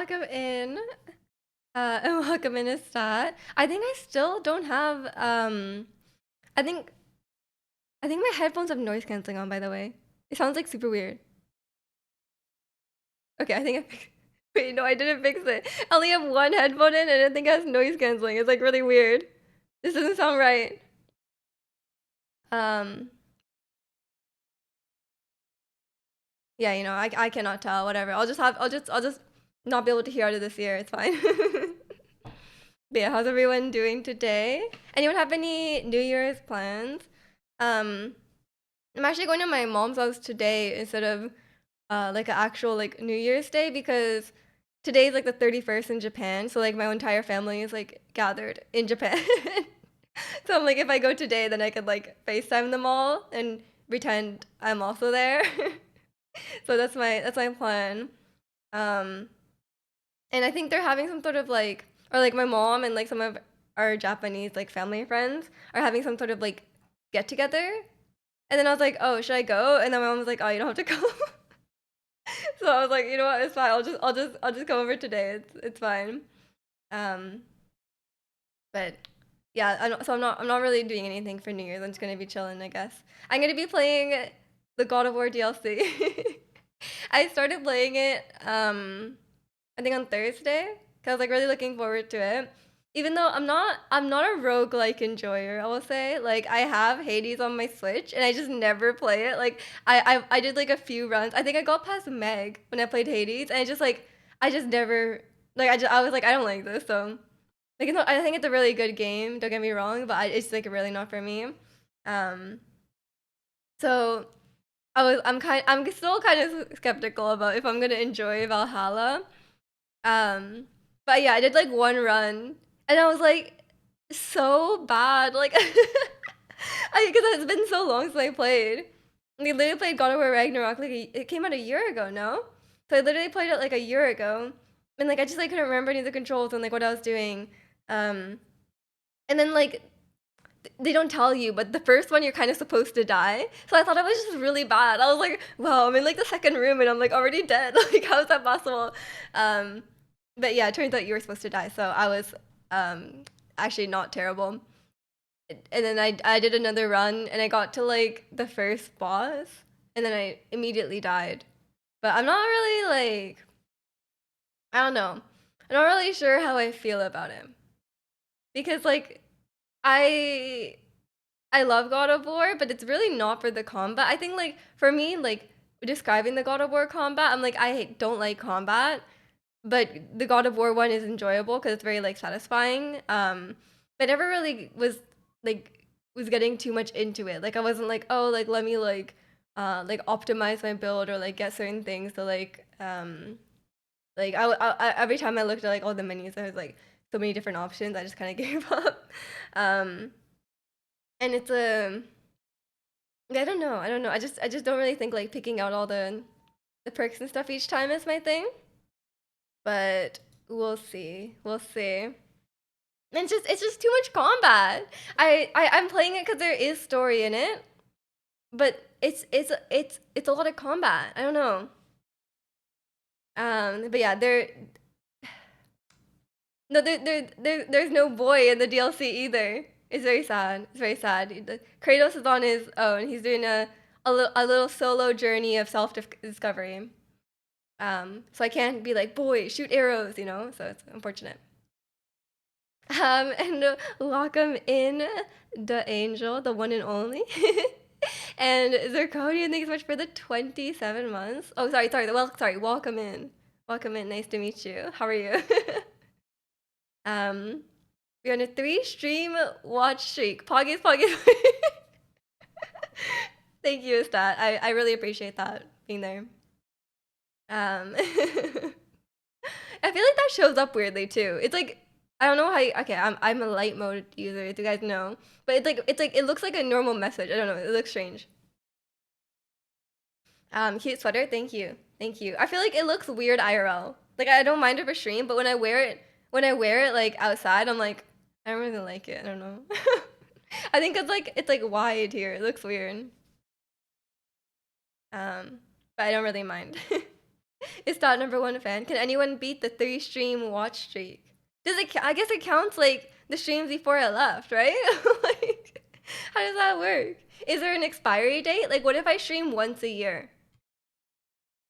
welcome in. And welcome in, Estat. I think I still don't have I think I think my headphones have noise canceling on, by the way. It sounds like super weird. Okay, I think wait, no, I didn't fix it. I only have one headphone in and I think it has noise canceling. It's like really weird. This doesn't sound right. Um yeah, I cannot tell, whatever. I'll just not be able to hear out of this ear. It's fine. But yeah, how's everyone doing today? Anyone have any New Year's plans? Um, I'm actually going to my mom's house today instead of like an actual like New Year's Day because today's like the 31st in Japan, so like my entire family is like gathered in Japan. So I'm like, if I go today, then I could like FaceTime them all and pretend I'm also there. So that's my plan. Um, and I think they're having some sort of like, or like my mom and like some of our Japanese like family friends are having some sort of like get together. And then I was like, oh, should I go? And then my mom was like, oh, you don't have to go. So I was like, you know what, it's fine. I'll just come over today. It's fine. Um, but yeah, I'm not really doing anything for New Year's. I'm just gonna be chilling, I guess. I'm gonna be playing the God of War DLC. I started playing it I think on Thursday. 'Cause I was like really looking forward to it. Even though I'm not a roguelike enjoyer, I will say. Like I have Hades on my Switch and I just never play it. Like I did like a few runs. I think I got past Meg when I played Hades and I just never like I was like I don't like this, so like I think it's a really good game, don't get me wrong, but it's like really not for me. Um so I'm still kind of skeptical about if I'm gonna enjoy Valhalla. Um, but yeah, I did like one run, and I was like, so bad. Like, I because it's been so long since I played. We literally played God of War Ragnarok like it came out a year ago, no? So I literally played it like a year ago, and like I just like couldn't remember any of the controls and like what I was doing. Um, and then like they don't tell you, but the first one you're kind of supposed to die. So I thought it was just really bad. I was like, wow, I'm in like the second room and I'm like already dead. Like, how is that possible? Um, but yeah, it turns out you were supposed to die. So I was um, actually not terrible. And then I did another run and I got to like the first boss and then I immediately died. But I'm not really like, I don't know. I'm not really sure how I feel about it. Because like, I I love God of War, but it's really not for the combat. I think like for me, like describing the God of War combat, I'm like I don't like combat, but the God of War one is enjoyable because it's very like satisfying. But never really was getting too much into it. Like I wasn't like oh like let me like optimize my build or like get certain things to like every time I looked at like all the menus, there was like so many different options. I just kind of gave up. Um, and it's a I don't know. I don't know. I just don't really think like picking out all the perks and stuff each time is my thing. But we'll see. We'll see. It's just too much combat. I'm playing it because there is story in it, but it's a lot of combat. I don't know. But yeah, there's no boy in the DLC either. It's very sad. It's very sad. Kratos is on his own. He's doing a little solo journey of self discovery. So I can't be like, boy, shoot arrows, you know? So it's unfortunate. And welcome in the angel, the one and only. And Zirconian, thanks so much for the 27 months. Oh, sorry. Well, sorry. Welcome in. Welcome in. Nice to meet you. How are you? um, we're on a 3 stream watch streak. Poggies. Thank you, Stat. I really appreciate that being there. I feel like that shows up weirdly too. It's like I don't know how. Okay, I'm a light mode user, as you guys know, but it's like it looks like a normal message. I don't know. It looks strange. Cute sweater. Thank you. I feel like it looks weird IRL. Like I don't mind it for stream, but when I wear it like outside, I'm like I don't really like it. I don't know. I think it's like wide here. It looks weird. Um, but I don't really mind. Is that number one fan? Can anyone beat the 3 stream watch streak? Does it? I guess it counts like the streams before I left, right? Like, how does that work? Is there an expiry date? Like, what if I stream once a year?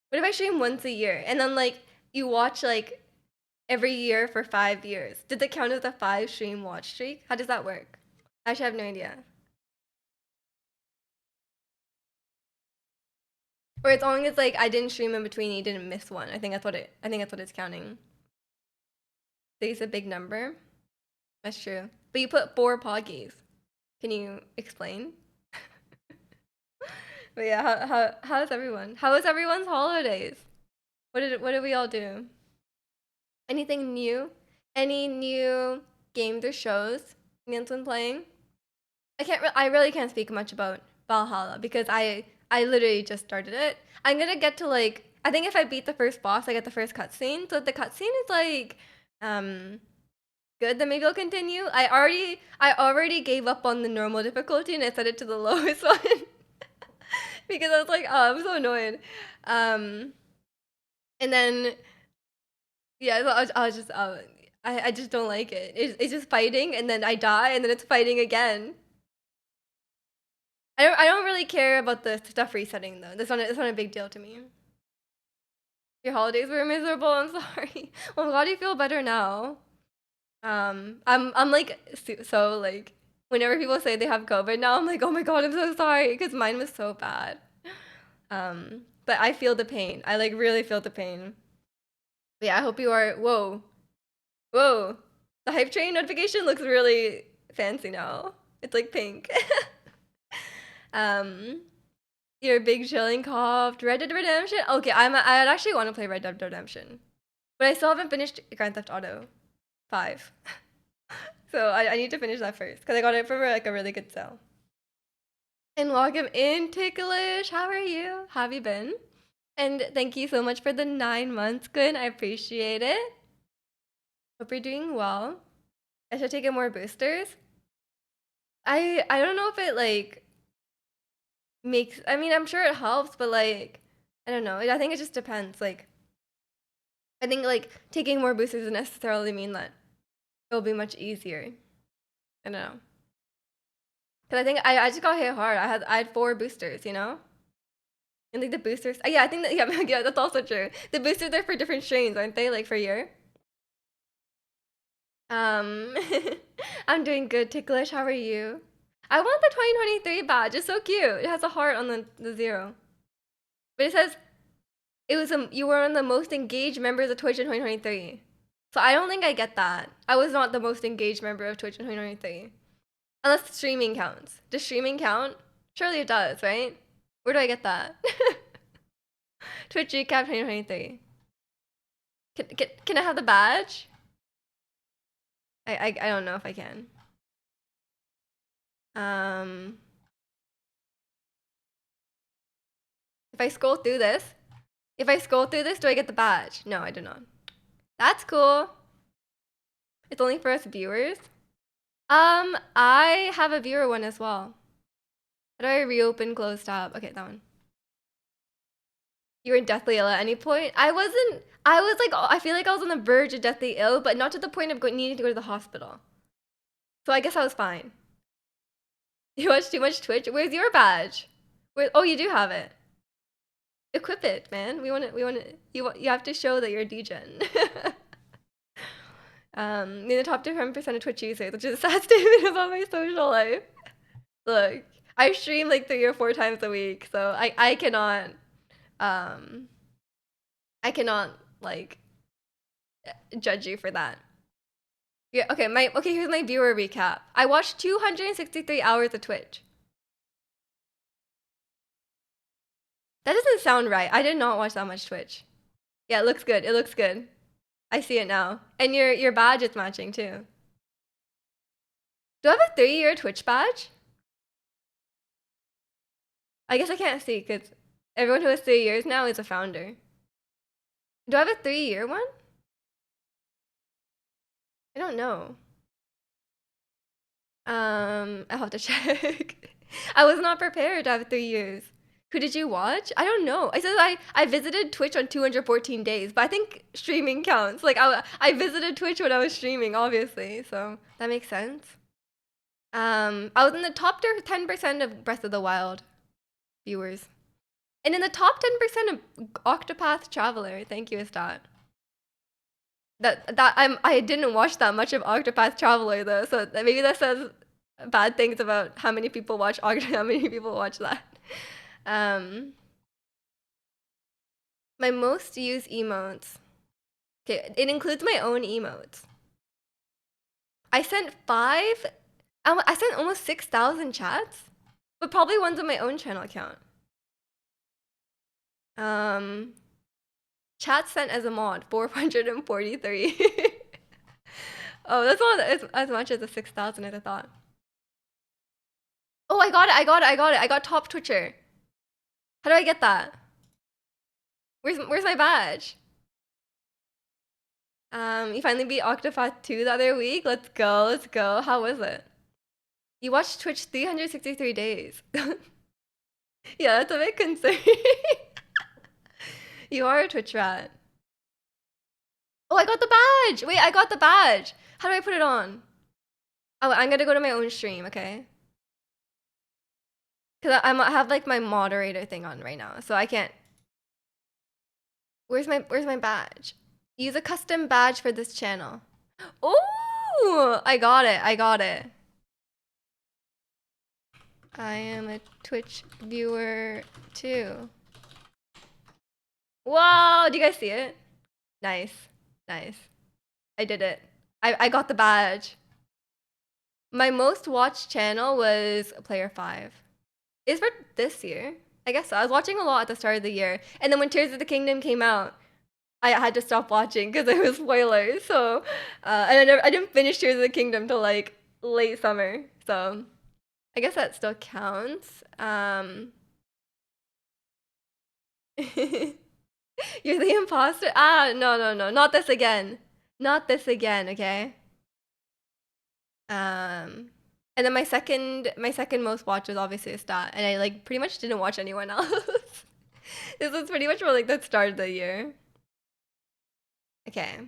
What if I stream once a year and then like you watch like every year for 5 years? Did it count as a 5 stream watch streak? How does that work? I actually have no idea. Or as long as like I didn't stream in between, you didn't miss one. I think that's what it's counting. 3 is a big number. That's true. But you put 4 poggies. Can you explain? But yeah, how's everyone? How was everyone's holidays? What did we all do? Anything new? Any new games or shows anyone's been playing? I really can't speak much about Valhalla because I literally just started it. I'm gonna get to like I think if I beat the first boss, I get the first cutscene. So if the cutscene is like good, then maybe I'll continue. I already gave up on the normal difficulty and I set it to the lowest one. Because I was like, oh, I'm so annoyed. And then yeah, so I was just I just don't like it. It's just fighting and then I die and then it's fighting again. I don't really care about the stuff resetting though. It's not a big deal to me. Your holidays were miserable. I'm sorry. Well, I'm glad you feel better now. I'm like so like whenever people say they have COVID now, I'm like, oh my god, I'm so sorry because mine was so bad. But I feel the pain. I like really feel the pain. But yeah, I hope you are. Whoa, whoa. The hype train notification looks really fancy now. It's like pink. Your big chilling cough. Red Dead Redemption. Okay, I'd actually want to play Red Dead Redemption, but I still haven't finished Grand Theft Auto 5. So I need to finish that first because I got it for like a really good sale. And welcome in, Ticklish. How are you? How have you been? And thank you so much for the 9 months, Gwen. I appreciate it. Hope you're doing well. I should take in more boosters. I don't know if it like makes. I mean, I'm sure it helps, but like I don't know. I think it just depends. Like I think like taking more boosters doesn't necessarily mean that it'll be much easier. I don't know. Cause I think I just got hit hard. I had 4 boosters, you know. And like the boosters, yeah, I think that yeah, yeah, that's also true. The boosters are for different strains, aren't they? Like for your. Um, I'm doing good, Ticklish. How are you? I want the 2023 badge. It's so cute. It has a heart on the 0. But it says you were one of the most engaged members of Twitch in 2023. So I don't think I get that. I was not the most engaged member of Twitch in 2023. Unless streaming counts. Does streaming count? Surely it does, right? Where do I get that? Twitch recap 2023. Can I have the badge? I don't know if I can. If I scroll through this, do I get the badge? No, I do not. That's cool. It's only for us viewers. I have a viewer one as well. How do I reopen close tab? Okay, that one. You were deathly ill at any point? I wasn't. I was like, I feel like I was on the verge of deathly ill, but not to the point of needing to go to the hospital. So I guess I was fine. You watch too much Twitch? Where's your badge? Oh, you do have it. Equip it, man. We want it. You have to show that you're a degen. In the top 10% of Twitch users, which is a sad statement about my social life. Look, I stream like 3 or 4 times a week, so I cannot like judge you for that. Yeah, okay, here's my viewer recap. I watched 263 hours of Twitch. That doesn't sound right. I did not watch that much Twitch. Yeah, it looks good. It looks good. I see it now. And your badge is matching too. Do I have a 3-year Twitch badge? I guess I can't see because everyone who has 3 years now is a founder. Do I have a 3-year one? I don't know. I'll have to check. I was not prepared to have 3 years. Who did you watch? I don't know. I said I visited Twitch on 214 days, but I think streaming counts. Like I visited Twitch when I was streaming, obviously, so that makes sense. I was in the top 10% of Breath of the Wild viewers, and in the top 10% of Octopath Traveler. Thank you, Estat. I didn't watch that much of Octopath Traveler though, so maybe that says bad things about how many people watch how many people watch that. My most used emotes. Okay, it includes my own emotes. I sent I sent almost 6,000 chats, but probably ones on my own channel account. Chat sent as a mod, 443. Oh, that's not as much as the 6,000 as I thought. Oh, I got it. I got top Twitcher. How do I get that? Where's my badge? You finally beat Octopath 2 the other week. Let's go. How was it? You watched Twitch 363 days. Yeah, that's a bit concerning. You are a Twitch rat. Oh, I got the badge! Wait, I got the badge! How do I put it on? Oh, I'm gonna go to my own stream, okay? Because I have like my moderator thing on right now, so I can't. Where's my badge? Use a custom badge for this channel. Oh, I got it. I am a Twitch viewer too. Wow, do you guys see it? Nice. I did it. I got the badge. My most watched channel was Player 5. It's for this year. I guess so. I was watching a lot at the start of the year. And then when Tears of the Kingdom came out, I had to stop watching because it was spoilers. So, and I didn't finish Tears of the Kingdom till like late summer. So, I guess that still counts. You're the imposter? Ah, no. Not this again. Okay? And then my second most watched was obviously a stat, and I like pretty much didn't watch anyone else. This was pretty much for like the start of the year. Okay.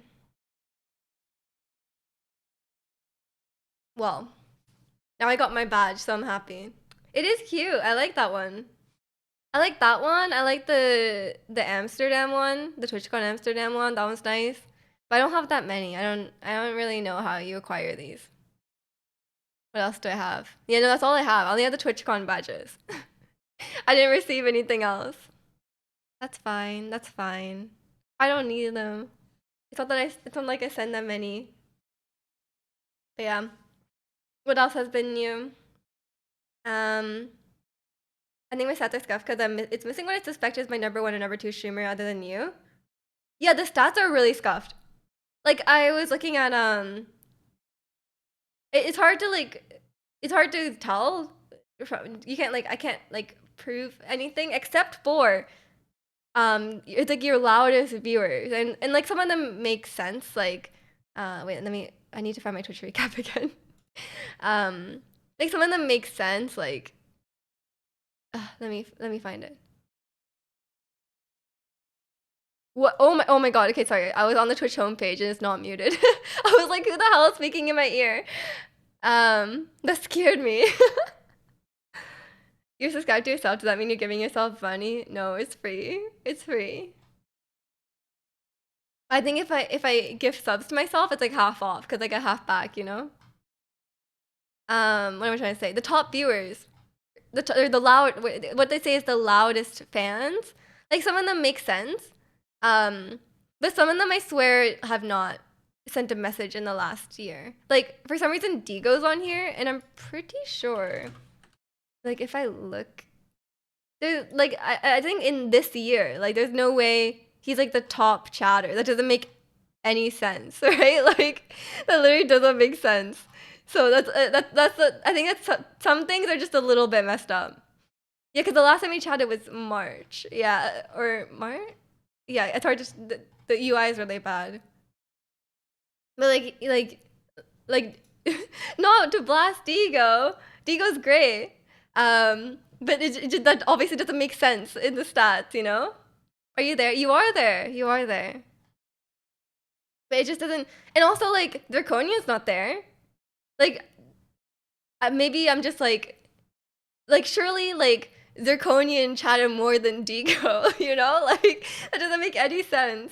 Well, now I got my badge, so I'm happy. It is cute. I like that one. I like the Amsterdam one, the TwitchCon Amsterdam one. That one's nice. But I don't have that many. I don't really know how you acquire these. What else do I have? Yeah, no, that's all I have. I only have the TwitchCon badges. I didn't receive anything else. That's fine. I don't need them. It's not like I send them many. But yeah. What else has been new? I think my stats are scuffed because it's missing what I suspect is my number 1 and number 2 streamer other than you. Yeah, the stats are really scuffed. Like I was looking at it's hard to tell. I can't like prove anything except for it's like your loudest viewers and like some of them make sense. Like wait, I need to find my Twitch recap again. Like some of them make sense. Like let me find it. What? Oh my god. Okay, sorry. I was on the Twitch homepage and it's not muted. I was like, who the hell is speaking in my ear? That scared me. You're subscribed to yourself. Does that mean you're giving yourself money? No, it's free. It's free. I think if I gift subs to myself, it's like half off because I get half back, you know? What am I trying to say? The top viewers, the loud, what they say is the loudest fans. Like some of them make sense, but some of them I swear have not sent a message in the last year. Like for some reason, Digo's on here, and I'm pretty sure. Like if I look, there's like I think in this year, like there's no way he's like the top chatter. That doesn't make any sense, right? Like that literally doesn't make sense. So I think that's some things are just a little bit messed up. Yeah, because the last time we chatted was March. Yeah, or March. Yeah, it's hard to the UI is really bad. But like not to blast Digo. Digo's great. But that obviously doesn't make sense in the stats, you know? Are you there? You are there. You are there. But it just doesn't. And also, like, Draconia's not there. Like, maybe I'm just like surely, like, Zirconian chatted more than Deco, you know? Like, that doesn't make any sense.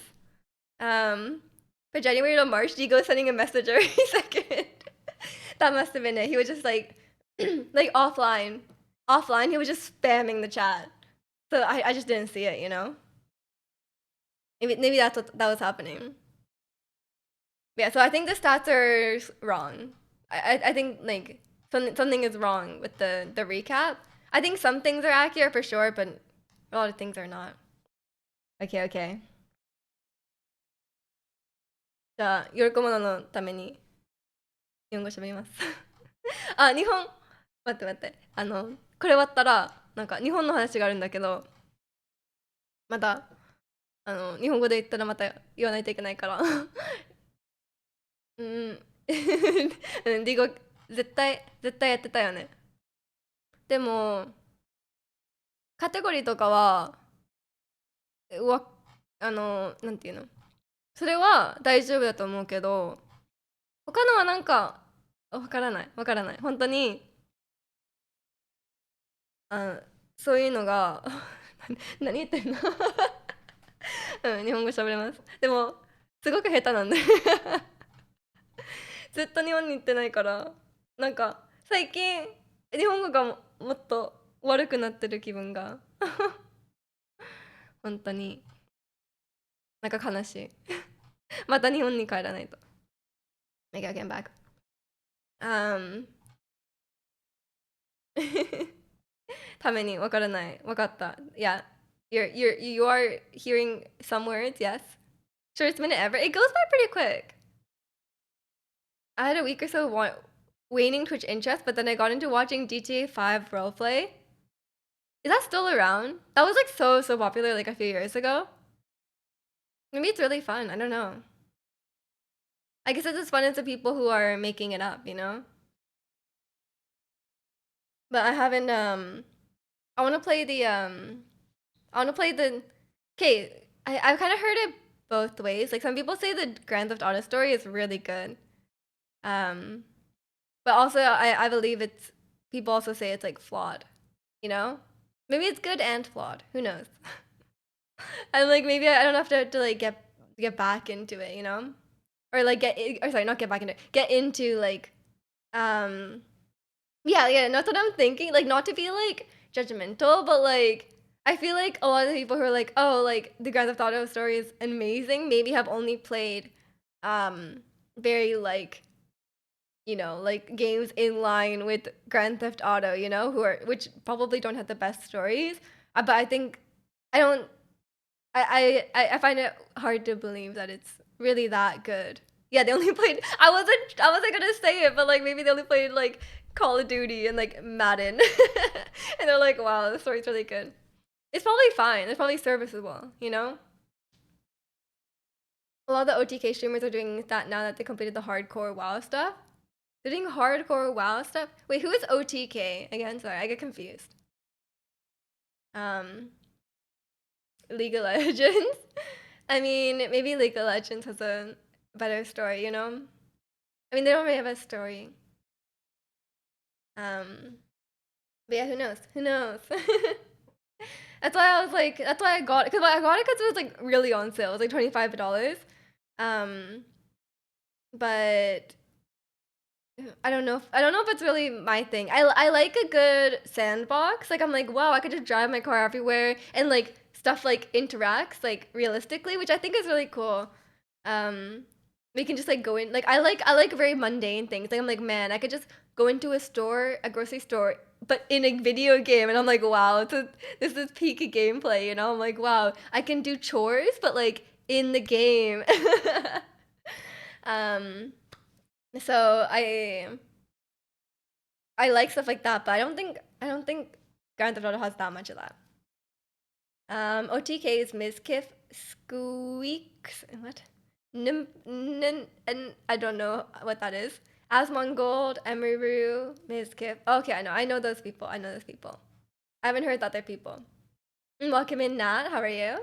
For January to March, Deco sending a message every second. That must have been it. He was just like, like offline. Offline, he was just spamming the chat. So I just didn't see it, you know? Maybe that's what that was happening. Yeah, so I think the stats are wrong. I think like something is wrong with the recap. I think some things are accurate for sure, but a lot of things are not. Okay, okay. じゃあ、よろこもののために日本語喋ります。あ、日本、待って待って。これ終わったら、なんか日本の話があるんだけど、また、日本語で言ったらまた言わないといけないから。うん。うん、リゴ、絶対やってたよね。でも、カテゴリーとかは、わ、なんていうの、それは大丈夫だと思うけど、他のはなんか、わからない。わからない。本当に、あ、そういうのが、何言ってんのうん、日本語喋れます。でも、すごく下手なんでずっと日本に行ってないから、なんか、最近、日本語がもっと悪くなってる気分が、本当に、なんか悲しい。また日本に帰らないと。Maybe I get back. Um, ためにわからない。わかった。Yeah. You are hearing some words, yes? Shortest minute ever. It goes by pretty quick. I had a week or so waning Twitch interest, but then I got into watching GTA 5 roleplay. Is that still around? That was like so popular like a few years ago. Maybe it's really fun. I don't know. I guess it's as fun as the people who are making it up, you know? But I haven't I wanna play the okay, I've kinda heard it both ways. Like some people say the Grand Theft Auto story is really good. Um but also I believe it's people also say it's like flawed, you know? Maybe it's good and flawed. Who knows? And like maybe I don't have to like get back into it, you know? Or like or sorry, not get back into it. Get into like yeah, that's what I'm thinking. Like not to be like judgmental, but like I feel like a lot of the people who are like, oh, like the Grand Theft Auto story is amazing, maybe have only played very like, you know, like games in line with Grand Theft Auto, you know, which probably don't have the best stories. But I think I don't I find it hard to believe that it's really that good. Yeah, they only played. I wasn't gonna say it, but like maybe they only played like Call of Duty and like Madden, and they're like, wow, the story's really good. It's probably fine. It's probably serviceable, you know. A lot of the OTK streamers are doing that now that they completed the hardcore WoW stuff. They're doing hardcore WoW stuff. Wait, who is OTK again? Sorry, I get confused. Um, League of Legends. I mean, maybe League of Legends has a better story, you know? I mean, they don't really have a story. But yeah, who knows? Who knows? That's why I was like, that's why I got it. Because I got it because it was like really on sale. It was like $25. But I don't know. I don't know if it's really my thing. I like a good sandbox. Like I'm like, wow, I could just drive my car everywhere and like stuff like interacts like realistically, which I think is really cool. We can just like go in. Like I like very mundane things. Like I'm like, man, I could just go into a store, a grocery store, but in a video game, and I'm like, wow, this is peak gameplay. You know, I'm like, wow, I can do chores, but like in the game. um. So I like stuff like that, but I don't think Grand Theft Auto has that much of that. OTK is Mizkif Squeaks. What? And I don't know what that is. Asmongold, Emiru, Mizkif. Okay, I know those people. I know those people. I haven't heard the other people. Welcome in, Nat. How are you?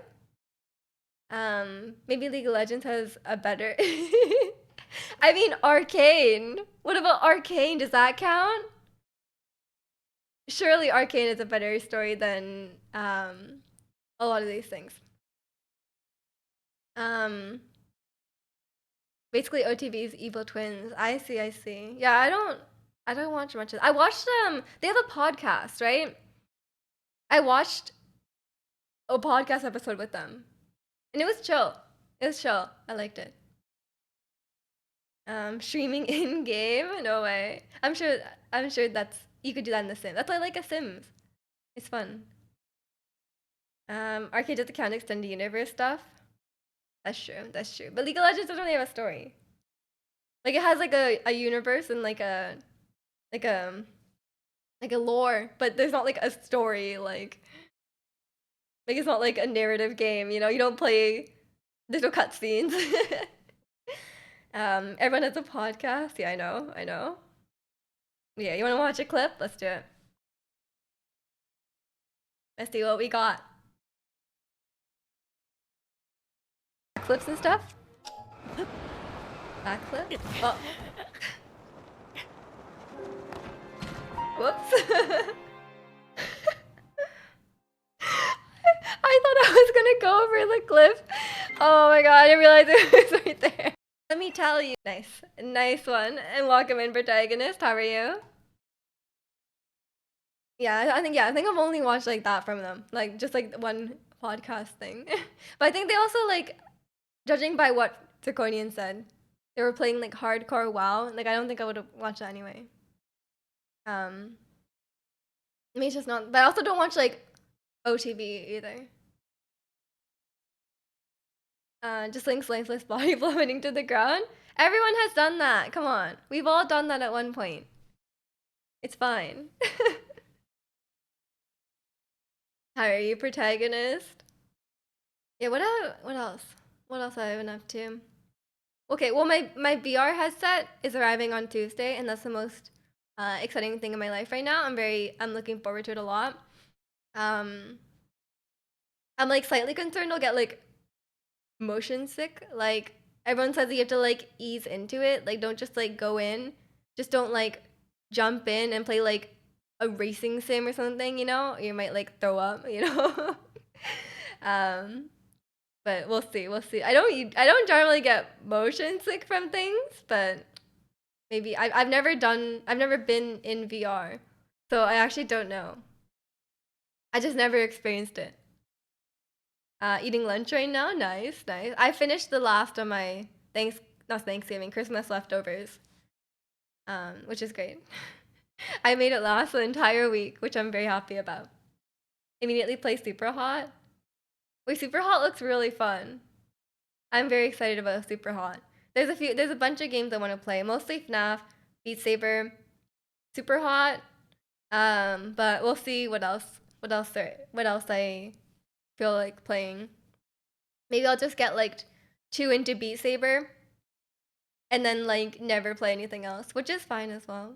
Maybe League of Legends has a better. I mean, Arcane. What about Arcane? Does that count? Surely Arcane is a better story than a lot of these things. Um, Basically OTV's Evil Twins. I see, I see. Yeah, I don't watch much of I watched they have a podcast, right? I watched a podcast episode with them. And it was chill. It was chill. I liked it. Streaming in game? No way. I'm sure that's you could do that in The Sims. That's why I like a Sims. It's fun. Arcade does the count extended universe stuff. That's true. That's true. But League of Legends doesn't really have a story. Like it has like a universe and like a like a like a lore, but there's not like a story like it's not like a narrative game, you know? You don't play there's no cutscenes. Everyone has a podcast. Yeah, I know. I know. Yeah, you want to watch a clip? Let's do it. Let's see what we got. Clips and stuff? Backflip? Oh. Whoops. I thought I was gonna go over the cliff. Oh my god, I didn't realize it was right there. Let me tell you. Nice. Nice one. And welcome in, protagonist. How are you? Yeah, I think I've only watched like that from them. Like just like one podcast thing. But I think they also like judging by what Draconian said, they were playing like hardcore WoW. Like I don't think I would have watched that anyway. Me it's just not but I also don't watch like OTV either. Just Link's lifeless body plummeting to the ground. Everyone has done that. Come on. We've all done that at one point. It's fine. How are you, protagonist? Yeah, what else? What else have I been up to? Okay, well my VR headset is arriving on Tuesday, and that's the most exciting thing in my life right now. I'm looking forward to it a lot. I'm like slightly concerned I'll get like motion sick. Like everyone says you have to like ease into it. Like don't just like go in. Just don't like jump in and play like a racing sim or something, you know? You might like throw up, you know? um but we'll see. We'll see. I don't generally get motion sick from things, but maybe I've never been in VR. So I actually don't know. I just never experienced it. Eating lunch right now. Nice, nice. I finished the last of my not Thanksgiving, Christmas leftovers, which is great. I made it last the entire week, which I'm very happy about. Immediately play Super Hot. Wait, Super Hot looks really fun. I'm very excited about Super Hot. There's a bunch of games I want to play. Mostly FNAF, Beat Saber, Super Hot. But we'll see what else I feel like playing. Maybe I'll just get like too into Beat Saber and then like never play anything else, which is fine as well.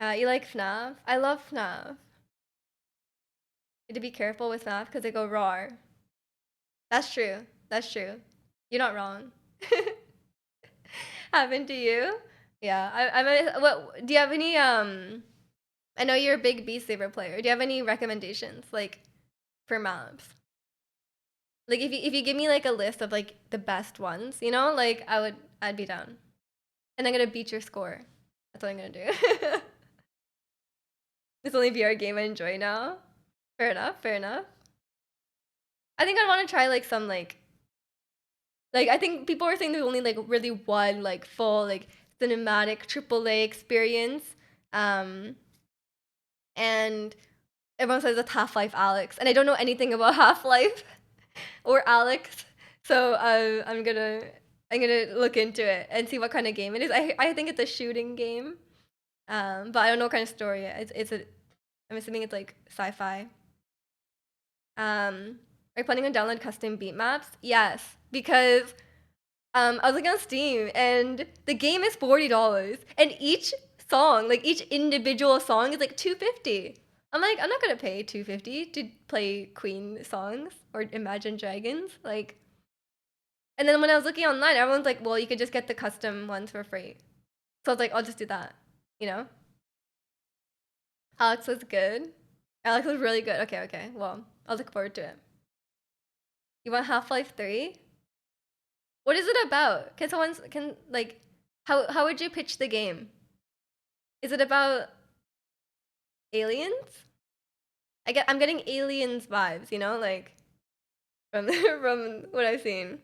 You like FNAF? I love FNAF. You have to be careful with FNAF because they go raw. That's true. That's true. You're not wrong. Happened to you? Yeah. What do you have any I know you're a big Beat Saber player. Do you have any recommendations like for maps? Like if you give me like a list of like the best ones, you know, like I'd be down. And I'm gonna beat your score. That's what I'm gonna do. It's only VR game I enjoy now. Fair enough, fair enough. I think I'd want to try like some like I think people were saying there's only like really one like full like cinematic AAA experience. And everyone says it's Half-Life Alex, and I don't know anything about Half-Life or Alex, so I'm gonna look into it and see what kind of game it is. I think it's a shooting game, but I don't know what kind of story. I'm assuming it's like sci-fi. Are you planning on download custom beat maps? Yes, because I was looking on Steam and the game is $40 and each song, like each individual song is like 250. I'm like, I'm not gonna pay 250 to play Queen songs or Imagine Dragons. Like, and then when I was looking online, everyone's like, well, you could just get the custom ones for free. So I was like, I'll just do that, you know? Alex was good. Alex was really good. Okay, okay. Well, I'll look forward to it. You want Half-Life 3? What is it about? Can like how would you pitch the game? Is it about aliens? I'm getting aliens vibes, you know, like from from what I've seen.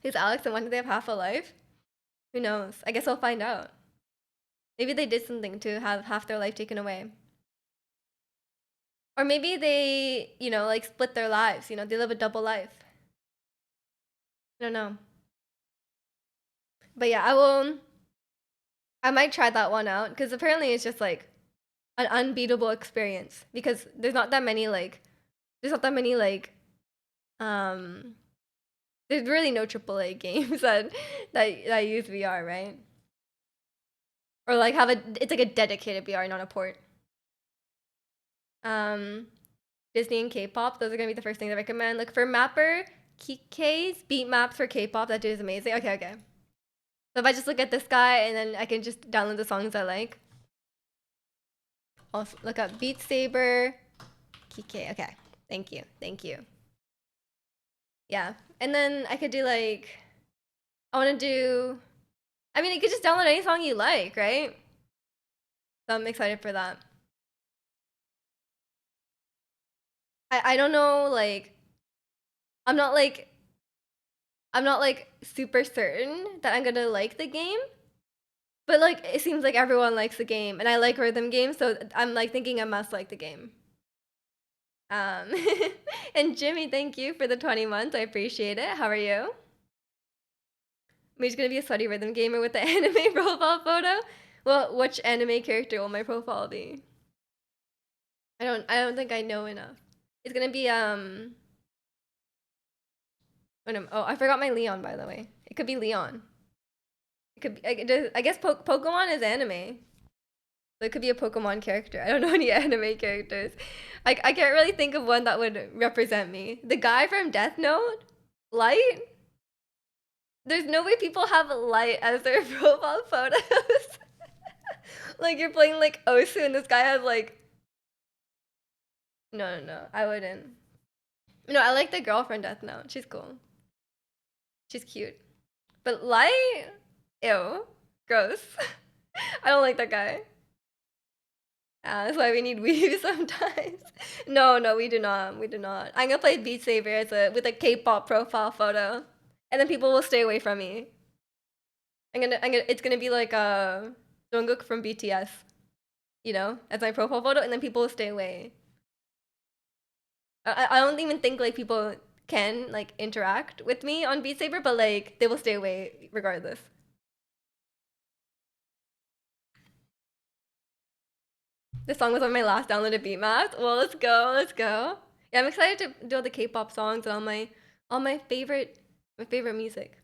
Who's Alex and when do they have half a life? Who knows? I guess I'll find out. Maybe they did something to have half their life taken away. Or maybe they, you know, like split their lives, you know, they live a double life. I don't know. But yeah, I might try that one out because apparently it's just like an unbeatable experience because there's not that many like um there's really no AAA games that use VR, right? Or like it's like a dedicated VR, not a port. Um Disney and K-pop, those are gonna be the first things I recommend. Look for Mapper, Kik's beat maps for K-pop. That dude is amazing. Okay, okay. So if I just look at this guy and then I can just download the songs I like. Also look up Beat Saber, Kike. Okay. Thank you. Thank you. Yeah. And then I could do like I wanna do I mean you could just download any song you like, right? So I'm excited for that. I don't know, like I'm not like I'm not like super certain that I'm gonna like the game. But like it seems like everyone likes the game and I like rhythm games, so I'm like thinking I must like the game. Um and Jimmy, thank you for the 20 months. I appreciate it. How are you? I'm just gonna be a sweaty rhythm gamer with the anime profile photo. Well, which anime character will my profile be? I don't think I know enough. It's gonna be oh, no, oh I forgot my Leon by the way. It could be Leon. It could be I guess Pokemon is anime. So it could be a Pokemon character. I don't know any anime characters. I can't really think of one that would represent me. The guy from Death Note? Light? There's no way people have Light as their profile photos. Like you're playing like Osu and this guy has like no, no, no. I wouldn't. No, I like the girl from Death Note. She's cool. She's cute. But Light? Ew. Gross. I don't like that guy. That's why we need weave sometimes. No, no, we do not. We do not. I'm gonna play Beat Saber with a K-pop profile photo, and then people will stay away from me. It's gonna be like Jungkook from BTS, you know, as my profile photo, and then people will stay away. I don't even think like people can like interact with me on Beat Saber, but like they will stay away regardless. This song was on my last downloaded beat map. Well, let's go, let's go. Yeah, I'm excited to do all the K-pop songs and all my favorite music.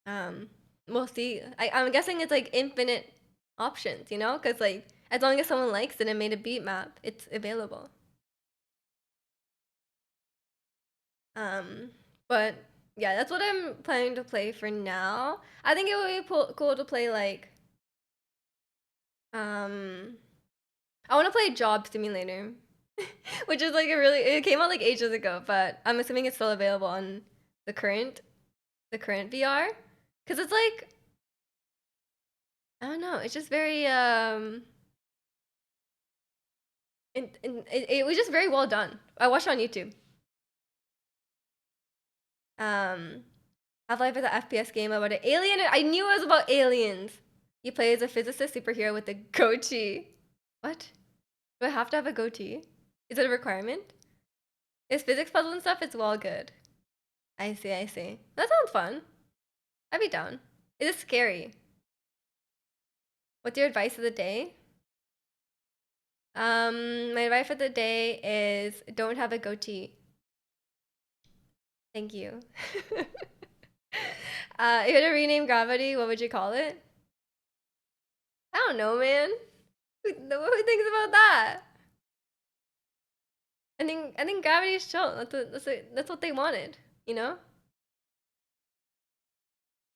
Um, we'll see. I'm guessing it's like infinite options, you know, because like as long as someone likes it and made a beat map, it's available. Um, but yeah, that's what I'm planning to play for now. I think it would be cool to play like um I want to play Job Simulator, which is like it came out like ages ago, but I'm assuming it's still available on the current VR, because it's like I don't know, it's just very it was just very well done. I watched it on YouTube. Um, Half-Life is an FPS game about an alien. I knew it was about aliens. You play as a physicist superhero with a goatee. What? Do I have to have a goatee? Is it a requirement? Is physics puzzle and stuff? It's well good. I see, I see. That sounds fun. I'd be down. It is scary. What's your advice of the day? My advice of the day is don't have a goatee. Thank you. If you had to rename Gravity, what would you call it? I don't know, man. Who thinks about that? I think gravity is chill. That's what they wanted, you know?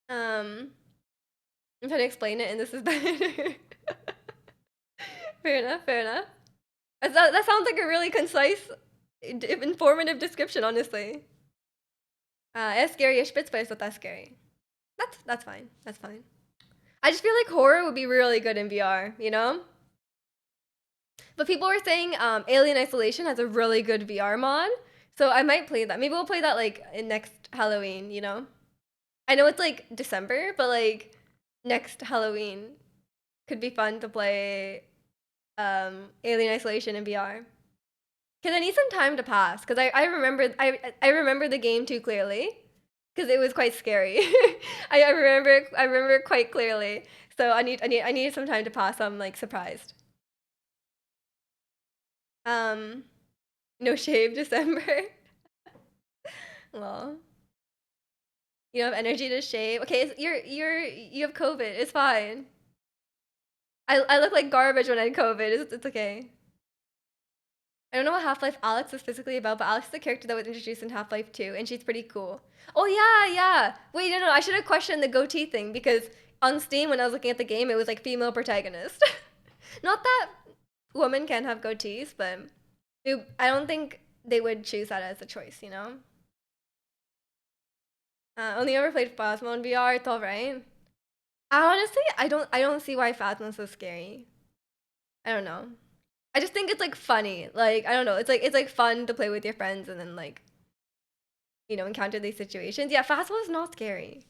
Um, I'm trying to explain it, and this is better. Fair enough. Fair enough. That sounds like a really concise, informative description, honestly. It's scary-ish bits, but it's not that scary. That's fine. That's fine. I just feel like horror would be really good in VR, you know? But people were saying Alien Isolation has a really good VR mod, so I might play that. Maybe we'll play that like in next Halloween, you know? I know it's like December, but like next Halloween could be fun to play Alien Isolation in VR. Cause I need some time to pass. Cause I remember the game too clearly. Cause it was quite scary. I remember it quite clearly. So I need some time to pass. So I'm like surprised. Um, no shave December. Well, you don't have energy to shave. Okay, you have COVID. It's fine. I look like garbage when I had COVID. It's okay. I don't know what Half-Life Alex is physically about, but Alex is the character that was introduced in Half-Life 2, and she's pretty cool. Oh yeah, yeah. Wait, no, I should have questioned the goatee thing because on Steam when I was looking at the game, it was like female protagonist. Not that women can have goatees, but I don't think they would choose that as a choice, you know? Only ever played Phasmo in VR. It's alright. Honestly, I don't see why Phasmo's so scary. I don't know. I just think it's like funny. Like I don't know. It's like fun to play with your friends and then like encounter these situations. Yeah, Phasmo is not scary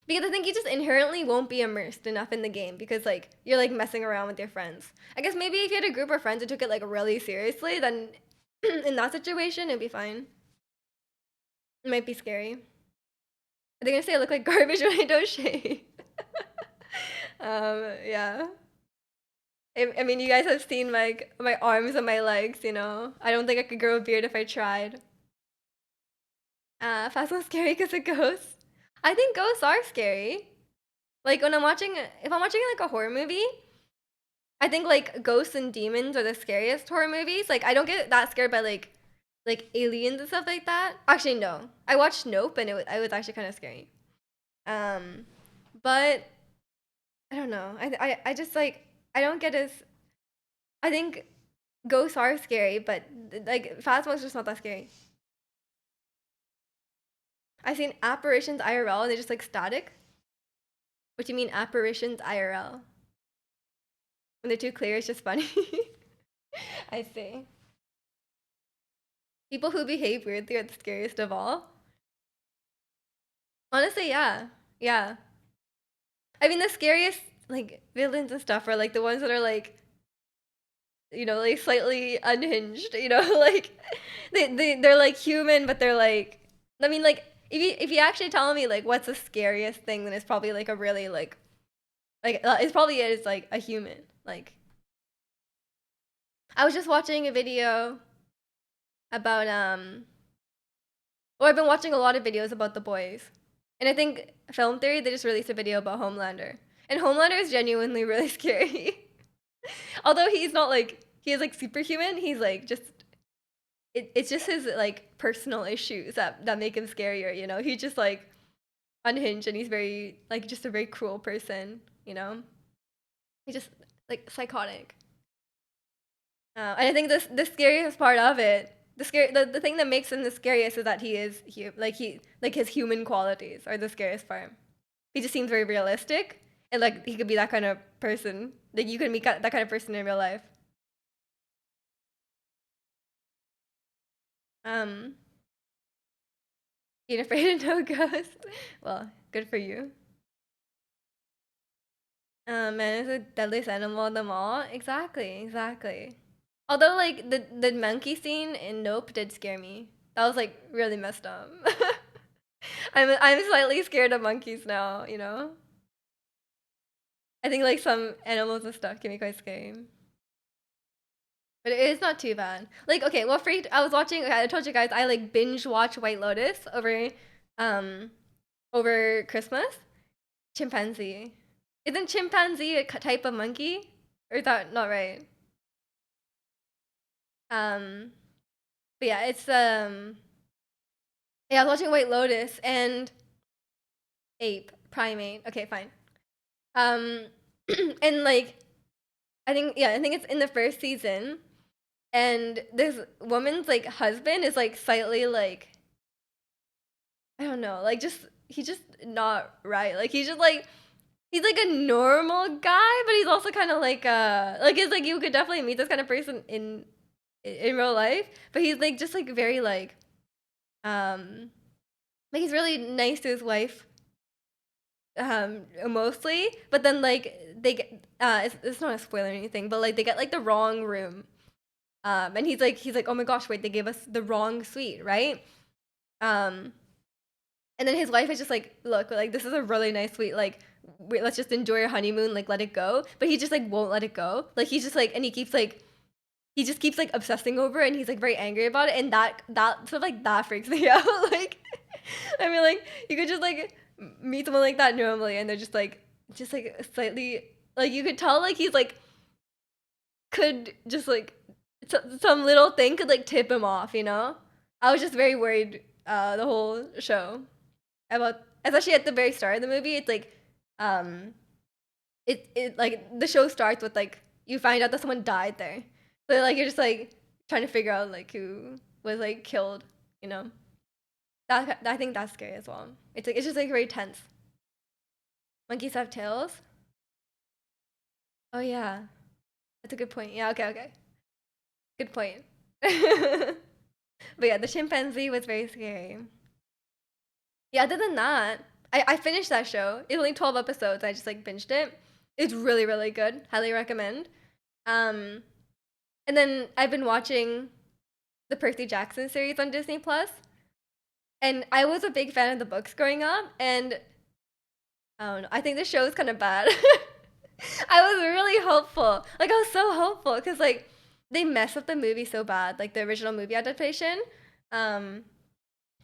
because I think you just inherently won't be immersed enough in the game because like you're like messing around with your friends. I guess maybe if you had a group of friends who took it like really seriously, then in that situation it'd be fine. It might be scary. Are they gonna say I look like garbage when I don't shave? Yeah. I mean, you guys have seen my arms and my legs, you know? I don't think I could grow a beard if I tried. Phasmo's scary because of ghosts. I think ghosts are scary. Like when if I'm watching like a horror movie, I think like ghosts and demons are the scariest horror movies. Like I don't get that scared by like aliens and stuff like that. Actually, no. I watched Nope and it was actually kind of scary. Um, but I don't know. I just like I don't get as I think ghosts are scary, but like Phasmo's just not that scary. I've seen apparitions IRL and they're just like static. What do you mean apparitions IRL? When they're too clear, it's just funny. I see. People who behave weirdly are the scariest of all. Honestly, yeah. Yeah. I mean, the scariest like villains and stuff are like the ones that are like, like slightly unhinged, like they're like human, but they're like, I mean, like if you actually tell me like what's the scariest thing, then it's probably like a really like it's probably is like a human. Like I was just watching a video about well, I've been watching a lot of videos about The Boys. And I think Film Theory they just released a video about Homelander. And Homelander is genuinely really scary. Although he's not like he is like superhuman, he's like just it's just his like personal issues that make him scarier, you know? He's just like unhinged and he's very like just a very cruel person, you know? He's just like psychotic. And I think the scariest part of it, the thing that makes him the scariest is that like his human qualities are the scariest part. He just seems very realistic, and like he could be that kind of person. Like you could meet that kind of person in real life. Um, being afraid of no ghosts. Well, good for you. Man is the deadliest animal of them all. Exactly, exactly. Although like the monkey scene in Nope did scare me. That was like really messed up. I'm slightly scared of monkeys now, you know? I think like some animals and stuff can be quite scary. But it is not too bad. Like, okay, well freaked I was watching okay, I told you guys I like binge watch White Lotus um over Christmas. Chimpanzee. Isn't chimpanzee a type of monkey? Or is that not right? Um, but yeah, it's yeah, I was watching White Lotus and ape, primate. Okay, fine. Um, and like I think it's in the first season, and this woman's like husband is like slightly like I don't know, like just he's just not right. Like he's like a normal guy, but he's also kind of like it's like you could definitely meet this kind of person in real life, but he's like just like very um like he's really nice to his wife mostly, but then like they get it's not a spoiler or anything, but like they get like the wrong room. And he's like, "Oh my gosh, wait, they gave us the wrong suite, right?" Um and then his wife is just like, "Look, like this is a really nice suite. Like let's just enjoy your honeymoon, like let it go." But he just like won't let it go. Like he's just like and he just keeps like obsessing over it, and he's like very angry about it, and that sort of like that freaks me out. Like I mean like you could just like meet someone like that normally, and they're just like slightly like you could tell like he's like could just like some little thing could like tip him off, you know. I was just very worried the whole show about, especially at the very start of the movie. It's like um it like the show starts with like you find out that someone died there, so like you're just like trying to figure out like who was like killed, you know. That I think that's scary as well. It's like it's just like very tense. Monkeys have tails. Oh yeah, that's a good point. Yeah, okay, okay, good point. But yeah, the chimpanzee was very scary. Yeah, other than that, I finished that show. It's only 12 episodes. I just like binged it. It's really, really good. Highly recommend. Um, and then I've been watching the Percy Jackson series on Disney Plus. And I was a big fan of the books growing up, and I don't know, I think the show is kind of bad. I was really hopeful. Like I was so hopeful because like they mess up the movie so bad, like the original movie adaptation. Um,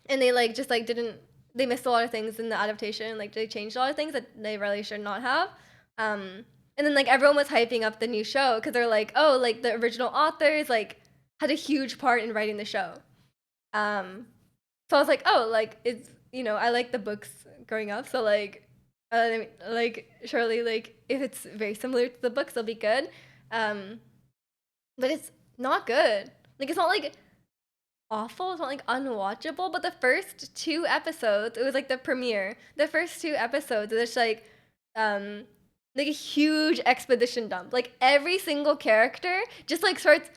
and they like just like didn't they missed a lot of things in the adaptation, like they changed a lot of things that they really should not have. And then like everyone was hyping up the new show because they're like, oh, like the original authors like had a huge part in writing the show. um so I was like, oh, like it's I like the books growing up, so like surely like if it's very similar to the books it'll be good. um but it's not good. Like it's not like awful. It's not like unwatchable, but the first two episodes, it was like the premiere. The first two episodes, it's um like a huge exposition dump. Like every single character just like starts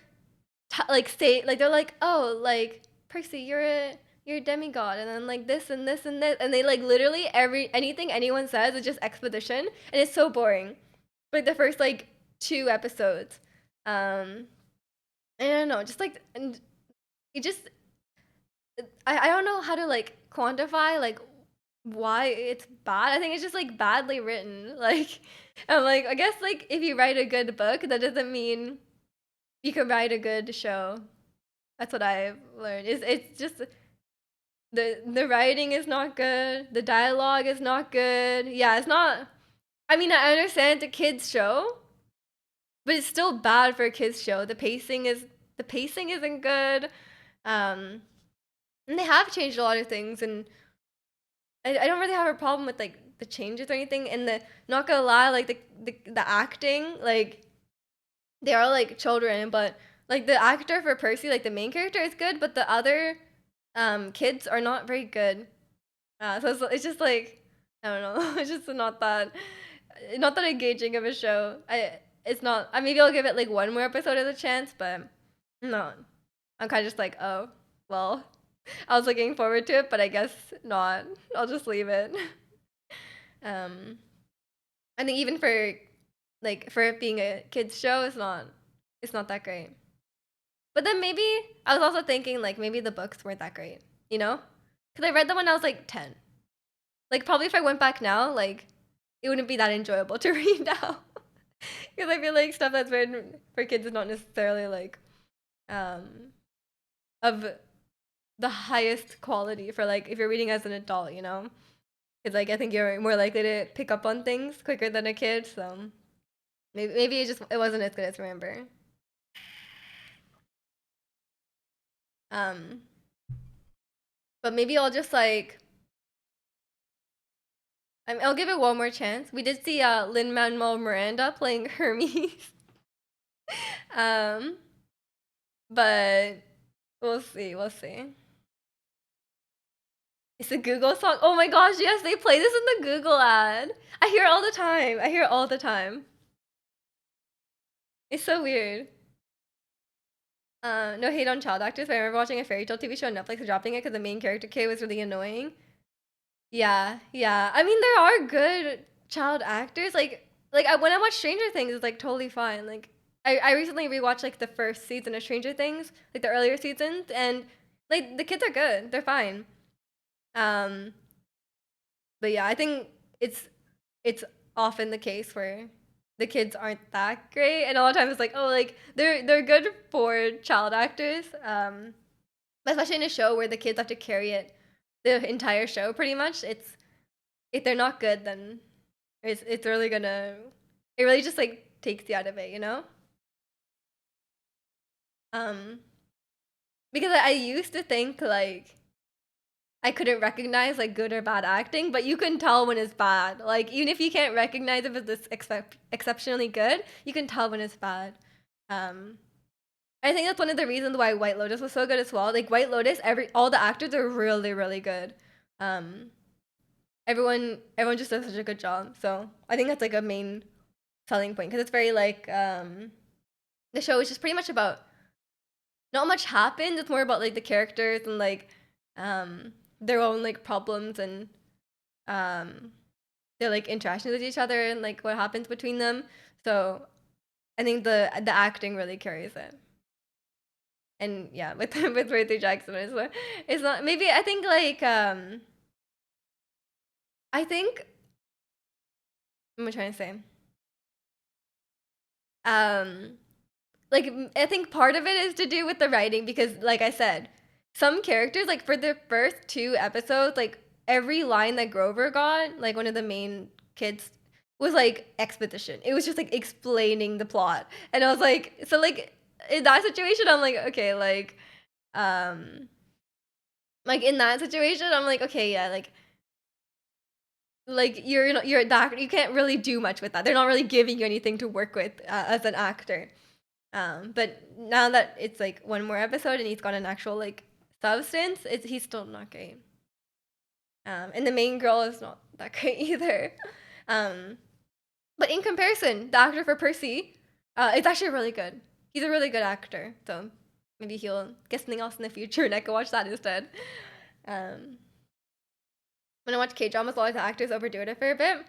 like say like they're like, oh, like Percy, you're a demigod, and then like this and this and this, and they like literally anything anyone says is just exposition, and it's so boring. Like the first like two episodes, I don't know, just like and it just I don't know how to like quantify like why it's bad. I think it's just like badly written. Like I'm like I guess like if you write a good book, that doesn't mean you can write a good show. That's what I've learned. It's just the writing is not good. The dialogue is not good. Yeah, it's not. I mean, I understand it's a kids show, but it's still bad for a kids show. The pacing isn't good. Um, and they have changed a lot of things, and I don't really have a problem with like the changes or anything. And the not gonna lie, like the acting, like they are like children, but like the actor for Percy, like the main character is good, but the other kids are not very good. So it's just like I don't know, it's just not that engaging of a show. It's not. I maybe I'll give it like one more episode of the chance, but no, I'm kind of just like, oh, well, I was looking forward to it, but I guess not. I'll just leave it. Um, I think even for it being a kids show, it's not that great. But then maybe I was also thinking like maybe the books weren't that great, you know? Because I read them when I was like 10. Like probably if I went back now, like it wouldn't be that enjoyable to read now. Because I feel like stuff that's written for kids is not necessarily like um of the highest quality for like if you're reading as an adult, you know? Because like I think you're more likely to pick up on things quicker than a kid. So maybe it wasn't as good as Remember. Um, but maybe I'll just like I'll give it one more chance. We did see Lin Manuel Miranda playing Hermes. um, but we'll see. We'll see. It's a Google song. Oh my gosh, yes, they play this in the Google ad. I hear it all the time. I hear it all the time. It's so weird. No hate on child actors, but I remember watching a fairy tale TV show on Netflix and dropping it because the main character kid was really annoying. Yeah, yeah. I mean, there are good child actors. When I watch Stranger Things, it's like totally fine. Like, I recently rewatched like the first season of Stranger Things, like the earlier seasons, and like the kids are good. They're fine. Um, but yeah, I think it's often the case where the kids aren't that great, and a lot of times it's like, oh, like they're good for child actors. But especially in a show where the kids have to carry it the entire show, pretty much. It's if they're not good, then it's really gonna it really just like takes you out of it, you know? Um, because I used to think like I couldn't recognize like good or bad acting, but you can tell when it's bad. Like even if you can't recognize if it's exceptionally good, you can tell when it's bad. Um, I think that's one of the reasons why White Lotus was so good as well. Like White Lotus, all the actors are really really good. Um, everyone just does such a good job. So I think that's like a main selling point because it's very like the show is just pretty much about not much happens. It's more about like the characters and like their own like problems and um their like interactions with each other and like what happens between them. So I think the acting really carries it. And yeah, with with Percy Jackson, it's not maybe I think like I think what am I trying to say? Um like I think part of it is to do with the writing because like I said, some characters like for the first two episodes, like every line that Grover got, like one of the main kids was like exposition. It was just like explaining the plot. And I was like so like in that situation I'm okay, um like in that situation I'm like okay, yeah, like you're that you can't really do much with that. They're not really giving you anything to work with as an actor. But now that it's like one more episode and he's got an actual like substance, he's still not great. And the main girl is not that great either. Um, but in comparison, the actor for Percy, it's actually really good. He's a really good actor, so maybe he'll get something else in the future, and I can watch that instead. Um, when I watch K dramas, a lot of the actors overdo it a fair bit.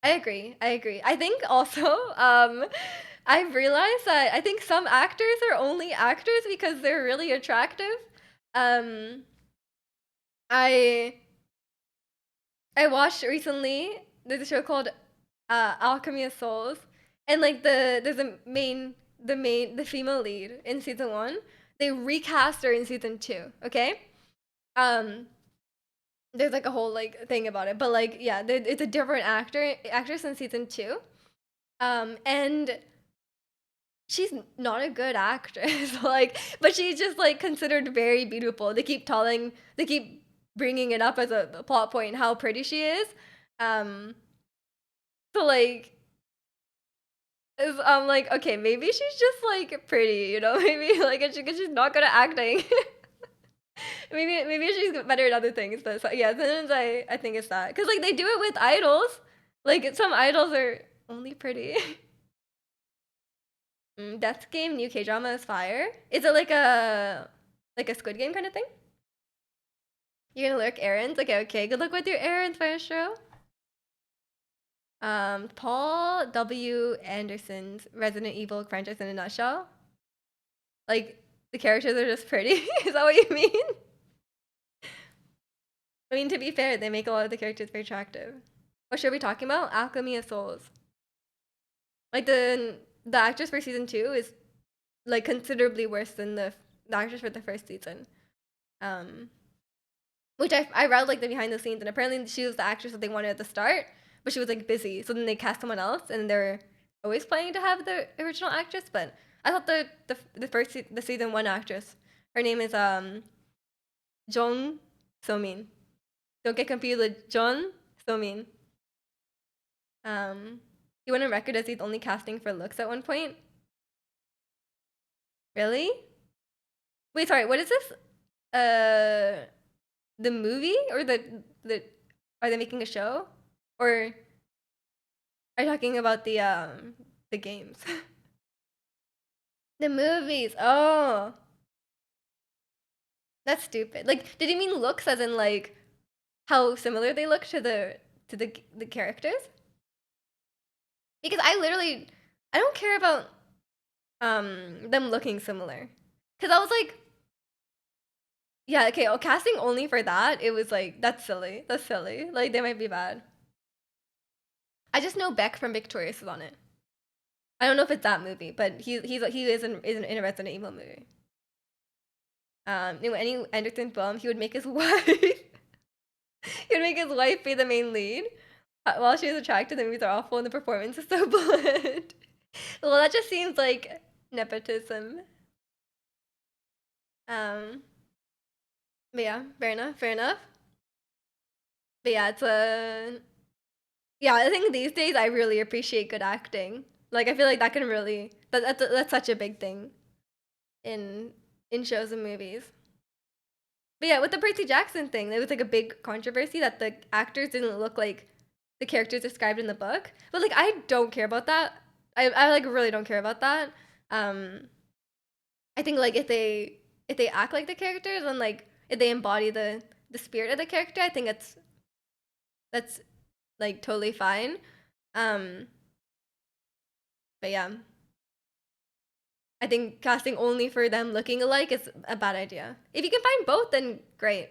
I agree. I agree. I think also, I've realized that I think some actors are only actors because they're really attractive. Um, I I watched recently. There's a show called Alchemy of Souls, and like there's the female lead in season one. They recast her in season two. Okay. Um, there's like a whole like thing about it, but like yeah, it's a different actress in season two. And she's not a good actress, like, but she's just like considered very beautiful. They keep bringing it up as a plot point how pretty she is. Um, so like, I'm like, okay, maybe she's just like pretty, you know? Maybe like she's not good at acting. Maybe she's better at other things. But so, yeah, sometimes I think it's that because like they do it with idols. Like some idols are only pretty. Death Game new K drama is fire. Is it like a Squid Game kind of thing? You're gonna lurk errands? Okay, okay. Good luck with your errands, Maestro. Paul W. Anderson's Resident Evil franchise in a nutshell. Like the characters are just pretty. Is that what you mean? I mean, to be fair, they make a lot of the characters very attractive. What show are we talking about? Alchemy of Souls. Like the actress for season two is like considerably worse than the actress for the first season. Um, which I read like the behind the scenes, and apparently she was the actress that they wanted at the start, but she was like busy, so then they cast someone else, and they're always planning to have the original actress. But I thought the season one actress, her name is Jong So Min. Don't get confused with John So Min. He went on record as he's only casting for looks at one point. Really? Wait, sorry. What is this? The movie or the are they making a show, or are you talking about the games? The movies. Oh, that's stupid. Like, did he mean looks as in like how similar they look to the characters? Because I don't care about them looking similar. Cause I was like, yeah, okay, oh, casting only for that, it was like that's silly. That's silly. Like they might be bad. I just know Beck from Victorious is on it. I don't know if it's that movie, but he is in a Resident Evil movie. Any Anderson film, he would make his wife he would make his wife be the main lead. While she was attracted, the movies are awful and the performance is so bland. Well, that just seems like nepotism. Um, but yeah, fair enough, fair enough. But yeah, it's a yeah. I think these days I really appreciate good acting. Like I feel like that can really that's such a big thing in shows and movies. But yeah, with the Percy Jackson thing, there was like a big controversy that the actors didn't look like the characters described in the book. But like I don't care about that. I like really don't care about that. Um I think like if they act like the characters and like if they embody the spirit of the character, I think that's like totally fine. Um but yeah, I think casting only for them looking alike is a bad idea. If you can find both, then great.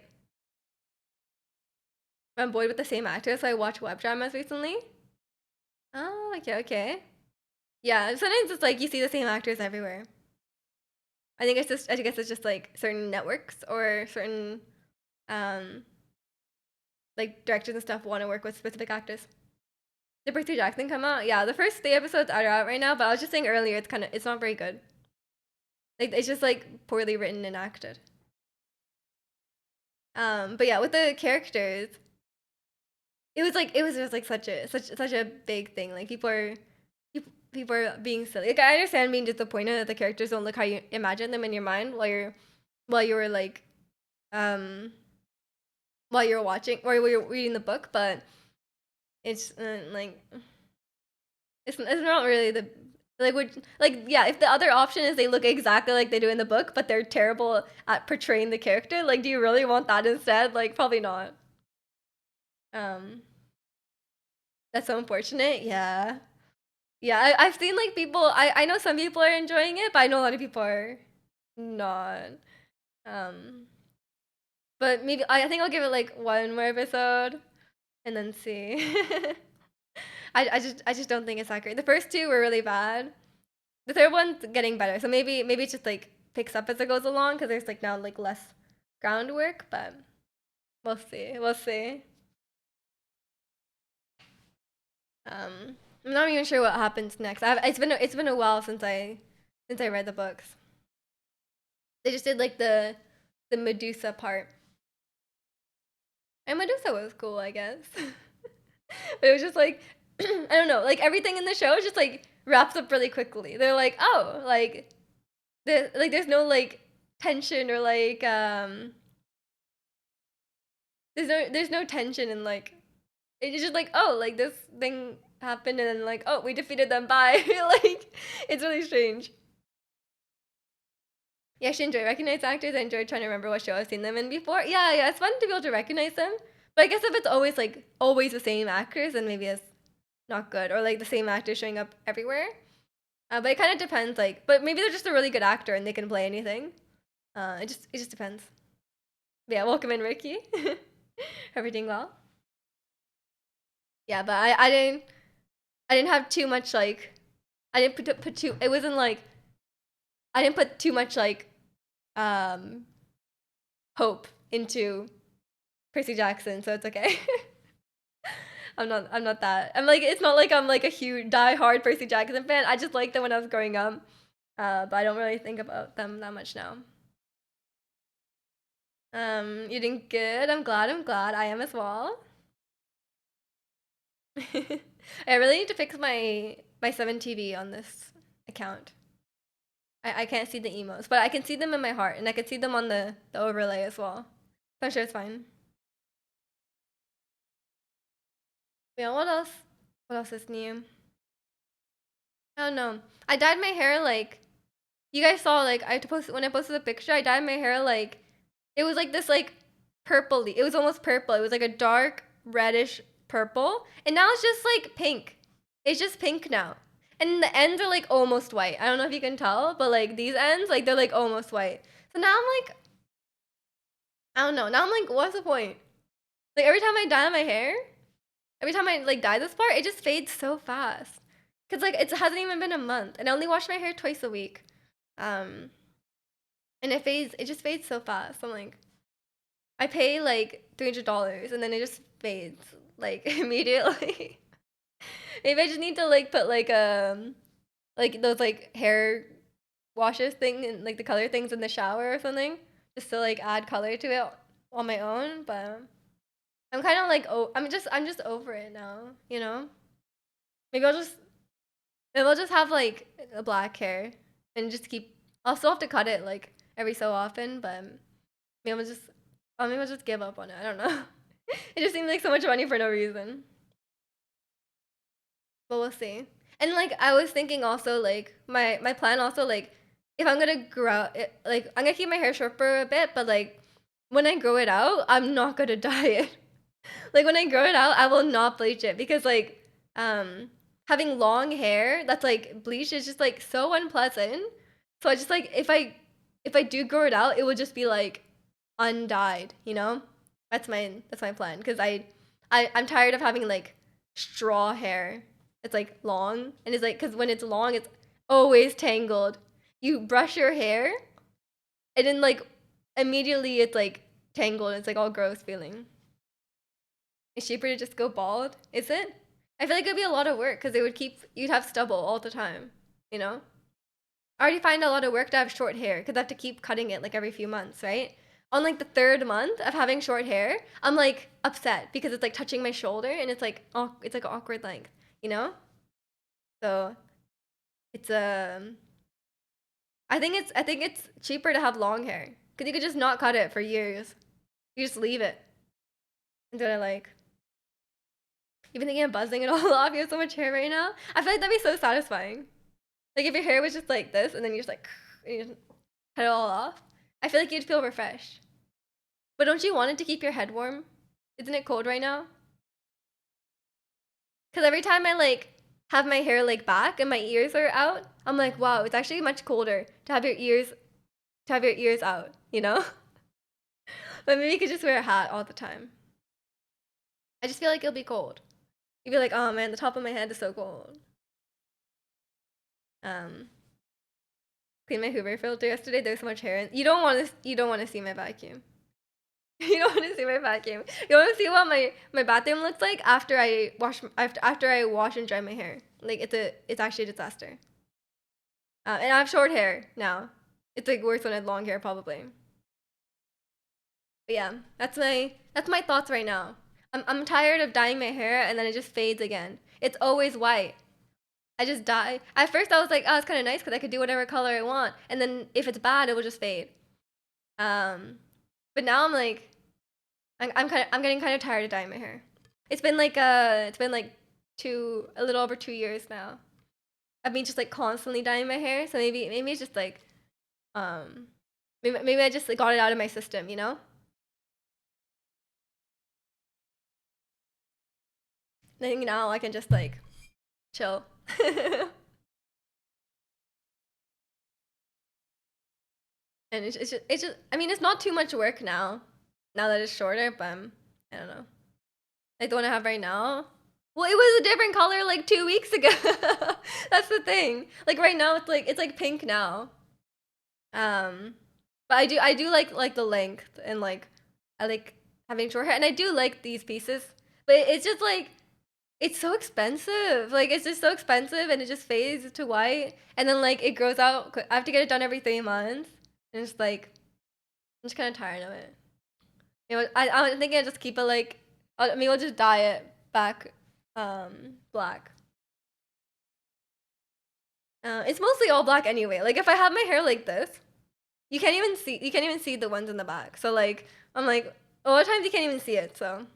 I'm bored with the same actor, so I watch web dramas recently. Oh, okay, okay. Yeah, sometimes it's like you see the same actors everywhere. I guess it's just like certain networks or certain um like directors and stuff want to work with specific actors. Did Percy Jackson come out? Yeah, the first 3 episodes are out right now, but I was just saying earlier it's not very good. Like it's just like poorly written and acted. But yeah, with the characters, it was just like such a big thing. Like people are being silly. Like I understand being disappointed that the characters don't look how you imagine them in your mind while you were like um while you're watching or while you're reading the book, but it's like it's not really the like would like yeah, if the other option is they look exactly like they do in the book, but they're terrible at portraying the character, like do you really want that instead? Like probably not. Um that's so unfortunate. Yeah. Yeah, I've seen like people I know some people are enjoying it, but I know a lot of people are not. Um but maybe I think I'll give it like one more episode and then see. I just don't think it's that great. The first two were really bad. The third one's getting better. So maybe it just like picks up as it goes along because there's like now like less groundwork, but we'll see. We'll see. I'm not even sure what happens next. It's been a while since I read the books. They just did like the Medusa part. And Medusa was cool, I guess. But it was just like I don't know, like everything in the show just like wraps up really quickly. They're like, oh, there's no like tension or like there's no tension in like it's just like oh like this thing happened and then like oh we defeated them by like it's really strange. Yeah, I actually enjoy recognize actors. I enjoy trying to remember what show I've seen them in before. Yeah, yeah, it's fun to be able to recognize them. But I guess if it's always the same actors, then maybe it's not good. Or like the same actor showing up everywhere. But it kind of depends. Like, but maybe they're just a really good actor and they can play anything. It just depends. But yeah, welcome in, Ricky. Everything well? Yeah, but I didn't have too much like I didn't put too. It wasn't like I didn't put too much like um hope into Percy Jackson, so it's okay. I'm not that. I'm like, it's not like I'm like a huge die-hard Percy Jackson fan. I just liked them when I was growing up. But I don't really think about them that much now. You're doing good. I'm glad. I am as well. I really need to fix my 7 TV on this account. I can't see the emos, but I can see them in my heart, and I can see them on the overlay as well. So I'm sure it's fine. Yeah, what else? What else is new? I don't know. I dyed my hair like you guys saw like when I posted the picture, I dyed my hair like it was like this like purpley. It was almost purple. It was like a dark reddish purple. And now it's just like pink. It's just pink now. And the ends are like almost white. I don't know if you can tell, but like these ends, like they're like almost white. So now I'm like I don't know. Now I'm like, what's the point? Like every time I dye my hair, every time I like dye this part, it just fades so fast. Cause like it hasn't even been a month, and I only wash my hair twice a week, and it just fades so fast. I'm like, I pay like $300, and then it just fades like immediately. Maybe I just need to like put like those like hair washes thing and like the color things in the shower or something, just to like add color to it on my own. But I'm kind of like, oh, I'm just over it now, you know? Maybe I'll just have like a black hair and just keep. I'll still have to cut it like every so often, but maybe maybe I'll just give up on it. I don't know. It just seems like so much money for no reason. But we'll see. And like I was thinking also like my plan also like if I'm gonna grow it, like I'm gonna keep my hair short for a bit, but like when I grow it out, I'm not gonna dye it. Like when I grow it out, I will not bleach it because like having long hair that's like bleached is just like so unpleasant. So I just like if I do grow it out, it would just be like undyed, you know? That's my plan because I'm tired of having like straw hair. It's like long and it's like cuz when it's long it's always tangled. You brush your hair and then like immediately it's like tangled. It's like all gross feeling. It's cheaper to just go bald, is it? I feel like it'd be a lot of work because you'd have stubble all the time, you know? I already find a lot of work to have short hair because I have to keep cutting it like every few months, right? On like the third month of having short hair, I'm like upset because it's like touching my shoulder and it's like awkward length, you know? So it's I think it's cheaper to have long hair because you could just not cut it for years. You just leave it. That's what I like. Even thinking of buzzing it all off, you have so much hair right now. I feel like that'd be so satisfying. Like if your hair was just like this and then you just like and you just cut it all off. I feel like you'd feel refreshed. But don't you want it to keep your head warm? Isn't it cold right now? Because every time I like have my hair like back and my ears are out, I'm like, wow, it's actually much colder to have your ears out, you know? But maybe you could just wear a hat all the time. I just feel like it'll be cold. You'd be like, oh man, the top of my head is so cold. Um, clean my Hoover filter yesterday. There's so much hair. You don't want to see my vacuum. You don't want to see my vacuum. You want to see what my bathroom looks like after I wash and dry my hair. Like it's actually a disaster. And I have short hair now. It's like worse when I had long hair probably. But yeah, that's my thoughts right now. I'm tired of dyeing my hair and then it just fades again. It's always white. I just dye. At first I was like, oh, it's kind of nice because I could do whatever color I want, and then if it's bad, it will just fade. Um, but now I'm like, I'm getting kind of tired of dyeing my hair. It's been like a little over 2 years now. I've been just like constantly dyeing my hair, so maybe it's just like um maybe I just like got it out of my system, you know? I think now I can just like chill. And it's just I mean it's not too much work now that it's shorter, but I don't know. Like the one I have right now. Well, it was a different color like 2 weeks ago. That's the thing. Like right now it's like pink now. Um but I do like the length and like I like having short hair, and I do like these pieces, but it's just like it's so expensive. Like it's just so expensive, and it just fades to white, and then like it grows out. I have to get it done every 3 months, and it's like I'm just kind of tired of it. You know, I'm thinking I just keep it like I mean, we'll just dye it back black. It's mostly all black anyway. Like if I have my hair like this, you can't even see the ones in the back. So like I'm like a lot of times you can't even see it. So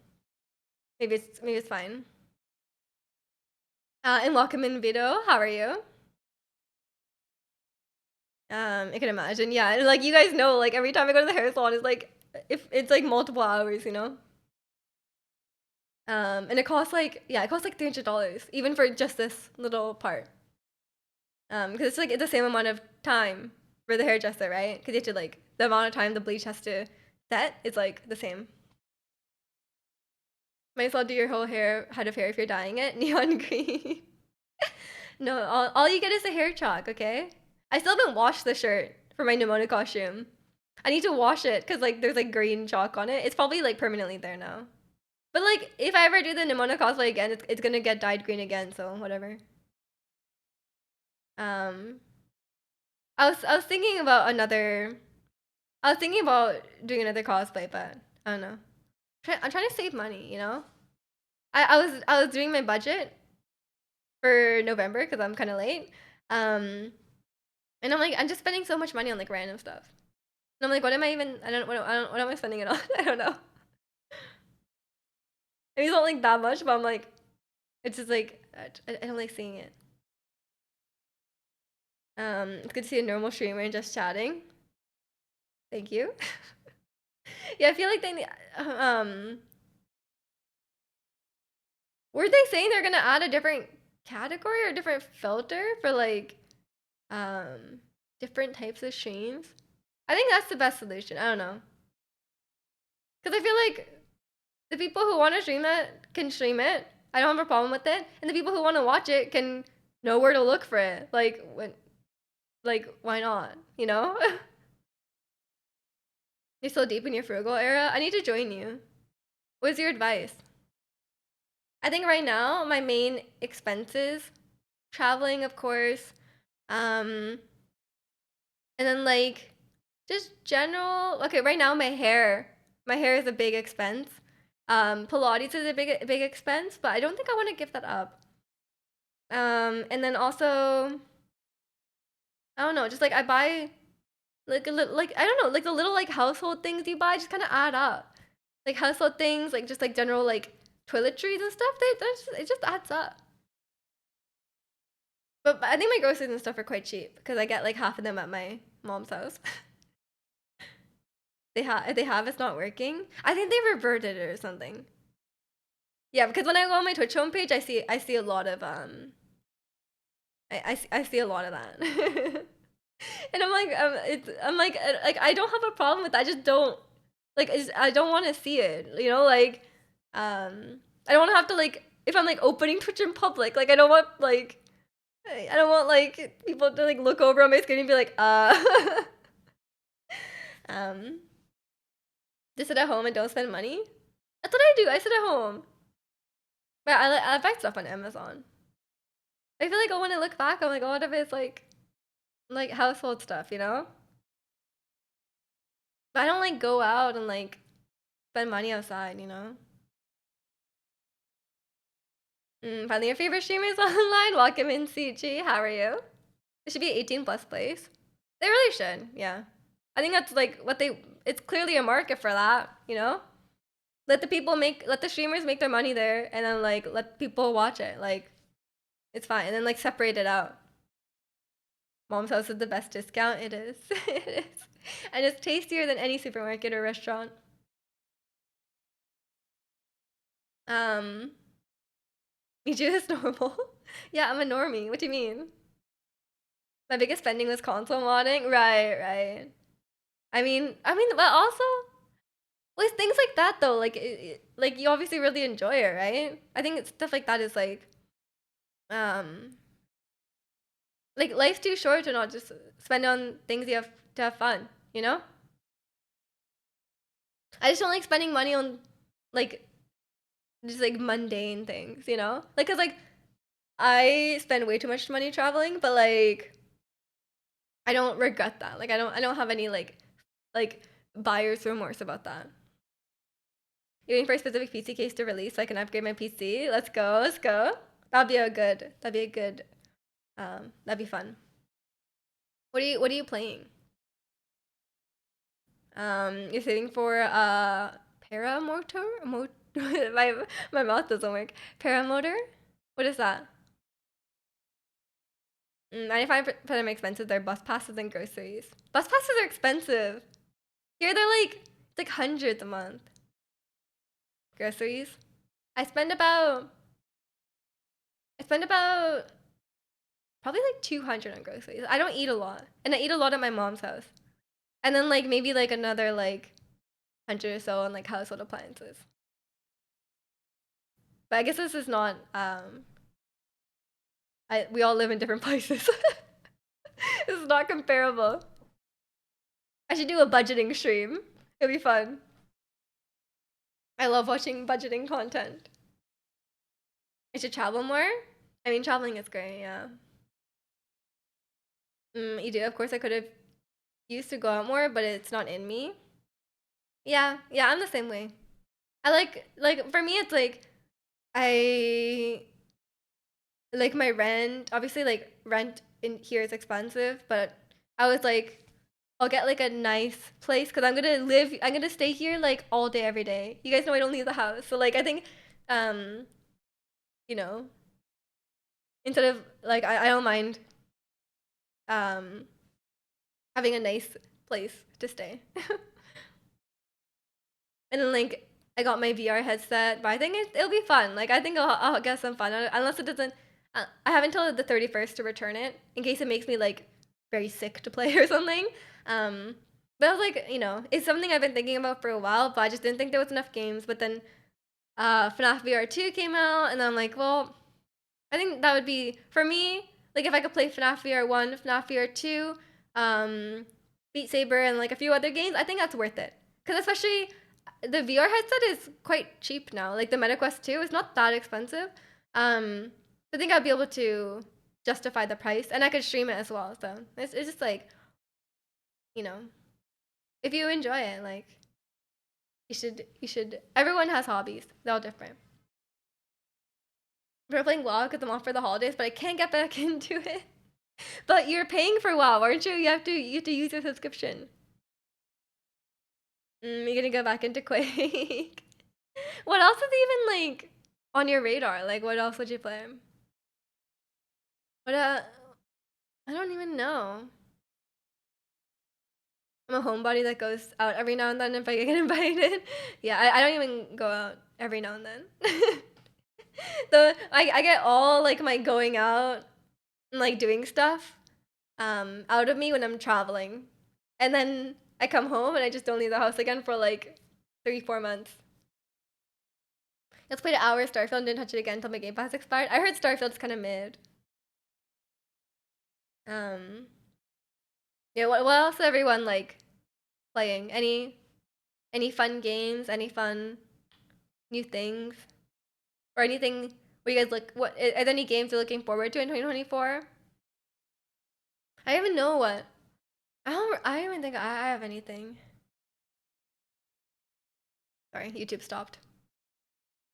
maybe it's fine. And welcome in Vito. How are you? I can imagine. Yeah, and like you guys know, like every time I go to the hair salon, it's like if it's like multiple hours, you know. And it costs like yeah, it costs like $300 even for just this little part. Because it's like it's the same amount of time for the hairdresser, right? Because you have to like the amount of time the bleach has to set is like the same. Might as well do your whole head of hair if you're dyeing it neon green. No, all you get is the hair chalk, okay? I still haven't washed the shirt for my Nimona costume. I need to wash it because like there's like green chalk on it. It's probably like permanently there now. But like if I ever do the Nimona cosplay again, it's gonna get dyed green again, so whatever. Um, I was thinking about another. I was thinking about doing another cosplay, but I don't know. I'm trying to save money, you know. I was doing my budget for November because I'm kind of late. Um, and I'm like I'm just spending so much money on like random stuff. And I'm like, what am I even? What am I spending it on? I don't know. I mean, it's not like that much, but I'm like, it's just like I don't like seeing it. It's good to see a normal streamer and just chatting. Thank you. Yeah, I feel like they were they saying they're gonna add a different category or a different filter for like um different types of streams? I think that's the best solution. I don't know. Because I feel like the people who want to stream it can stream it. I don't have a problem with it. And the people who want to watch it can know where to look for it. Like why not? You know? You're so deep in your frugal era. I need to join you. What's your advice? I think right now my main expenses, traveling of course, um, and then like just general. Okay, right now my hair is a big expense. Pilates is a big expense, but I don't think I want to give that up. And then also I don't know, just like I buy like a little like I don't know, like the little like household things you buy just kind of add up. Like household things, like just like general like toiletries and stuff. It just adds up. But I think my groceries and stuff are quite cheap because I get like half of them at my mom's house. They have it's not working. I think they reverted it or something. Yeah, because when I go on my Twitch homepage, I see a lot of I see a lot of that. And I'm like like I don't have a problem with that. I just don't like I don't want to see it. You know, like I don't want to have to like if I'm like opening Twitch in public. Like I don't want like people to like look over on my screen and be like um just sit at home and don't spend money. That's what I do. I sit at home. But I buy stuff on Amazon. I feel like when I look back, I'm like, a lot of it's like household stuff, you know? But I don't like go out and like spend money outside, you know? Finally, your favorite streamers online. Welcome in, CG. How are you? It should be 18 plus place. They really should, yeah. I think that's like what they. It's clearly a market for that, you know. Let the streamers make their money there, and then like let people watch it. Like, it's fine, and then like separate it out. Mom's house is the best discount. It is. It is. And it's tastier than any supermarket or restaurant. Um, you do this normal? Yeah, I'm a normie. What do you mean? My biggest spending was console modding. Right, right. But also with things like that though, like you obviously really enjoy it, right? I think stuff like that is um, like life's too short to not just spend on things you have to have fun, you know? I just don't like spending money on like just like mundane things, you know? Like, cause like I spend way too much money traveling, but like I don't regret that. Like I don't have any like buyer's remorse about that. You waiting for a specific PC case to release so I can upgrade my PC? Let's go, let's go. That'd be fun. What are you playing? You're saving for paramotor? My mouth doesn't work. Paramotor? What is that? 95% expensive. They're bus passes and groceries. Bus passes are expensive. Here they're like hundreds a month. Groceries. I spend about I spend about probably like 200 on groceries. I don't eat a lot, and I eat a lot at my mom's house, and then like maybe like another like 100 or so on like household appliances. But I guess this is not. We all live in different places. This is not comparable. I should do a budgeting stream. It'll be fun. I love watching budgeting content. I should travel more. I mean, traveling is great. Yeah. You do. Of course, I could have used to go out more, but it's not in me. Yeah, yeah, I'm the same way. I like for me it's like I like my rent. Obviously like rent in here is expensive, but I was like I'll get like a nice place cuz I'm going to stay here like all day every day. You guys know I don't leave the house. So like I think um you know, instead of like I don't mind um having a nice place to stay. And then like I got my VR headset, but I think it'll be fun. Like I think I'll get some fun unless it doesn't. I have until the 31st to return it in case it makes me like very sick to play or something. Um, but I was like, it's something I've been thinking about for a while, but I just didn't think there was enough games. But then FNAF VR 2 came out, and I'm like, well, I think that would be for me. Like if I could play FNAF VR 1, FNAF VR 2, um, Beat Saber, and like a few other games, I think that's worth it. Because especially the VR headset is quite cheap now. Like the MetaQuest 2 is not that expensive. I think I'd be able to justify the price, and I could stream it as well. So it's just like, you know, if you enjoy it, like you should. Everyone has hobbies. They're all different. We're playing WoW because I'm off for the holidays, but I can't get back into it. But you're paying for WoW, aren't you? You have to use your subscription. You're gonna go back into Quake. What else is even like on your radar? Like what else would you play? What I don't even know. I'm a homebody that goes out every now and then if I get invited. Yeah, I don't even go out every now and then. I get all like my going out and like doing stuff out of me when I'm traveling. And then I come home and I just don't leave the house again for like 3-4 months. Let's play the hour Starfield and didn't touch it again until my Game Pass expired. I heard Starfield's kind of mid. Um, yeah. What else is everyone like playing? Any fun games? Any fun new things? Or anything? What you guys look? What are there any games you're looking forward to in 2024? I don't even know what. I don't even think I have anything. Sorry, YouTube stopped.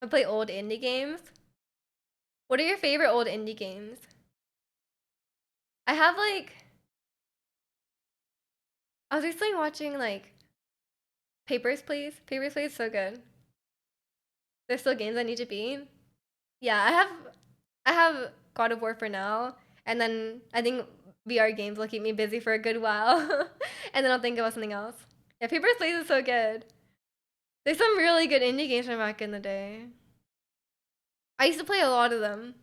I play old indie games. What are your favorite old indie games? I have like I was recently watching like Papers, Please. Papers, Please is so good. There's still games I need to beat. Yeah, I have God of War for now, and then I think VR games will keep me busy for a good while, and then I'll think about something else. Yeah, Papers, Please is so good. There's some really good indie games from back in the day. I used to play a lot of them.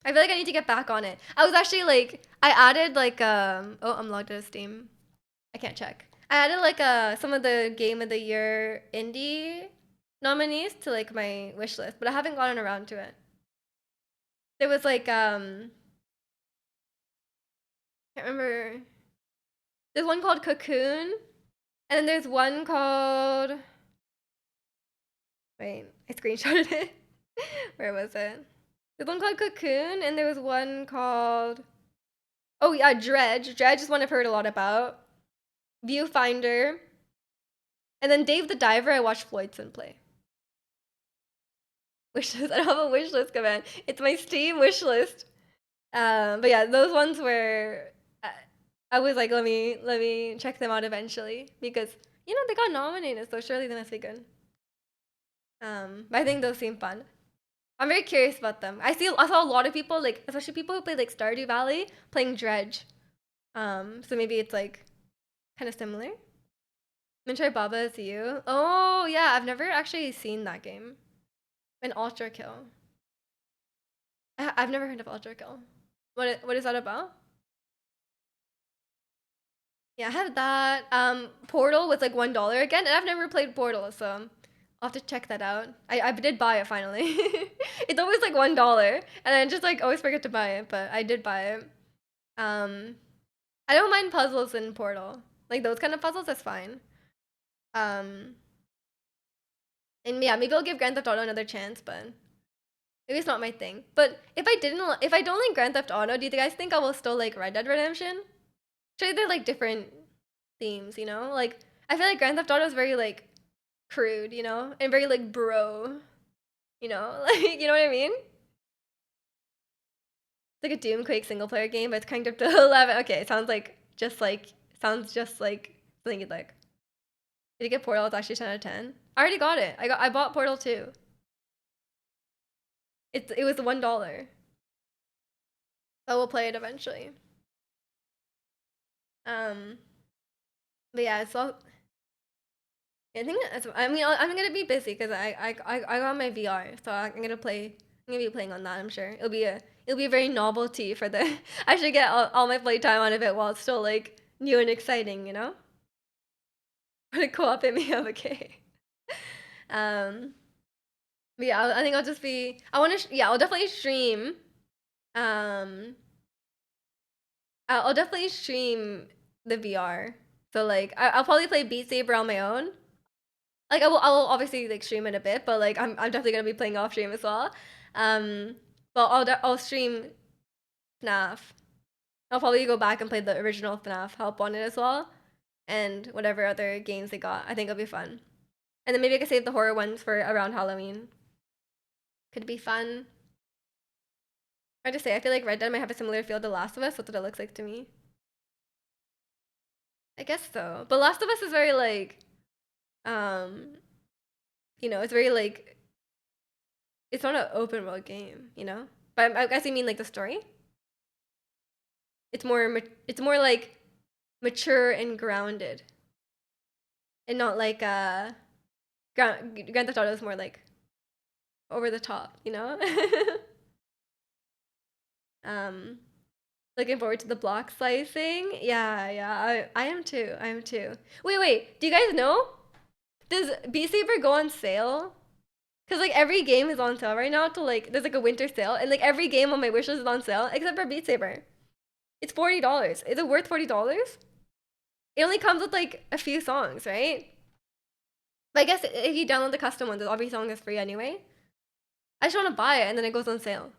I feel like I need to get back on it. I was actually like, I added like oh, I'm logged out of Steam. I can't check. I added like some of the Game of the Year indie nominees to like my wish list, but I haven't gotten around to it. There was like I can't remember. There's one called Cocoon, and then there's one called Wait, I screenshotted it. Where was it? There's one called Cocoon, and there was one called, oh yeah, Dredge. Dredge is one I've heard a lot about. Viewfinder. And then Dave the Diver, I watched Floydson play. Wishlist. I don't have a wish list command. It's my Steam wish list. But yeah, those ones were. I was like, let me check them out eventually because they got nominated, so surely they must be good. But I think those seem fun. I'm very curious about them. I saw a lot of people, like especially people who play like Stardew Valley, playing Dredge. So maybe it's like kind of similar. Minchai Baba is you. Oh yeah, I've never actually seen that game. An Ultra Kill. I've never heard of Ultra Kill. What is that about? Yeah, I have that. Portal was like $1 again, and I've never played Portal, so I'll have to check that out. I did buy it finally. It's always like $1, and I just like always forget to buy it, but I did buy it. I don't mind puzzles in Portal, like those kind of puzzles. That's fine. And yeah, maybe I'll give Grand Theft Auto another chance, but maybe it's not my thing. But if I don't like Grand Theft Auto, do you guys think I will still like Red Dead Redemption? Actually, they're like different themes, you know? Like I feel like Grand Theft Auto is very like crude, and very like bro, like you know what I mean? It's like a Doom Quake single player game, but it's cranked up to 11. Okay, sounds just like something you'd like. Did you get Portal? It's actually 10 out of 10. I already got it. I bought Portal 2. It was $1. I will play it eventually. But yeah, it's all. I think I mean I'm gonna be busy because I got my VR, so I'm gonna play. I'm gonna be playing on that. I'm sure it'll be a very novelty for the. I should get all my playtime out of it while it's still like new and exciting, you know. But a co-op hit me up, okay. Um, but yeah, I think I'll just be. I want to. Yeah, I'll definitely stream. Um, I'll definitely stream the VR. So like, I'll probably play Beat Saber on my own. Like I will obviously like stream in a bit, but like I'm definitely gonna be playing off stream as well. Um, but I'll stream FNAF. I'll probably go back and play the original FNAF help on it as well, and whatever other games they got. I think it'll be fun. And then maybe I could save the horror ones for around Halloween. Could be fun. I just say I feel like Red Dead might have a similar feel to Last of Us. That's what it looks like to me. I guess so. But Last of Us is very like, um, it's very like it's not an open world game, But I guess you mean like the story. It's more like mature and grounded, and not like Grand Theft Auto is more like over the top, um, looking forward to the block slicing. Yeah, I am too. I am too. Wait. Do you guys know? Does Beat Saber go on sale? Cause like every game is on sale right now to like there's like a winter sale and like every game on my wishlist is on sale except for Beat Saber. It's $40. Is it worth $40? It only comes with like a few songs, right? But I guess if you download the custom ones, every song is free anyway. I just want to buy it and then it goes on sale.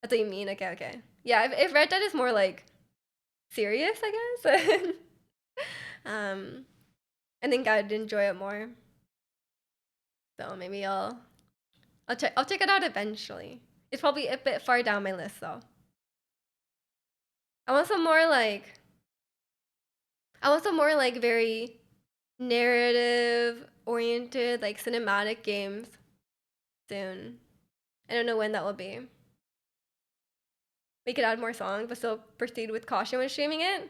That's what you mean? Okay. Yeah, if Red Dead is more like serious, I guess. I think I'd enjoy it more. So maybe I'll check it out eventually. It's probably a bit far down my list though. I want some more very narrative oriented, like cinematic games soon. I don't know when that will be. We could add more songs, but still proceed with caution when streaming it.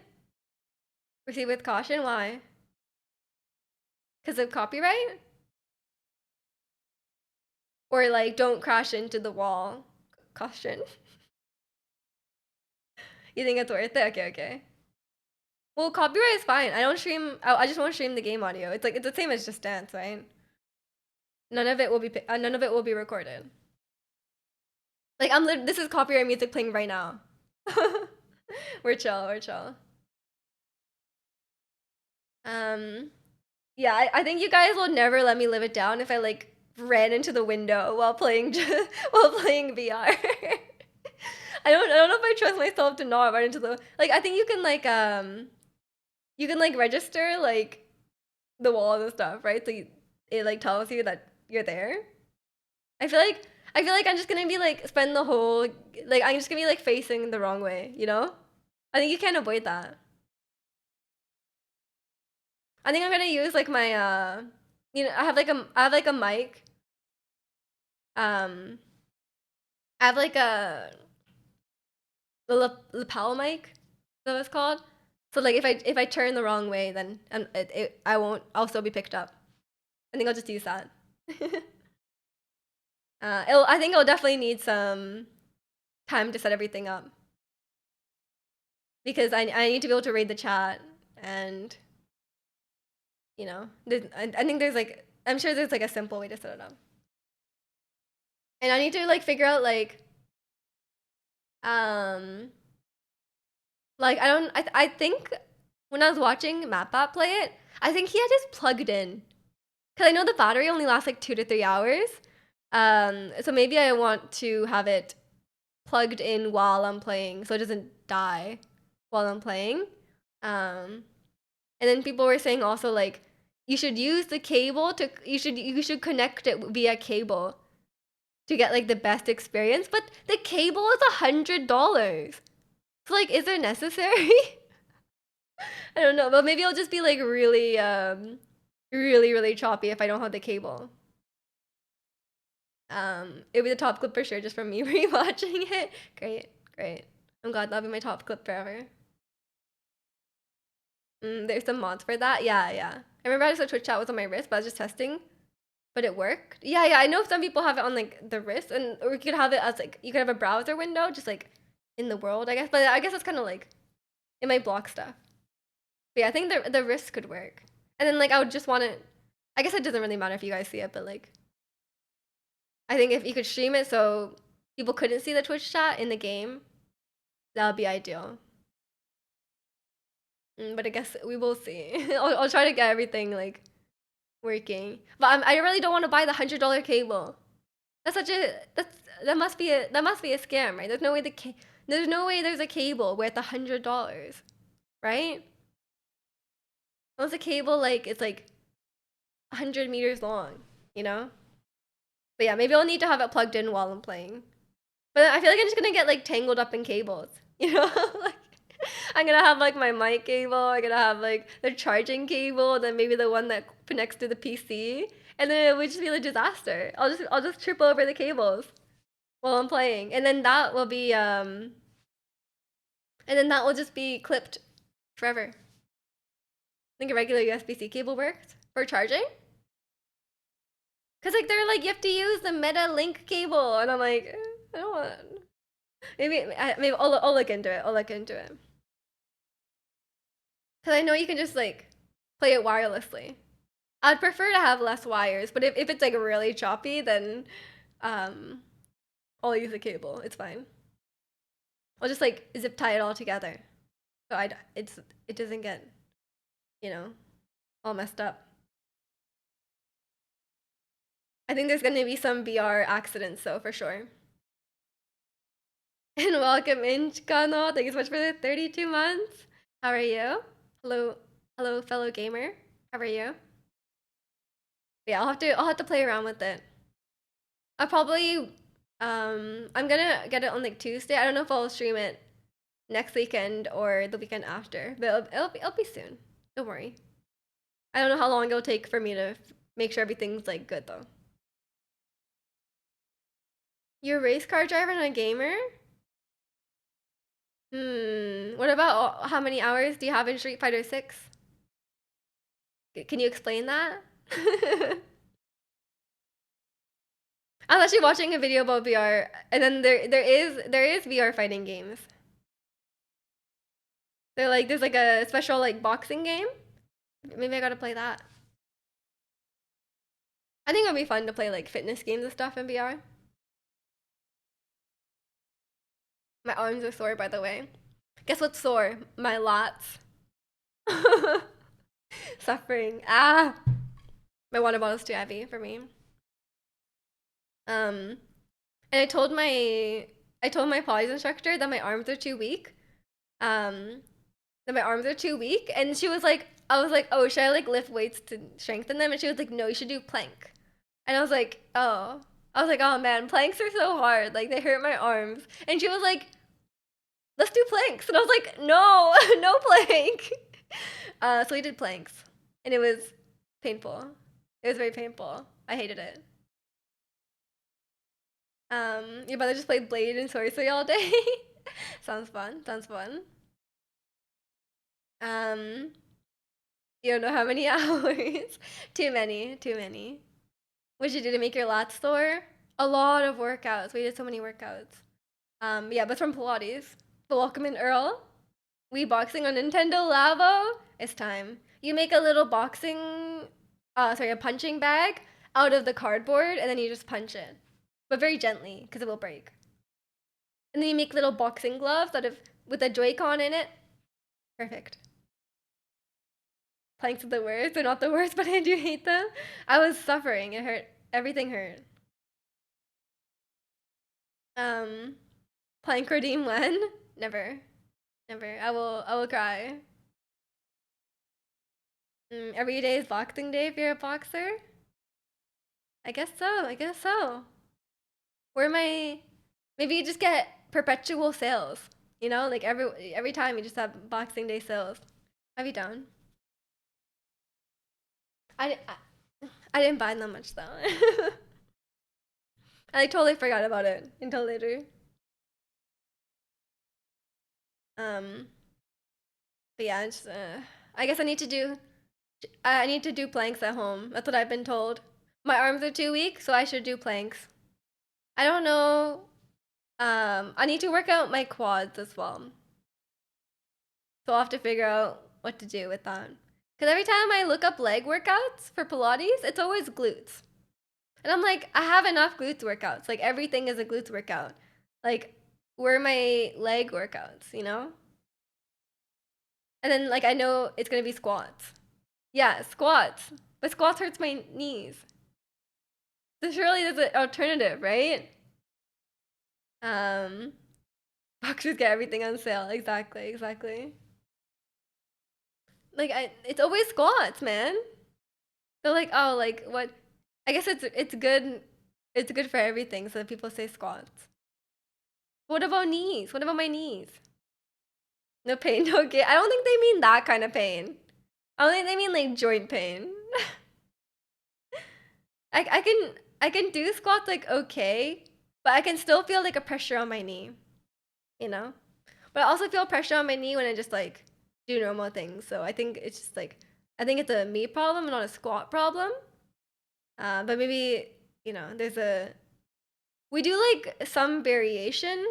Proceed with caution? Why? Because of copyright? Or like don't crash into the wall caution? You think it's worth it? Okay. Well, copyright is fine. I don't stream. I just won't stream the game audio. It's like it's the same as Just Dance, right? None of it will be recorded. Like this is copyright music playing right now. We're chill. Um, Yeah, I think you guys will never let me live it down if I like ran into the window while playing while playing VR. I don't know if I trust myself to not run into the like I think you can like register like the walls and stuff, right? So it like tells you that you're there. I feel like I feel like I'm just gonna be like spend the whole like I'm just gonna be like facing the wrong way, you know? I think you can't avoid that. I think I'm gonna use like my you know, I have like a mic. Um I have like a the lapel mic, that was called. So like if I turn the wrong way, then I won't. I'll still be picked up. I think I'll just use that. I think I'll definitely need some time to set everything up because I need to be able to read the chat and you know I think there's like I'm sure there's like a simple way to set it up. And I need to like figure out um like I think when I was watching MapBot play it, I think he had his plugged in. Cause I know the battery only lasts like 2 to 3 hours. So maybe I want to have it plugged in while I'm playing so it doesn't die while I'm playing. Um, and then people were saying also like you should use the cable to you should connect it via cable to get like the best experience. But the cable is $100. So like, is it necessary? I don't know, but maybe it'll just be like really choppy if I don't have the cable. It'll be the top clip for sure just from me rewatching it. Great, great. I'm glad that'll be my top clip forever. There's some mods for that. Yeah, yeah. I remember I just Twitch chat was on my wrist, but I was just testing. But it worked. Yeah, yeah. I know some people have it on like the wrist, and or you could have it as like you could have a browser window, just like in the world, I guess. But I guess it's kind of like it might block stuff. But yeah, I think the wrist could work. And then like I would just want it. I guess it doesn't really matter if you guys see it, but like I think if you could stream it so people couldn't see the Twitch chat in the game, that would be ideal. But I guess we will see. I'll try to get everything like working. But I really don't want to buy the $100 cable. That's such a that must be a scam, right? There's no way there's a cable worth $100, right? Unless a cable like it's like 100 meters long, you know? But yeah, maybe I'll need to have it plugged in while I'm playing. But I feel like I'm just gonna get like tangled up in cables, you know? Like I'm gonna have like my mic cable, I'm gonna have like the charging cable, then maybe the one that connects to the PC, and then it would just be a disaster. I'll just trip over the cables while I'm playing, and then that will be and then that will just be clipped forever. I think a regular USB-C cable works for charging. Cause like they're like you have to use the Meta Link cable, and I'm like I don't want. Maybe I'll look into it. I'll look into it. Cause I know you can just like play it wirelessly. I'd prefer to have less wires, but if it's like really choppy, then um, I'll use a cable. It's fine. I'll just like zip tie it all together, so it doesn't get you know all messed up. I think there's gonna be some VR accidents though for sure. And welcome in, Chicano. Thank you so much for the 32 months. How are you? Hello, hello, fellow gamer. How are you? Yeah, I'll have to play around with it. I'll probably I'm gonna get it on like Tuesday. I don't know if I'll stream it next weekend or the weekend after, but it'll be soon. Don't worry. I don't know how long it'll take for me to make sure everything's like good though. You're a race car driver and a gamer? What about how many hours do you have in Street Fighter 6? Can you explain that? I was actually watching a video about VR, and then there is VR fighting games. There's like a special like boxing game. Maybe I gotta play that. I think it'll be fun to play like fitness games and stuff in VR. My arms are sore, by the way. Guess what's sore? My lats. Suffering. Ah, my water bottle's too heavy for me. Um, and I told my Pilates instructor that my arms are too weak. Um, that my arms are too weak, and she was like, I was like, oh, should I like lift weights to strengthen them? And she was like, no, you should do plank. And I was like, oh. I was like, oh man, planks are so hard. Like they hurt my arms. And she was like, let's do planks. And I was like, no, no plank. So we did planks, and it was painful. It was very painful. I hated it. Your brother just played Blade and Sorry Story all day. Sounds fun. Sounds fun. Um, you don't know how many hours. Too many. Too many. What'd you do to make your lats sore? A lot of workouts. We did so many workouts. Yeah, but from Pilates. But welcome in Earl. We boxing on Nintendo Labo. It's time. You make a little a punching bag out of the cardboard, and then you just punch it, but very gently because it will break. And then you make little boxing gloves out of with a Joy-Con in it. Perfect. Planks are the worst. They're not the worst, but I do hate them. I was suffering. It hurt. Everything hurt. Plank redeem when? Never. Never. I will cry. Every day is Boxing Day if you're a boxer? I guess so. I guess so. Where am I? Maybe you just get perpetual sales. You know, like every time you just have Boxing Day sales. I'd be down. I didn't buy them much though. I like, totally forgot about it until later. Um, but yeah, I guess I need to do planks at home. That's what I've been told. My arms are too weak, so I should do planks. I don't know. I need to work out my quads as well. So I'll have to figure out what to do with that. Because every time I look up leg workouts for Pilates, it's always glutes. And I'm like, I have enough glutes workouts. Like everything is a glutes workout. Like, where are my leg workouts, you know? And then like I know it's gonna be squats. Yeah, squats. But squats hurts my knees. So surely there's an alternative, right? Um, boxers get everything on sale. Exactly, exactly. Like it's always squats, man. They're like, oh, like what? I guess it's good. It's good for everything. So people say squats. What about knees? What about my knees? No pain, no gain. I don't think they mean that kind of pain. I don't think they mean like joint pain. I can do squats like okay, but I can still feel like a pressure on my knee, you know? But I also feel pressure on my knee when I just like do normal things. So I think it's just like I think it's a me problem, not a squat problem. But maybe, you know, we do like some variation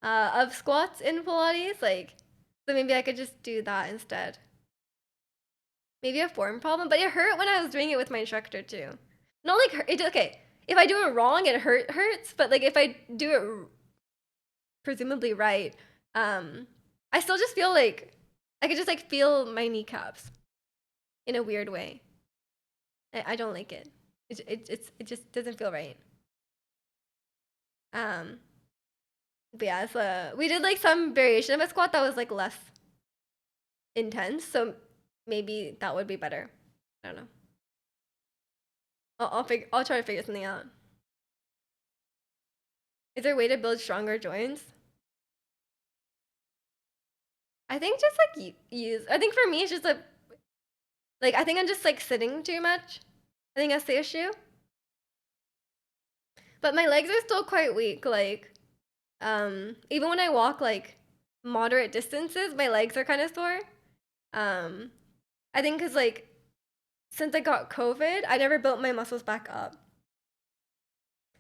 of squats in Pilates, like so maybe I could just do that instead. Maybe a form problem, but it hurt when I was doing it with my instructor too. Not like it okay. If I do it wrong, it hurts, but like if I do it presumably right, I still just feel like I could just like feel my kneecaps in a weird way. I don't like it. It just doesn't feel right. Um, but yeah, so we did like some variation of a squat that was like less intense, so maybe that would be better. I don't know. I'll try to figure something out. Is there a way to build stronger joints? I think just like use. I think for me it's just like I think I'm just like sitting too much. I think that's the issue. But my legs are still quite weak. Like, even when I walk like moderate distances, my legs are kind of sore. Um, I think because like since I got COVID, I never built my muscles back up.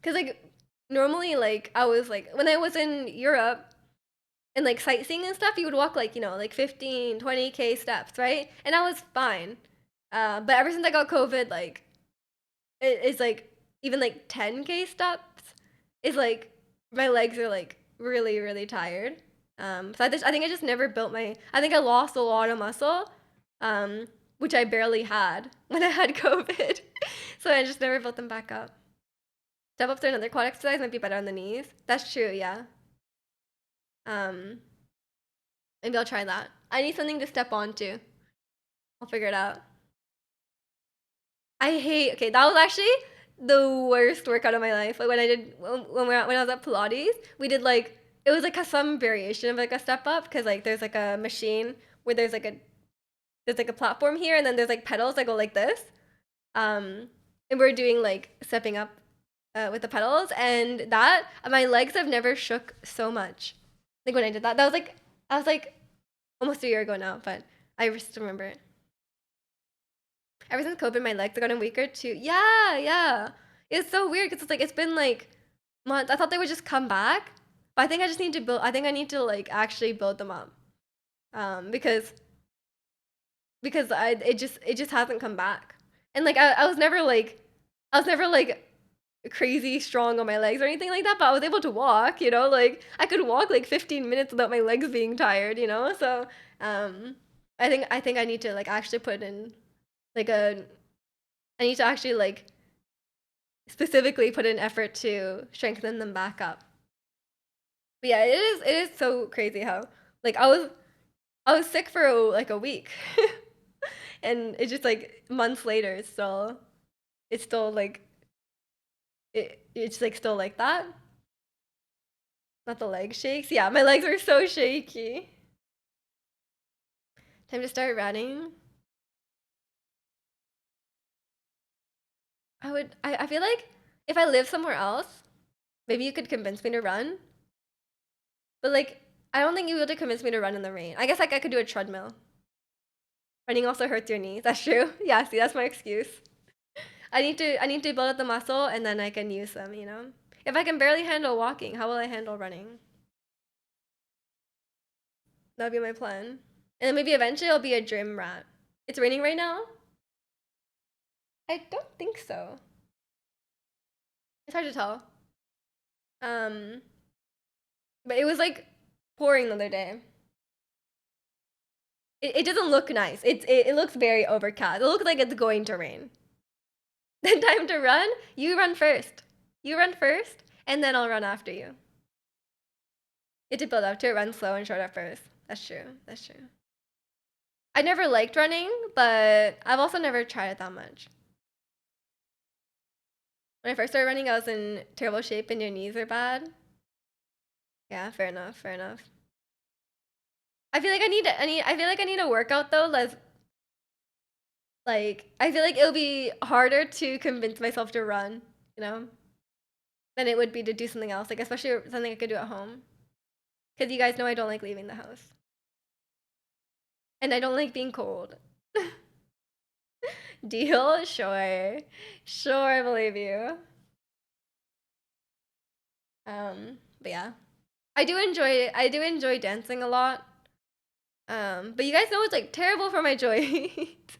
Cause like normally like I was like when I was in Europe and like sightseeing and stuff, you would walk like, you know, like 15, 20K steps, right? And I was fine. But ever since I got COVID, like it's like even like 10K steps is like my legs are like really, really tired. So I think I just never built I think I lost a lot of muscle which I barely had when I had COVID. So I just never built them back up. Step ups are another quad exercise, might be better on the knees. That's true, yeah. Maybe I'll try that. I need something to step onto. I'll figure it out. Okay, that was actually the worst workout of my life. Like when I was at Pilates, we did like it was like some variation of like a step up because like there's like a machine where there's like a platform here and then there's like pedals that go like this. And we're doing like stepping up with the pedals and that my legs have never shook so much. Like when I did that, I was like almost a year ago now, but I still remember it. Ever since COVID, my legs have gotten weaker too. Yeah, yeah. It's so weird because it's like it's been like months. I thought they would just come back, but I think I just need to build. I think I need to like actually build them up, because it just hasn't come back. And like I was never like crazy strong on my legs or anything like that, but I was able to walk. You know, like I could walk like 15 minutes without my legs being tired. You know, so I think I need to like actually put in like a I need to actually like specifically put in effort to strengthen them back up. But yeah, it is so crazy how like I was sick for like a week. And it's just like months later it's still like it's like still like that. Not the leg shakes. Yeah, my legs are so shaky. Time to start running. I feel like if I live somewhere else, maybe you could convince me to run. But like I don't think you'll be able to convince me to run in the rain. I guess like I could do a treadmill. Running also hurts your knees. That's true. Yeah, see, that's my excuse. I need to build up the muscle and then I can use them, you know? If I can barely handle walking, how will I handle running? That'd be my plan. And then maybe eventually I'll be a gym rat. It's raining right now? I don't think so. It's hard to tell. Um, but it was like pouring the other day. It doesn't look nice. It looks very overcast. It looks like it's going to rain. Then time to run? You run first. You run first, and then I'll run after you. You have to build up to it, run slow and short at first. That's true. That's true. I never liked running, but I've also never tried it that much. When I first started running, I was in terrible shape and your knees are bad. Yeah, fair enough, fair enough. I feel like I need a workout though. Like I feel like it'll be harder to convince myself to run, you know, than it would be to do something else. Like especially something I could do at home. Because you guys know I don't like leaving the house. And I don't like being cold. Deal? Sure. Sure, I believe you. But yeah. I do enjoy dancing a lot. But you guys know it's like terrible for my joints.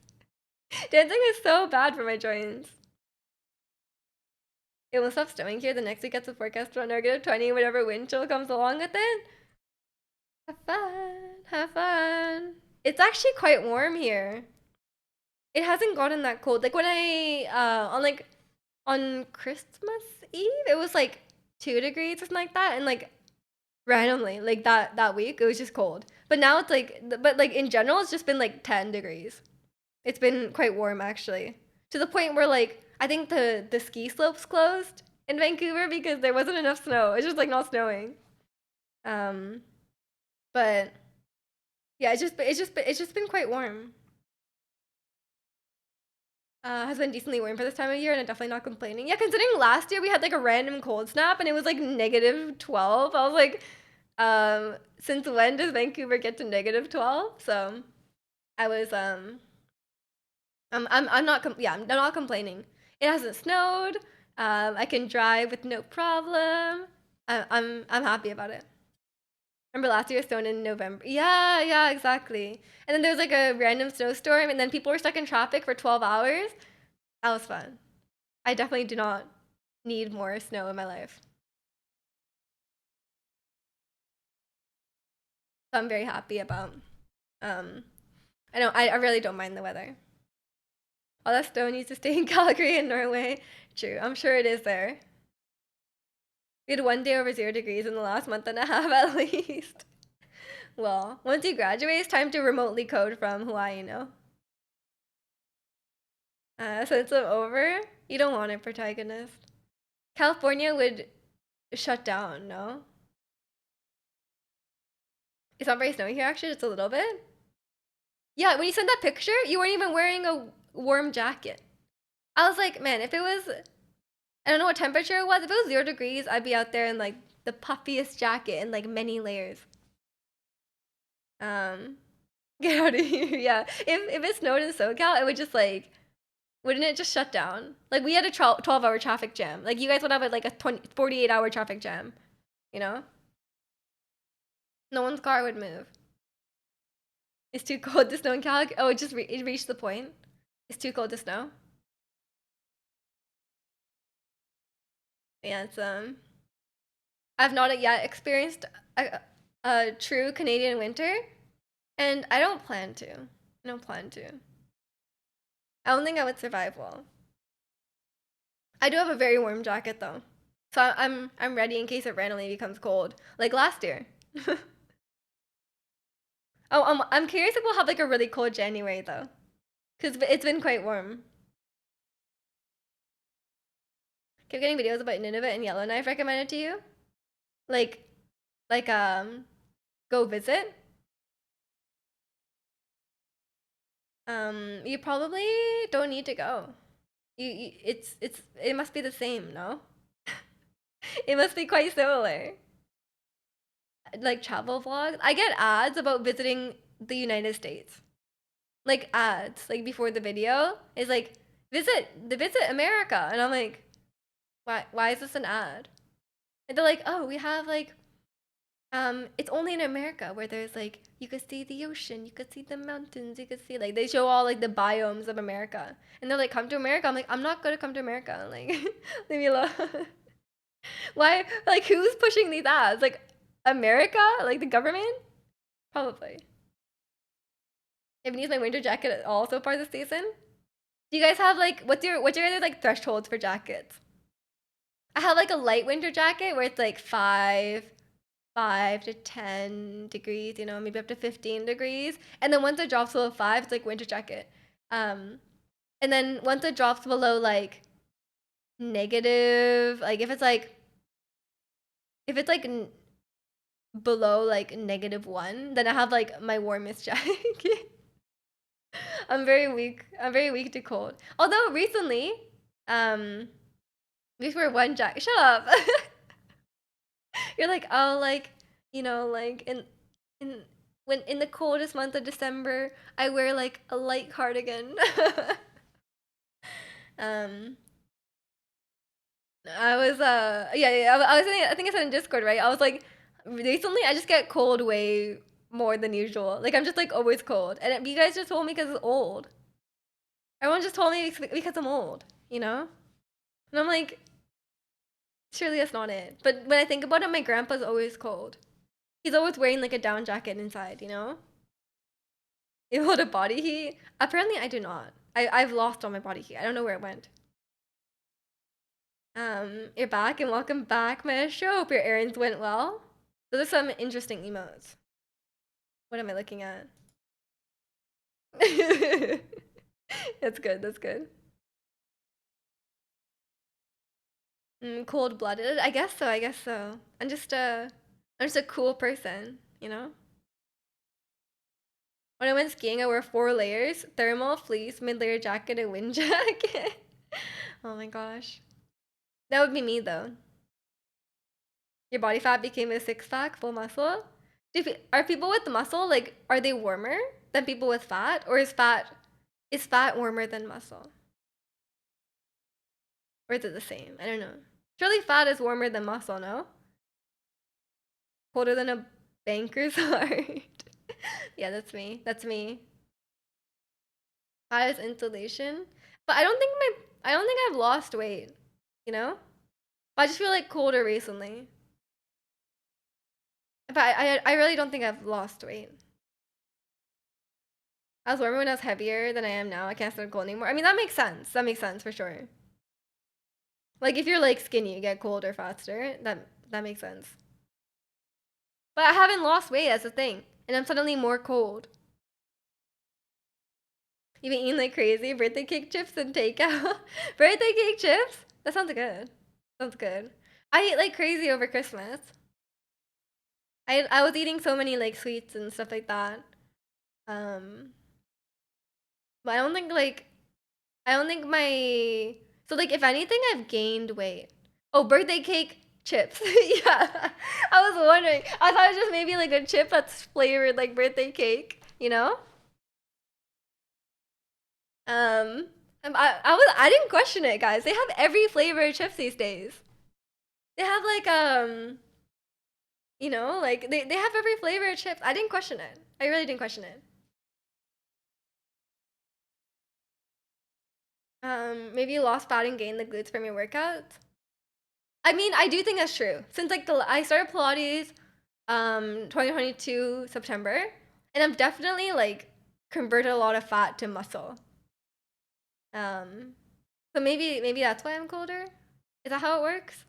Dancing is so bad for my joints. It won't stop snowing here. The next week gets a forecast for -20, whatever wind chill comes along with it. Have fun. Have fun. It's actually quite warm here. It hasn't gotten that cold. Like when I on Christmas Eve, it was like 2 degrees or something like that, and like randomly, like that week, it was just cold. But now it's like, but like in general, it's just been like 10 degrees. It's been quite warm actually, to the point where like I think the ski slopes closed in Vancouver because there wasn't enough snow. It's just like not snowing. Um, but yeah, it's just been quite warm. Has been decently warm for this time of year, and I'm definitely not complaining. Yeah, considering last year we had like a random cold snap and it was like -12. I was like, since when does Vancouver get to -12? So I was I'm not yeah, I'm not complaining. It hasn't snowed. I can drive with no problem. I'm happy about it. Remember last year it snowed in November? Yeah, yeah, exactly. And then there was like a random snowstorm, and then people were stuck in traffic for 12 hours. That was fun. I definitely do not need more snow in my life. So I'm very happy about um I know, I really don't mind the weather. All that snow needs to stay in Calgary and Norway. True, I'm sure it is there. We had one day over 0 degrees in the last month and a half at least. Well, once you graduate, it's time to remotely code from Hawaii, you know? Since I'm over, you don't want a protagonist. California would shut down, no? It's not very snowy here, actually, just a little bit. Yeah, when you sent that picture, you weren't even wearing a warm jacket. I was like, man, if it was, I don't know what temperature it was. If it was 0 degrees, I'd be out there in like the puffiest jacket and like many layers. Um, get out of here. Yeah. If it snowed in SoCal, it would just like, wouldn't it just shut down? Like we had a 12-hour traffic jam. Like you guys would have like a 48-hour traffic jam, you know? No one's car would move. It's too cold to snow in Calgary. Oh, it reached the point. It's too cold to snow. Yeah, it's I've not yet experienced a true Canadian winter, and I don't plan to. I don't plan to. I don't think I would survive well. I do have a very warm jacket though, so I'm ready in case it randomly becomes cold, like last year. Oh, I'm curious if we'll have like a really cold January though, because it's been quite warm. Keep getting videos about Nunavut and Yellowknife recommended to you, like like go visit. You probably don't need to go. It must be the same, no? It must be quite similar. Like travel vlogs. I get ads about visiting the United States. Like ads, like before the video is like visit America, and I'm like, why is this an ad? And they're like, oh, we have like it's only in America where there's like you could see the ocean, you could see the mountains, you could see like they show all like the biomes of America, and they're like, come to America. I'm like, I'm not gonna come to America. Like, leave me alone. Why? Like, who's pushing these ads? Like, America? Like the government? Probably. I haven't used my winter jacket at all so far this season. Do you guys have like what's your guys' like thresholds for jackets? I have like a light winter jacket where it's like 5 to 10 degrees, you know, maybe up to 15 degrees. And then once it drops below 5, it's like winter jacket. Um, and then once it drops below like negative, like if it's like below like -1, then I have like my warmest jacket. I'm very weak. I'm very weak to cold. Although recently, um, we were one jacket. Shut up. You're like, oh, like, like in when in the coldest month of December, I wear like a light cardigan. um, I was yeah, I was saying, I think I said in Discord, right? I was like, recently I just get cold way more than usual. Like I'm just like always cold, and you guys just told me because it's old. Everyone just told me because I'm old, you know. And I'm like, surely that's not it. But when I think about it, my grandpa's always cold. He's always wearing like a down jacket inside, you know? Able to body heat? Apparently I do not. I've lost all my body heat. I don't know where it went. You're back and welcome back, Mesh. Hope your errands went well. Those are some interesting emotes. What am I looking at? That's good, that's good. Cold-blooded? I guess so, I guess so. I'm just a cool person, you know? When I went skiing, I wore 4 layers: thermal, fleece, mid-layer jacket, and wind jacket. Oh my gosh. That would be me though. Your body fat became a six-pack, full muscle. Are people with muscle like are they warmer than people with fat, or is fat warmer than muscle, or is it the same? I don't know. Surely fat is warmer than muscle, no? Colder than a banker's heart. Yeah, that's me. That's me. Fat is insulation, but I don't think I've lost weight. You know, but I just feel like colder recently. But I really don't think I've lost weight. I was warmer when I was heavier than I am now. I can't stand cold anymore. I mean, that makes sense. That makes sense for sure. Like if you're like skinny, you get colder faster. That makes sense. But I haven't lost weight, that's the thing. And I'm suddenly more cold. You've been eating like crazy birthday cake chips and takeout. Birthday cake chips? That sounds good. Sounds good. I eat like crazy over Christmas. I was eating so many like sweets and stuff like that. Um, but I don't think my so like if anything I've gained weight. Oh, birthday cake chips. Yeah. I was wondering. I thought it was just maybe like a chip that's flavored like birthday cake, you know? Um, I didn't question it, guys. They have every flavor of chips these days. They have like you know, like they have every flavor of chips. I didn't question it. I really didn't question it. Maybe you lost fat and gained the glutes from your workouts. I mean, I do think that's true. Since like I started Pilates 2022 September, and I've definitely like converted a lot of fat to muscle. Um, so maybe that's why I'm colder. Is that how it works?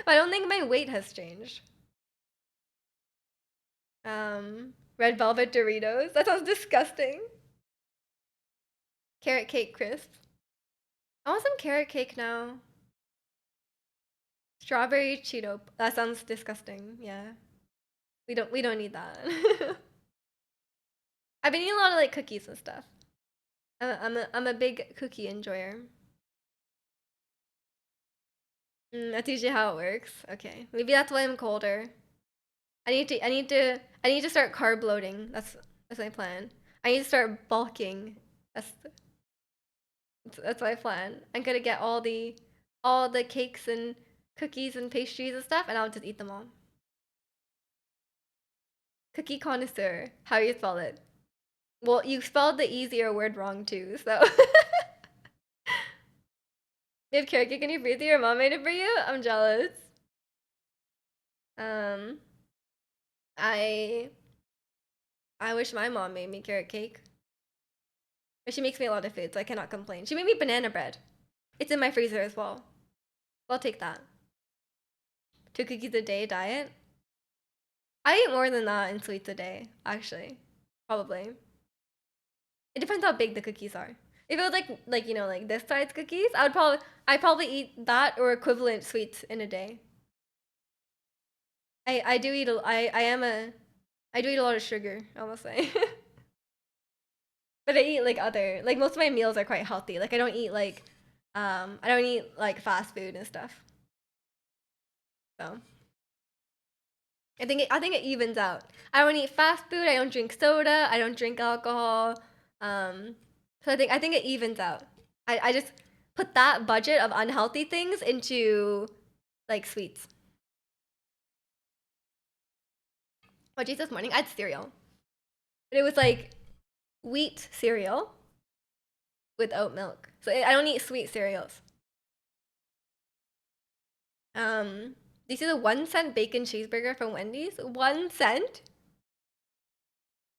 But I don't think my weight has changed. Red velvet Doritos. That sounds disgusting. Carrot cake crisps. I want some carrot cake now. Strawberry Cheeto. That sounds disgusting. Yeah. We don't need that. I've been eating a lot of like cookies and stuff. I'm a big cookie enjoyer. That's usually how it works. Okay. Maybe that's why I'm colder. I need to start carb loading. That's my plan. I need to start bulking. That's my plan. I'm gonna get all the cakes and cookies and pastries and stuff, and I'll just eat them all. Cookie connoisseur. How do you spell it? Well, you spelled the easier word wrong too, so. You have carrot cake in your freezer? Your mom made it for you? I'm jealous. Um, I I wish my mom made me carrot cake. But she makes me a lot of food, so I cannot complain. She made me banana bread. It's in my freezer as well. I'll take that. 2 cookies a day diet? I eat more than that in sweets a day, actually. Probably. It depends how big the cookies are. If it was like you know like this size cookies, I'd probably eat that or equivalent sweets in a day. I do eat I do eat a lot of sugar, I must say. But I eat like other like most of my meals are quite healthy. Like I don't eat like fast food and stuff. So I think it evens out. I don't eat fast food. I don't drink soda. I don't drink alcohol. Um, so I think it evens out. I just put that budget of unhealthy things into like sweets. What did you eat this morning? I had cereal, but it was like wheat cereal with oat milk. So I don't eat sweet cereals. Do you see the 1 cent bacon cheeseburger from Wendy's? 1 cent?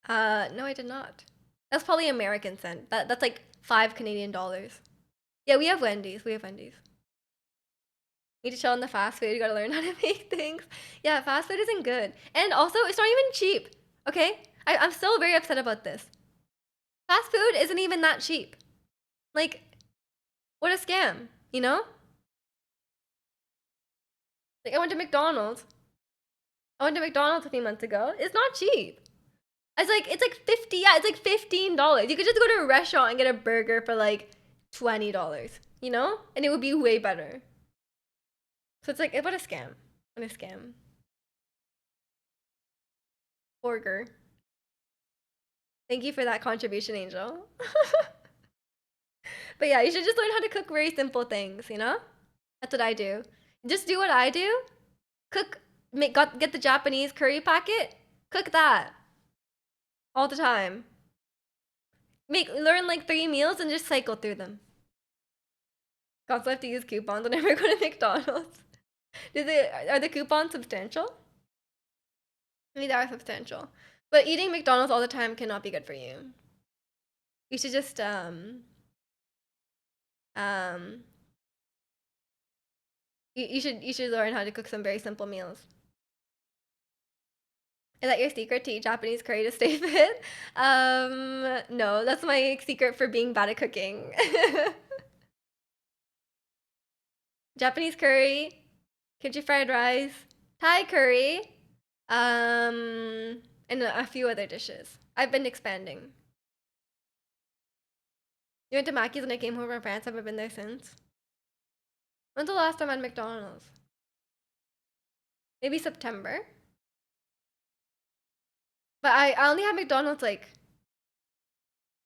No, I did not. That's probably American cent. That's like $5 Canadian. Yeah, we have Wendy's. We have Wendy's. Need to chill on the fast food. You gotta learn how to make things. Yeah, fast food isn't good. And also, it's not even cheap. Okay? I'm still very upset about this. Fast food isn't even that cheap. Like, what a scam, you know? Like, I went to McDonald's. I went to McDonald's a few months ago. It's not cheap. It's like 50, yeah, it's like $15. You could just go to a restaurant and get a burger for like $20, you know? And it would be way better. So it's like, what a scam. What a scam. Burger. Thank you for that contribution, Angel. But yeah, you should just learn how to cook very simple things, you know? That's what I do. Just do what I do. Get the Japanese curry packet. Cook that all the time. Learn like 3 meals and just cycle through them. Also have to use coupons whenever I go to McDonald's. Are the coupons substantial? I mean, they are substantial. But eating McDonald's all the time cannot be good for you. You should just um you should learn how to cook some very simple meals. Is that your secret to eat Japanese curry to stay fit? No, that's my secret for being bad at cooking. Japanese curry, kimchi fried rice, Thai curry, and a few other dishes. I've been expanding. You went to Mackey's when I came home from France. I've been there since. When's the last time I had McDonald's? Maybe September. But I only had McDonald's like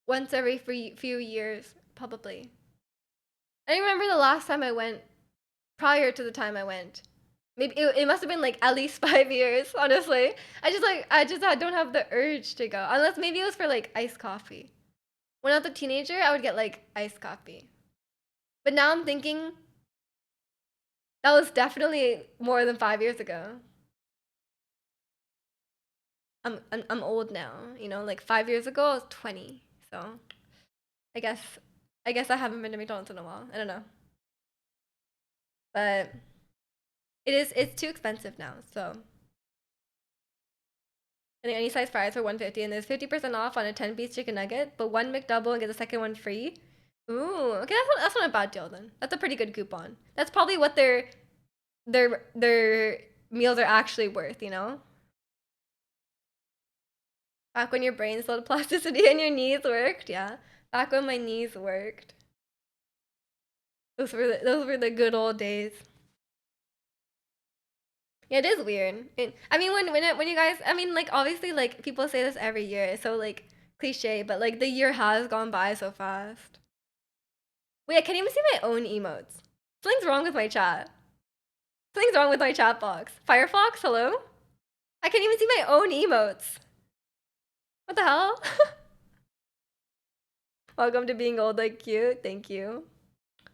once every few years, probably. I don't remember the last time I went prior to the time I went. Maybe it must have been like at least 5 years, honestly. I don't have the urge to go. Unless maybe it was for like iced coffee. When I was a teenager, I would get like iced coffee. But now I'm thinking that was definitely more than 5 years ago. I'm old now, you know, like 5 years ago I was 20. So I guess I haven't been to McDonald's in a while. I don't know. But it's too expensive now, so I think any size fries for 150 and there's 50% off on a 10-piece chicken nugget, but one McDouble and get the second one free. Ooh, okay, that's not a bad deal then. That's a pretty good coupon. That's probably what their meals are actually worth, you know? Back when your brain still had plasticity and your knees worked, yeah. Back when my knees worked. Those were the good old days. Yeah, it is weird. I mean, when you guys, I mean, like obviously, like people say this every year. It's so like cliche, but like the year has gone by so fast. Wait, I can't even see my own emotes. Something's wrong with my chat. Something's wrong with my chat box. Firefox, hello? I can't even see my own emotes. What the hell? Welcome to being old like cute. Thank you.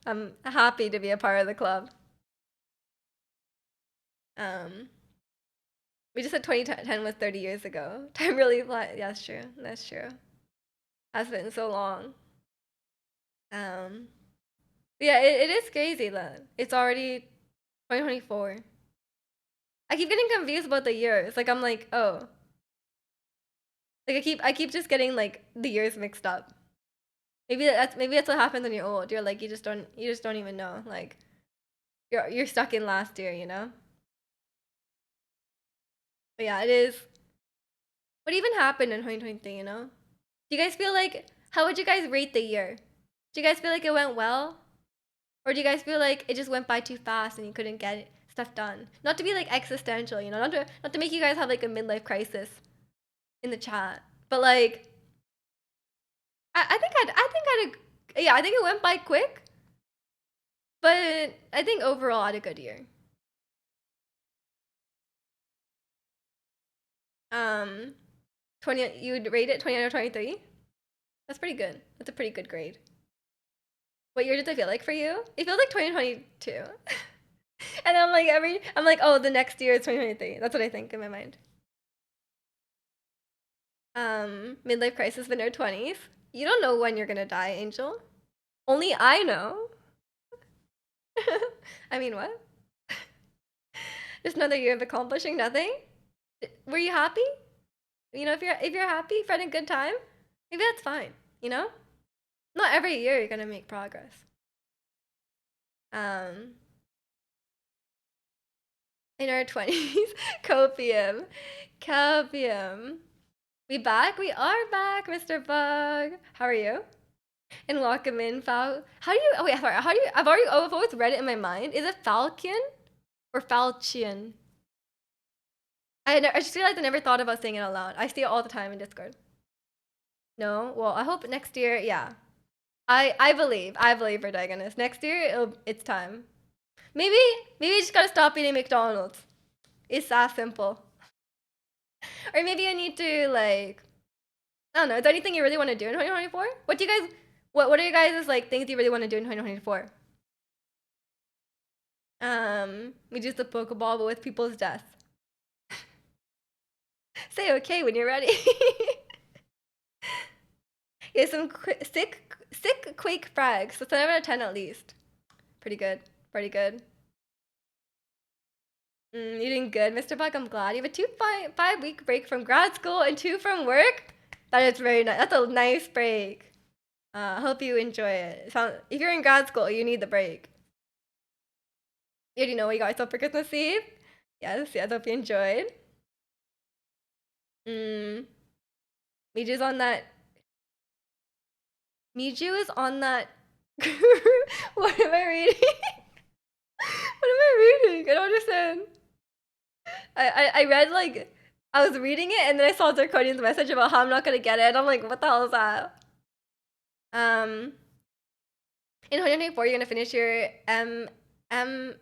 I'm happy to be a part of the club. Um, we just said 2010 was 30 years ago. Time really flies. Yeah, that's true. That's true. Has been so long. Um, yeah, it is crazy that it's already 2024. I keep getting confused about the years. Like I'm like, oh, like I keep just getting like the years mixed up. Maybe that's what happens when you're old. You're like you just don't even know. Like you're stuck in last year, you know? But yeah, it is. What even happened in 2023, you know? Do you guys feel like how would you guys rate the year? Do you guys feel like it went well? Or do you guys feel like it just went by too fast and you couldn't get stuff done? Not to be like existential, you know, not to make you guys have like a midlife crisis in the chat. But like I think it went by quick, but I think overall I had a good year. 20 you would rate it 20 out of 23? That's pretty good. That's a pretty good grade. What year did it feel like for you? It feels like 2022. And I'm like, oh, the next year is 2023. That's what I think in my mind. Midlife crisis in our 20s. You don't know when you're gonna die, Angel. Only I know. I mean, what? Just another year of accomplishing nothing? Were you happy? You know, if you're happy, if you're having a good time, maybe that's fine, you know? Not every year you're gonna make progress. Um, in our 20s, copium. Copium. We back? We are back, Mr. Bug. How are you? And welcome in, Fal. How do you? Oh wait, sorry. How do you? I've always read it in my mind. Is it Falcon or Falchion? I just realized I never thought about saying it out loud. I see it all the time in Discord. No, well, I hope next year. Yeah, I believe protagonist. Next year, it's time. Maybe you just gotta stop eating McDonald's. It's that simple. Or maybe I need to like. I don't know. Is there anything you really want to do in 2024? What do you guys? What are you guys like things you really want to do in 2024? We use the Pokeball, but with people's death. Say okay when you're ready. Yeah, some sick Quake frags. So 7 out of 10 at least. Pretty good. Pretty good. You're doing good, Mr. Buck. I'm glad. You have a 5 week break from grad school and 2 from work. That is very nice. That's a nice break. Hope you enjoy it. If you're in grad school, you need the break. You already know what you got yourself for Christmas Eve? Yes, hope you enjoyed. Miju's on that. Miju is on that. What am I reading? What am I reading? I don't understand. I read like I was reading it and then I saw Zirconian's message about how I'm not gonna get it. And I'm like, what the hell is that? In 2024, you're gonna finish your MS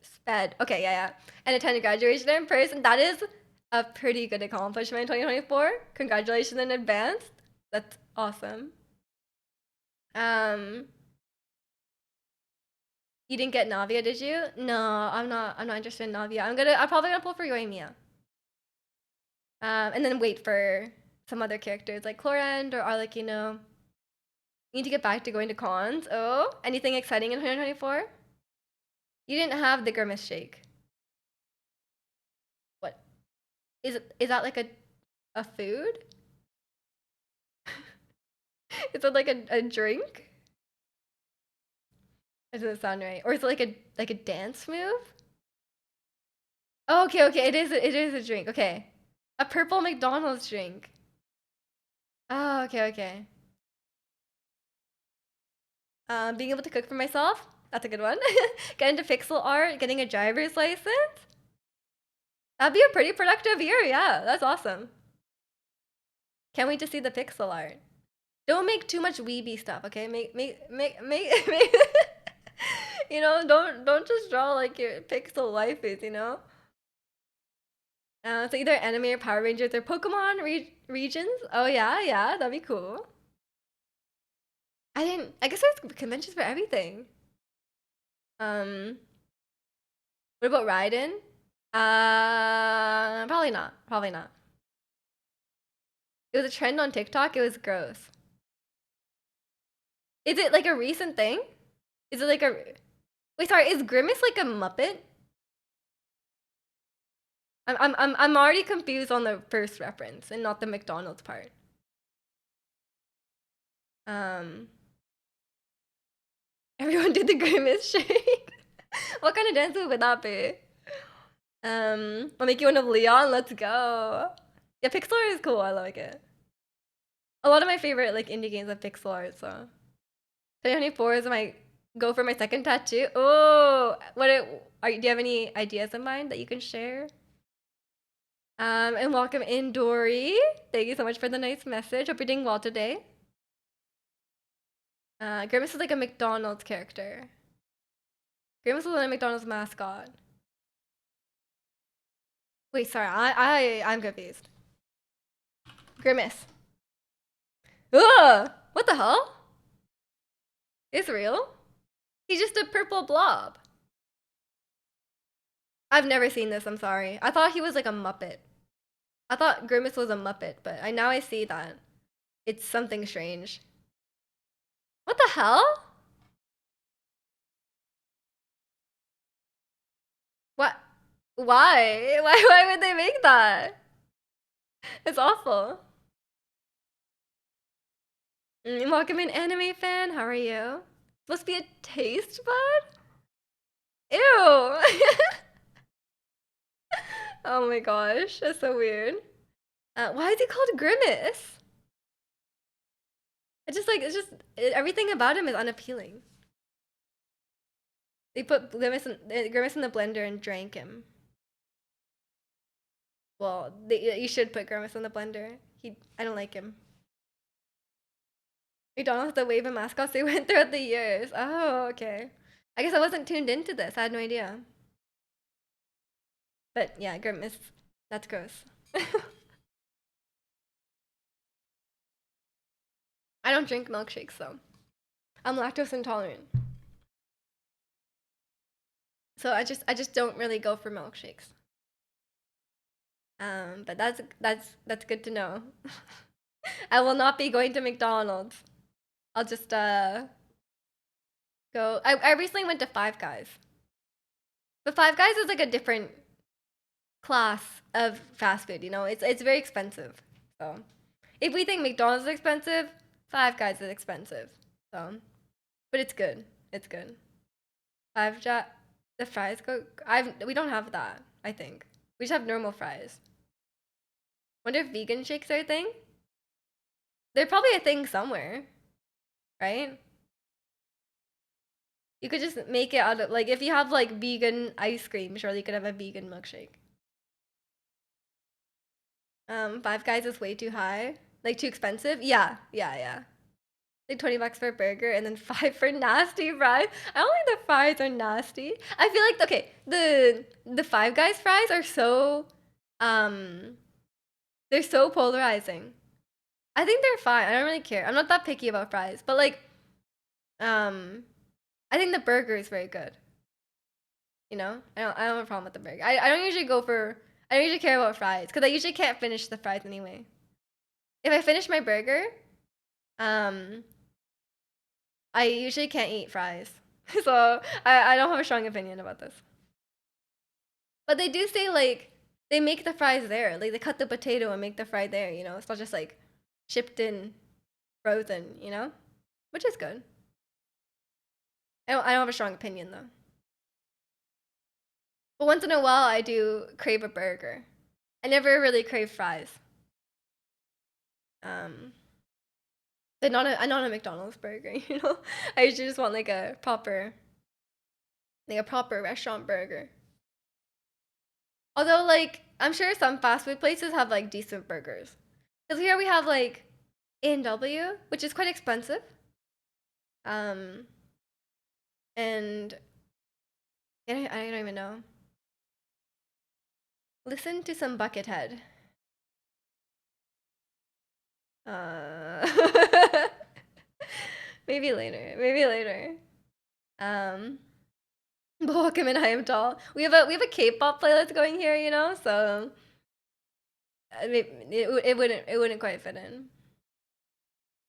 sped. Okay, yeah. And attend your graduation in person. That is a pretty good accomplishment in 2024. Congratulations in advance. That's awesome. You didn't get Navia, did you? No, I'm not interested in Navia. I'm probably gonna pull for Yoimiya. And then wait for some other characters like Chlorend or Arlecchino. You need to get back to going to cons. Oh, anything exciting in 2024? You didn't have the Grimace Shake. What? Is that like a food? Is it like a drink? That doesn't sound right. Or is it like a dance move? Oh, okay. It is a drink. Okay. A purple McDonald's drink. Oh, okay. Being able to cook for myself. That's a good one. Get into pixel art, getting a driver's license. That'd be a pretty productive year. Yeah, that's awesome. Can't wait to see the pixel art. Don't make too much weeby stuff, okay? Make you know, don't just draw like your pixel waifus, you know? So either anime or Power Rangers or Pokemon regions. Oh yeah, that'd be cool. I guess there's conventions for everything. What about Raiden? Probably not. It was a trend on TikTok. It was gross. Is it like a recent thing? Is it like a... Wait, sorry, is Grimace like a Muppet? I'm already confused on the first reference and not the McDonald's part. Everyone did the Grimace shake. What kind of dance move would that be? I'll make you one of Leon. Let's go. Yeah, pixel art is cool. I like it. A lot of my favorite like indie games have pixel art. So 2024 is my go for my second tattoo. Oh, do you have any ideas in mind that you can share? And welcome in, Dory. Thank you so much for the nice message. Hope you're doing well today. Grimace is like a McDonald's character. Grimace was a McDonald's mascot. Wait, sorry, I'm confused. Grimace. Ugh! What the hell? It's real? He's just a purple blob. I've never seen this, I'm sorry. I thought he was like a Muppet. I thought Grimace was a Muppet, but now I see that. It's something strange. What the hell? What? Why? Why would they make that? It's awful. Welcome in, anime fan. How are you? Supposed to be a taste bud? Ew. Oh my gosh, that's so weird. Why is he called Grimace? Everything about him is unappealing. They put Grimace in the blender and drank him. Well, you should put Grimace in the blender. I don't like him. McDonald's the wave of mascots they went throughout the years. Oh, okay. I guess I wasn't tuned into this. I had no idea. But yeah, Grimace. That's gross. I don't drink milkshakes though. I'm lactose intolerant. So I just don't really go for milkshakes. But that's good to know. I will not be going to McDonald's. I'll just go. I recently went to Five Guys, but Five Guys is like a different class of fast food. You know, it's very expensive. So if we think McDonald's is expensive, Five Guys is expensive. So, but it's good. It's good. Five ja the fries go. We don't have that. I think we just have normal fries. Wonder if vegan shakes are a thing. They're probably a thing somewhere, right? You could just make it out of like if you have like vegan ice cream, surely you could have a vegan milkshake. Five Guys is way too high, like too expensive. Yeah, yeah, yeah. Like $20 for a burger and then five for nasty fries. I don't think the fries are nasty. I feel like okay, the Five Guys fries are so um they're so polarizing. I think they're fine. I don't really care. I'm not that picky about fries, but like um I think the burger is very good. You know, I don't have a problem with the burger. I don't usually go for I don't usually care about fries because I usually can't finish the fries anyway. If I finish my burger, um, I usually can't eat fries, so I don't have a strong opinion about this. But they do say like they make the fries there, like they cut the potato and make the fry there. You know, it's not just like shipped in, frozen. You know, which is good. I don't have a strong opinion though. But once in a while, I do crave a burger. I never really crave fries. Um, but not a McDonald's burger, you know? I usually just want like a proper restaurant burger. Although like I'm sure some fast food places have like decent burgers. Because here we have like A&W, which is quite expensive. Um and I don't even know. Listen to some Buckethead. Uh maybe later. Maybe later. Um Welcome and I am tall. We have a K-pop playlist going here, you know, so it wouldn't quite fit in.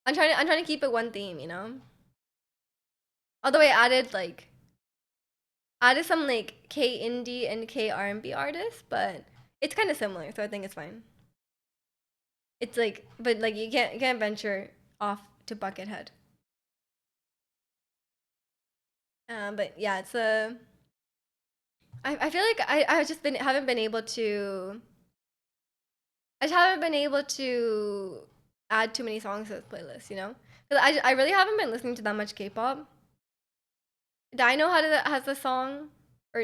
I'm trying to keep it one theme, you know. Although I added some like K indie and K R&B artists, but it's kind of similar, so I think it's fine. It's like, but like you can't venture off to Buckethead. But yeah, it's a. I feel like I just been haven't been able to. I just haven't been able to add too many songs to this playlist, you know. Because I really haven't been listening to that much K-pop. Dino has a song, or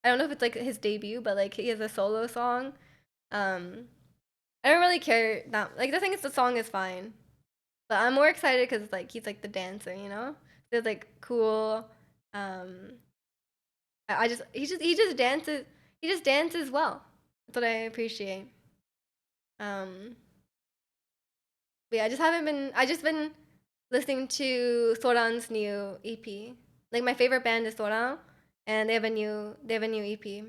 I don't know if it's like his debut, but like he has a solo song. Um, I don't really care that like the thing is the song is fine, but I'm more excited because like he's like the dancer, you know. So it's like cool. Um, I just he just dances well. That's what I appreciate. Um, but yeah, I just been listening to Soran's new EP. Like my favorite band is Soran, and they have a new EP,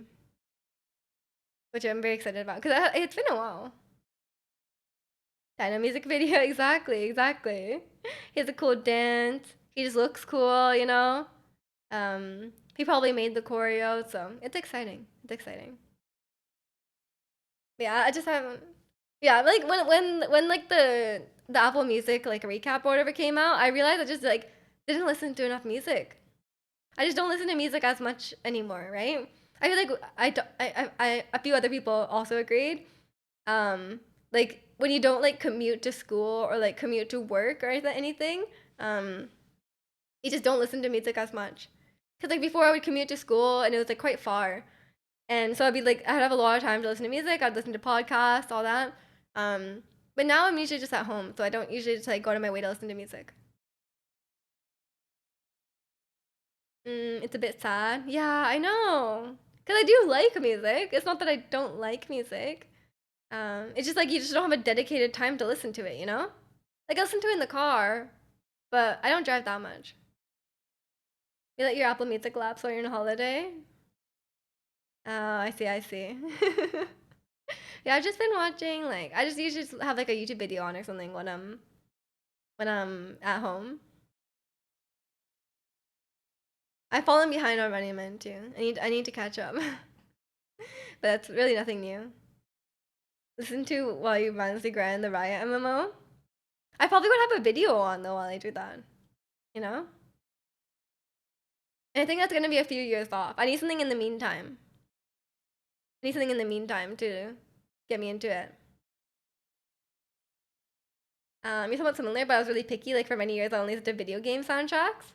which I'm very excited about because it's been a while. Dino music video, exactly, exactly. He has a cool dance. He just looks cool, you know. He probably made the choreo, so it's exciting. It's exciting. Yeah, I just haven't. Yeah, like when like the Apple Music like recap or whatever came out, I realized I just like didn't listen to enough music. I just don't listen to music as much anymore, right? I feel like a few other people also agreed. Um, like when you don't like commute to school or like commute to work or anything, um, you just don't listen to music as much. Cause like before I would commute to school and it was like quite far, and so I'd be like I'd have a lot of time to listen to music. I'd listen to podcasts, all that. Um, but now I'm usually just at home, so I don't usually just like go out of my way to listen to music. It's a bit sad. Yeah, I know. Cause I do like music. It's not that I don't like music. It's just like you just don't have a dedicated time to listen to it, you know? Like I listen to it in the car, but I don't drive that much. You let your Apple Music lapse while you're on holiday? Oh, I see, I see. Yeah, I've just been watching like I just usually just have like a YouTube video on or something when I'm at home. I've fallen behind on Running Man too. I need to catch up. But that's really nothing new. Listen to while you mindlessly grind the Riot MMO. I probably would have a video on though while I do that. You know? And I think that's gonna be a few years off. I need something in the meantime. I need something in the meantime to get me into it. You're somewhat similar, but I was really picky. Like for many years, I only listened to video game soundtracks.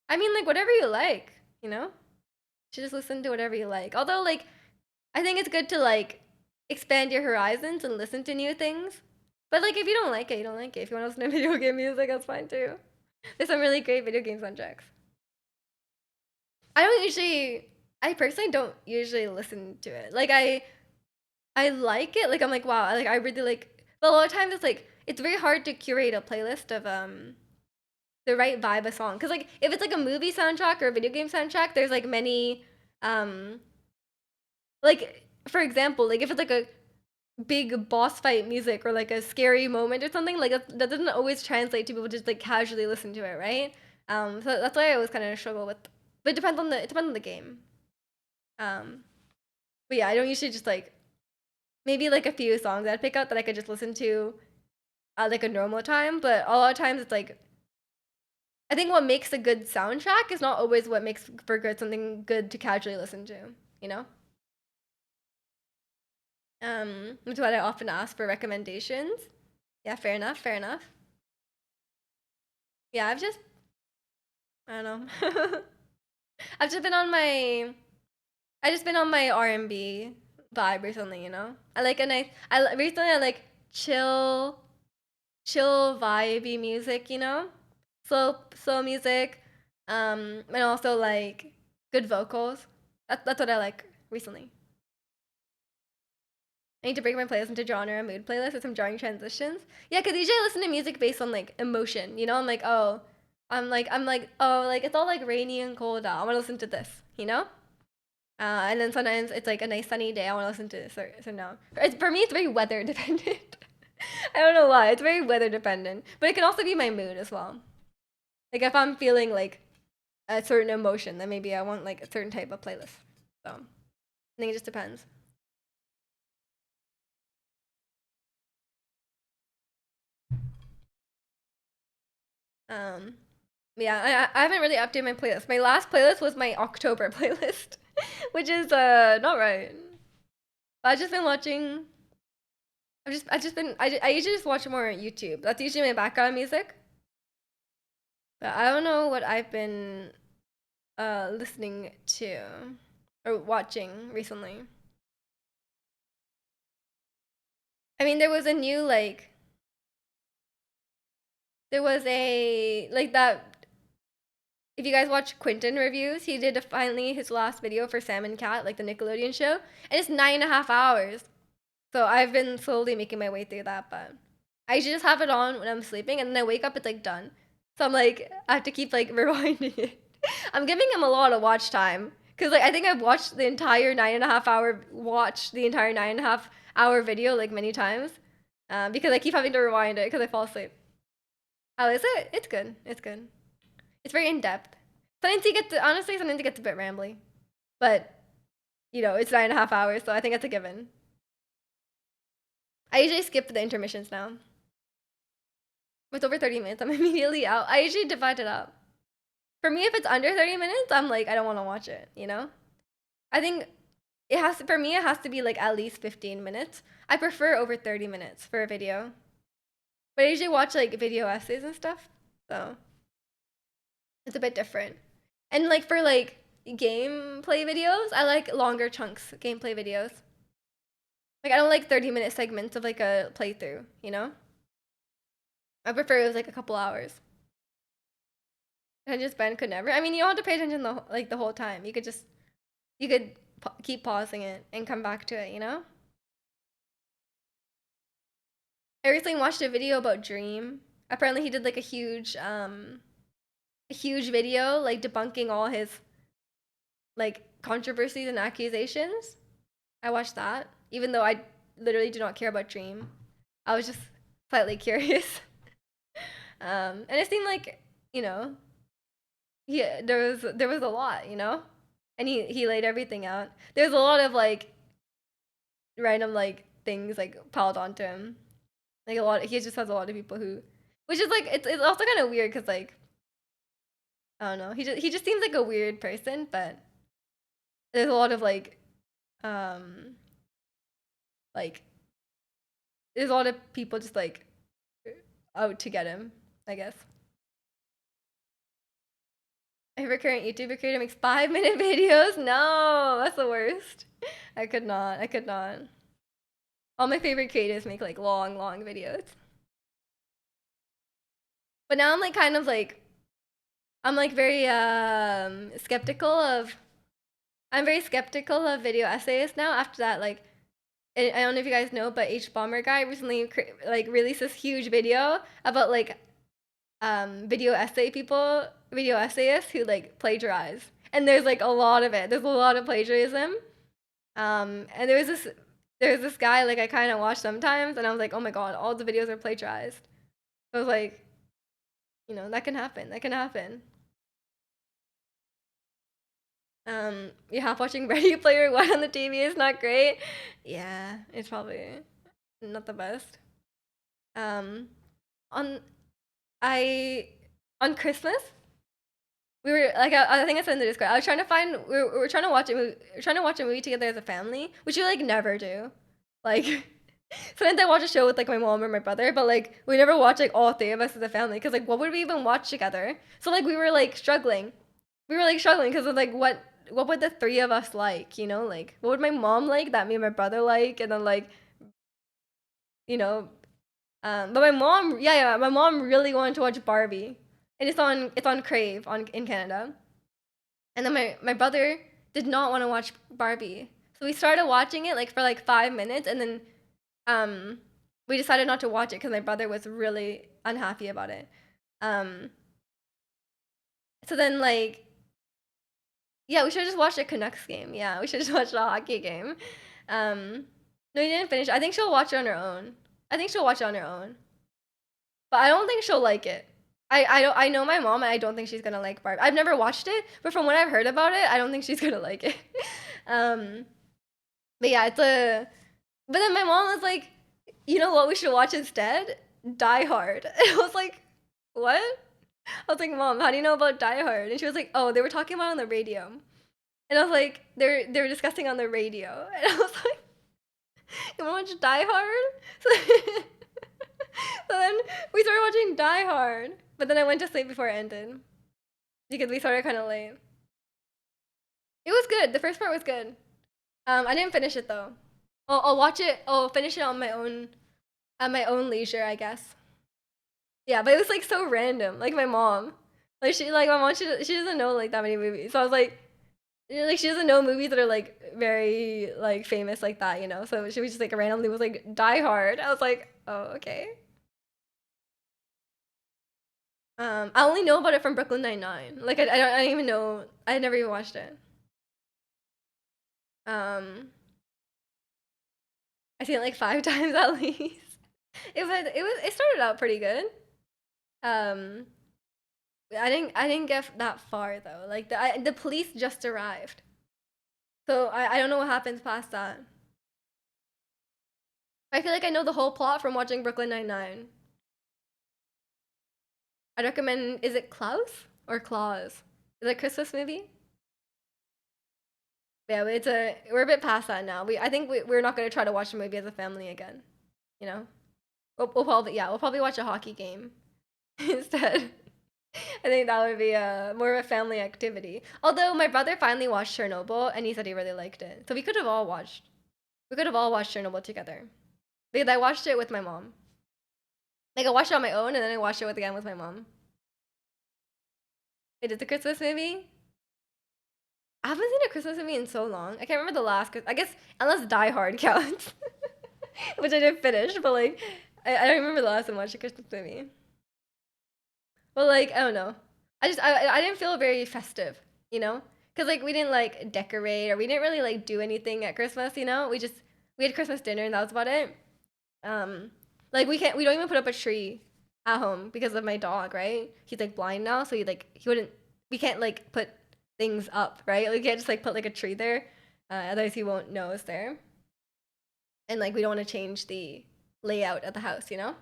I mean, like whatever you like, you know. You should just listen to whatever you like. Although, like, I think it's good to like expand your horizons and listen to new things. But like, if you don't like it, you don't like it. If you want to listen to video game music, that's fine too. There's some really great video game soundtracks. I don't usually. I personally don't usually listen to it. Like I like it. Like I'm like wow. Like I really like. But a lot of times it's like it's very hard to curate a playlist of the right vibe of song. Cause like if it's like a movie soundtrack or a video game soundtrack, there's like many um like for example, like if it's like a big boss fight music or like a scary moment or something, like that doesn't always translate to people just like casually listen to it, right? So that's why I always kind of struggle with. But it depends on the game. Um, but yeah, I don't usually just like maybe like a few songs I'd pick out that I could just listen to at like a normal time. But a lot of times it's like I think what makes a good soundtrack is not always what makes for good something good to casually listen to. You know. That's what I often ask for recommendations. Yeah, fair enough. Fair enough. Yeah, I don't know. I've just been on my I just been on my R&B vibe recently, you know. I like a nice recently I like chill vibey music, you know? Slow music. And also like good vocals. That's what I like recently. I need to break my playlist into genre and mood playlist with some jarring transitions. Yeah, because usually I listen to music based on like emotion, you know? I'm like, oh, oh, like it's all like rainy and cold out. I want to listen to this, you know? And then sometimes it's like a nice sunny day. I want to listen to this. So no, for me, it's very weather dependent. I don't know why. It's very weather dependent, but it can also be my mood as well. Like if I'm feeling like a certain emotion, then maybe I want like a certain type of playlist. So I think it just depends. Um, yeah, I haven't really updated my playlist. My last playlist was my October playlist, which is not right. But I've just been watching. I usually just watch more on YouTube. That's usually my background music. But I don't know what I've been listening to or watching recently. I mean, there was a like that. If you guys watch Quentin reviews, he did finally his last video for Sam and Cat, like the Nickelodeon show, and it's 9.5 hours. So I've been slowly making my way through that, but I usually just have it on when I'm sleeping, and then I wake up, it's like done. So I'm like, I have to keep like rewinding it. I'm giving him a lot of watch time because like I think I've watched the entire 9.5 hour video like many times, because I keep having to rewind it because I fall asleep. How is it? It's good. It's good. It's very in depth. Sometimes it gets a bit rambly, but it's 9.5 hours, so I think it's a given. I usually skip the intermissions now. If it's over 30 minutes, I'm immediately out. I usually divide it up. For me, if it's under 30 minutes, I'm like, I don't want to watch it, you know? I think for me, it has to be like at least 15 minutes. I prefer over 30 minutes for a video. But I usually watch like video essays and stuff. So it's a bit different. And like for like gameplay videos, I like longer chunks gameplay videos. Like I don't like 30-minute segments of like a playthrough, you know? I prefer it was like a couple hours. Attention span could never. I mean, you don't have to pay attention the whole time. You could keep pausing it and come back to it. You know. I recently watched a video about Dream. Apparently, he did like a huge video like debunking all his like controversies and accusations. I watched that, even though I literally do not care about Dream. I was just slightly curious. And it seemed like, you know, yeah, there was a lot, and he laid everything out. There's a lot of like random like things like piled onto him. Like a lot, he just has a lot of people who, which is like it's also kind of weird because like I don't know, he just seems like a weird person, but there's a lot of um like there's a lot of people just like out to get him, I guess. My favorite current YouTuber creator makes 5-minute videos. No, that's the worst. I could not. I could not. All my favorite creators make like long, long videos. But now I'm like kind of like I'm like very skeptical of I'm very skeptical of video essayists now after that like I don't know if you guys know, but H Bomber guy recently like released this huge video about like video essayists who like plagiarize. And there's like a lot of it. There's a lot of plagiarism. And there's this guy like I kind of watch sometimes, and I was like, oh my god, all the videos are plagiarized. I was like, that can happen. That can happen. You half watching Ready Player One on the TV is not great. Yeah, it's probably not the best. Um, on I on Christmas we were like I think I said in the Discord. I was trying to find we were trying to watch a movie together as a family, which we like never do. Like sometimes I watch a show with like my mom or my brother, but like we never watch like all three of us as a family because like what would we even watch together? So like we were like struggling. We were like struggling because of like what would the three of us like? Like what would my mom like that me and my brother like, and then like you know but my mom, yeah, my mom really wanted to watch Barbie, and it's on Crave in Canada. And then my brother did not want to watch Barbie, so we started watching it like for like 5 minutes, and then um we decided not to watch it because my brother was really unhappy about it. Um, so then like yeah, we should have just watched a Canucks game. Yeah, we should just watch a hockey game. Um, no, we didn't finish. I think she'll watch it on her own. I think she'll watch it on her own. But I don't think she'll like it. I know my mom, and I don't think she's gonna like Barbie. I've never watched it, but from what I've heard about it, I don't think she's gonna like it. um, but yeah, it's a. But then my mom was like, "You know what? We should watch instead? Die Hard." And I was like, "What?" I was like, "Mom, how do you know about Die Hard?" And she was like, "Oh, they were talking about it on the radio." And I was like, "They were discussing on the radio." And I was like, "You want to watch Die Hard?" So, so then we started watching Die Hard, but then I went to sleep before it ended because we started kind of late. It was good. The first part was good. I didn't finish it though. I'll watch it. I'll finish it on my own at my own leisure, I guess. Yeah, but it was like so random. Like my mom, my mom she doesn't know like that many movies. So I was like she doesn't know movies that are like very like famous like that. So she was just like randomly was like Die Hard. I was like, oh okay. I only know about it from Brooklyn Nine-Nine. Like I don't even know. I never even watched it. Um, I seen it like 5 times at least. It started out pretty good. Um, I didn't get that far though. Like the police just arrived, so I don't know what happens past that. I feel like I know the whole plot from watching Brooklyn Nine-Nine. I'd recommend. Is it Klaus or Claus? Is it a Christmas movie? Yeah, but we're a bit past that now. I think we're not gonna try to watch a movie as a family again. You know, we'll probably watch a hockey game instead. I think that would be more of a family activity. Although my brother finally watched Chernobyl and he said he really liked it, so we could have all watched Chernobyl together because I watched it with my mom. Like I watched it on my own and then I watched it again with my mom. Wait, did the Christmas movie? I haven't seen a Christmas movie in so long. I can't remember the last. I guess unless Die Hard counts, which I didn't finish. But like, I don't remember the last time I watched a Christmas movie. But like, I don't know. I didn't feel very festive. You know, Cause like we didn't like decorate or we didn't really like do anything at Christmas, you know? We had Christmas dinner and that was about it. Um, like we don't even put up a tree at home because of my dog, right? He's like blind now, so he wouldn't, we can't like put things up, right? We can't just like put like a tree there, otherwise he won't know it's there. And like we don't want to change the layout of the house, you know?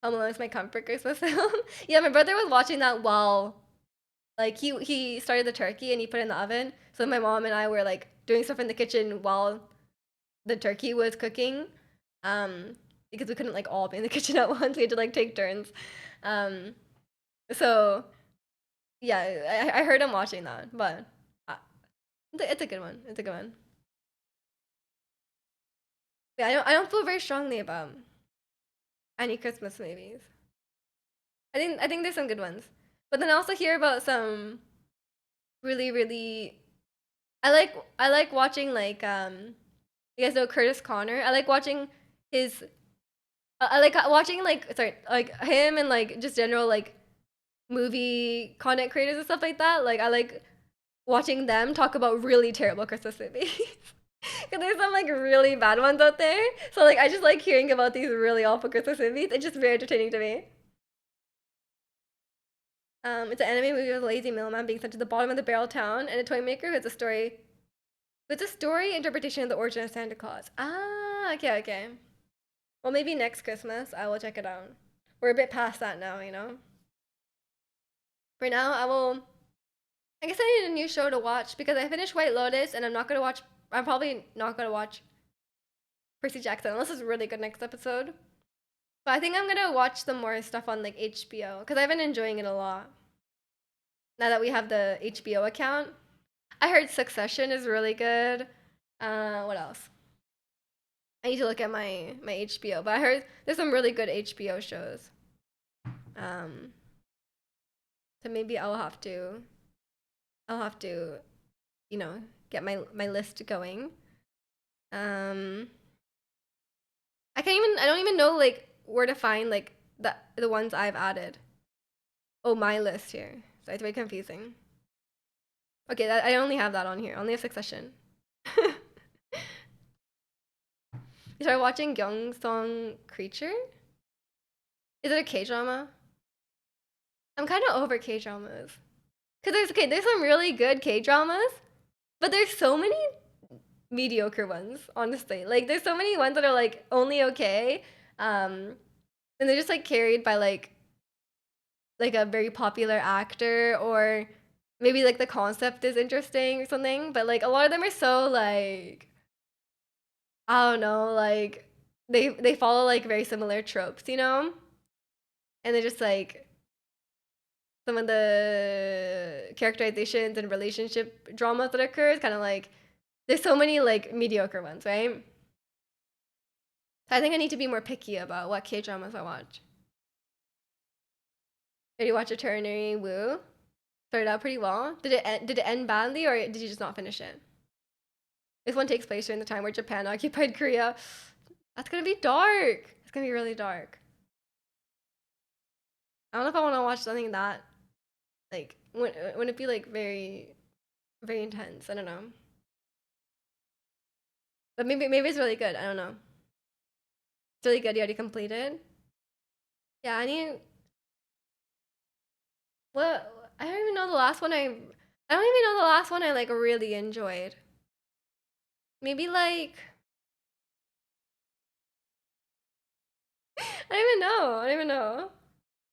Home Alone is my comfort Christmas film. Yeah, my brother was watching that while like he started the turkey and he put it in the oven. So my mom and I were like doing stuff in the kitchen while the turkey was cooking. Um, because we couldn't like all be in the kitchen at once. We had to like take turns. Um, so yeah, I heard him watching that, but uh, it's a good one. It's a good one. Yeah, I don't feel very strongly about any Christmas movies. I think there's some good ones, but then I also hear about some really. I like watching like you guys know Curtis Connor. I like watching his. I like watching like sorry like him and like just general like movie content creators and stuff like that. Like I like watching them talk about really terrible Christmas movies. Because there's some like really bad ones out there. So like I just like hearing about these really awful Christmas movies. It's just very entertaining to me. It's an anime movie with a lazy mailman being sent to the bottom of the barrel town and a toy maker who has a story. It's a story interpretation of the origin of Santa Claus. Ah, okay. Well, maybe next Christmas I will check it out. We're a bit past that now, you know. For now, I will. I guess I need a new show to watch because I finished White Lotus and I'm not gonna watch. I'm probably not gonna watch Percy Jackson unless it's really good next episode. But I think I'm gonna watch some more stuff on like HBO because I've been enjoying it a lot. Now that we have the HBO account, I heard Succession is really good. What else? I need to look at my HBO, but I heard there's some really good HBO shows. Um, so maybe I'll have to, you know, get my list going. Um, I don't even know like where to find like the ones I've added. Oh, my list here. So it's very confusing. Okay, I only have that on here. I only have Succession. You started watching Gyeongsong Creature? Is it a K drama? I'm kind of over K dramas. Cause there's some really good K dramas, but there's so many mediocre ones. Honestly, like there's so many ones that are like only okay, um, and they're just like carried by like a very popular actor or maybe like the concept is interesting or something. But like a lot of them are so like I don't know, like they follow like very similar tropes, you know, and they're just like some of the characterizations and relationship dramas that occurs kind of like there's so many like mediocre ones, right? So I think I need to be more picky about what K dramas I watch. Did you watch Eternity Woo? Started out pretty well. Did it end badly or did you just not finish it? This one takes place during the time where Japan occupied Korea. That's gonna be dark. It's gonna be really dark. I don't know if I want to watch something that like wouldn't it be like very intense? I don't know. But maybe it's really good. I don't know. It's really good. You already completed. Yeah, I need. What? I don't even know the last one. I don't even know the last one I like really enjoyed. Maybe like I don't even know. I don't even know.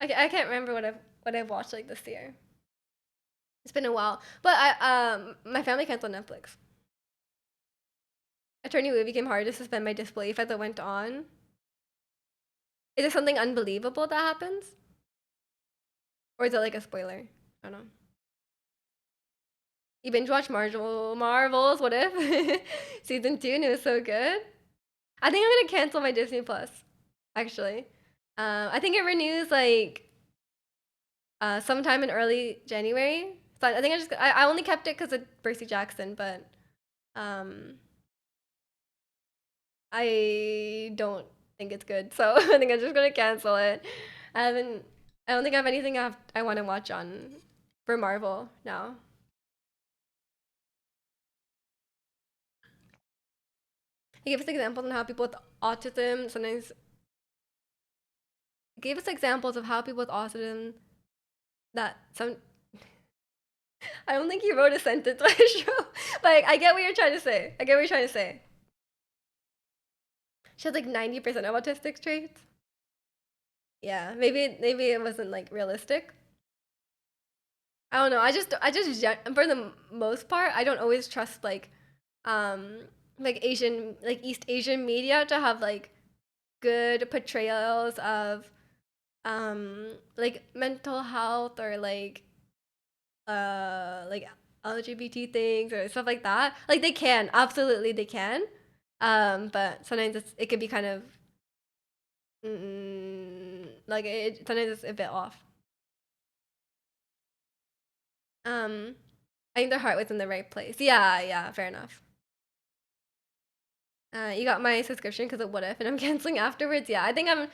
I can't remember what I've watched like this year. It's been a while, but my family canceled Netflix. Attorney Wu became hard to suspend my disbelief as it went on. Is there something unbelievable that happens, or is it like a spoiler? I don't know. You binge watch Marvel's What If season 2 and it was so good. I think I'm gonna cancel my Disney Plus. Actually, I think it renews like sometime in early January. So I think I only kept it because of Percy Jackson, but um, I don't think it's good. So I think I'm just gonna cancel it. I haven't. I don't think I have anything I want to watch on for Marvel now. He gave us examples on how people with autism sometimes gave us examples of how people with autism that some I don't think he wrote a sentence on his show. But I get what you're trying to say. I get what you're trying to say. She has like 90% of autistic traits. Yeah, maybe it wasn't like realistic. I don't know. For the most part, I don't always trust um like East Asian media to have like good portrayals of like mental health or like LGBT things or stuff like that. Like they can, absolutely they can. But sometimes it can be kind of like sometimes it's a bit off. I think their heart was in the right place. Yeah, yeah, fair enough. You got my subscription because of What If, and I'm canceling afterwards. Yeah, I think I'm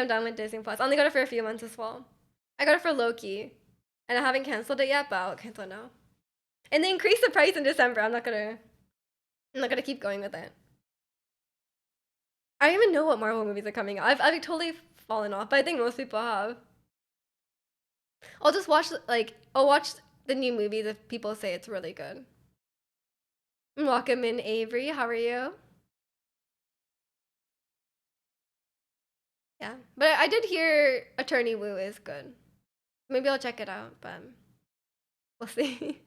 done with Disney Plus. I only got it for a few months as well. I got it for Loki, and I haven't canceled it yet, but I'll cancel it now. And they increased the price in December. I'm not gonna keep going with it. I don't even know what Marvel movies are coming out. I've totally fallen off, but I think most people have. I'll just watch I'll watch the new movies if people say it's really good. Welcome in, Avery. How are you? Yeah, but I did hear Attorney Woo is good. Maybe I'll check it out, but we'll see.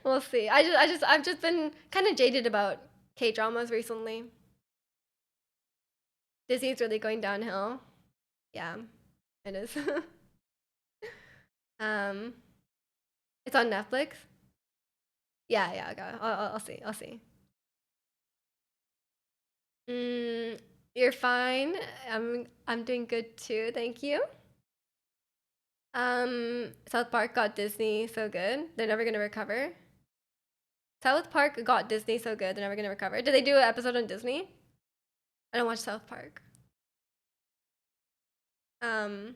We'll see. I've just been kind of jaded about K dramas recently. Disney's really going downhill. Yeah, it is. um, it's on Netflix. Yeah, yeah. I'll see. I'll see. Mm, you're fine. I'm doing good too. Thank you. South Park got Disney so good. They're never gonna recover. South Park got Disney so good. They're never gonna recover. Did they do an episode on Disney? I don't watch South Park. Um,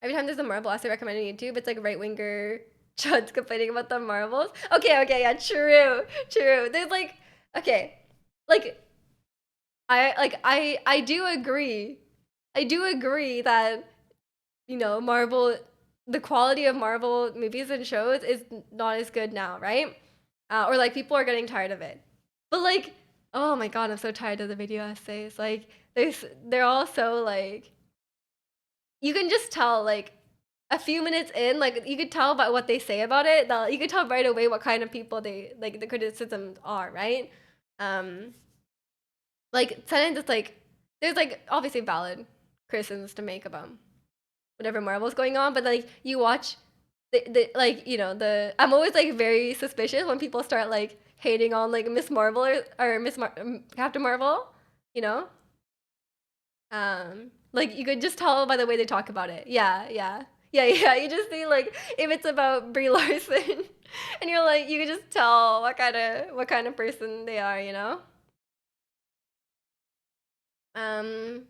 every time there's a Marvel, I say recommend on YouTube. It's like right winger chuds complaining about the Marvels. Okay, yeah, true. There's okay, like I do agree. I do agree that Marvel, the quality of Marvel movies and shows is not as good now, right? Or like people are getting tired of it. But oh my god, I'm so tired of the video essays. Like they're all so you can just tell a few minutes in, you could tell by what they say about it. That you could tell right away what kind of people they the criticisms are, right? Um, sometimes it's there's obviously valid criticisms to make about whatever Marvel's going on, but you watch the I'm always very suspicious when people start hating on Miss Marvel or Captain Marvel, you know? You could just tell by the way they talk about it. Yeah. You just see if it's about Brie Larson, and you're you can just tell what kind of person they are, you know? Um,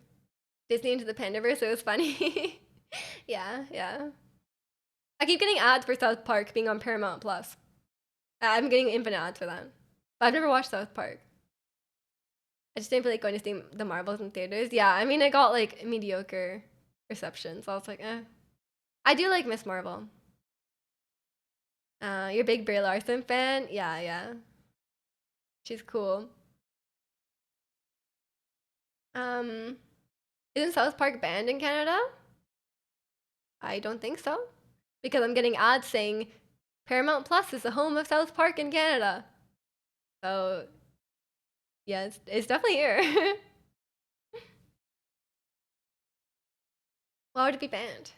Disney into the Pandaverse. It was funny. Yeah. I keep getting ads for South Park being on Paramount Plus. I'm getting infinite ads for that. But I've never watched South Park. I just didn't feel like going to see the Marvels in theaters. Yeah, I mean, I got mediocre reception, so I was eh. I do like Miss Marvel. You're a big Brie Larson fan? Yeah. She's cool. Um, isn't South Park banned in Canada? I don't think so. Because I'm getting ads saying Paramount Plus is the home of South Park in Canada. So, yeah, it's definitely here. Why would it be banned?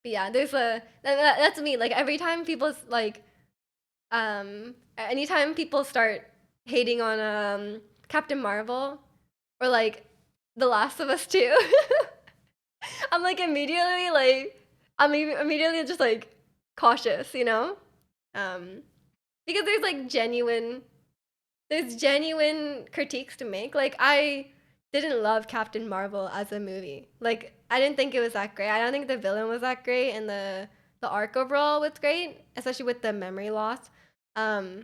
But yeah, there's that's me. Every time anytime people start hating on Captain Marvel or The Last of Us 2, I'm immediately immediately just cautious, you know? Um, because there's genuine critiques to make. I didn't love Captain Marvel as a movie. I didn't think it was that great. I don't think the villain was that great, and the arc overall was great, especially with the memory loss. But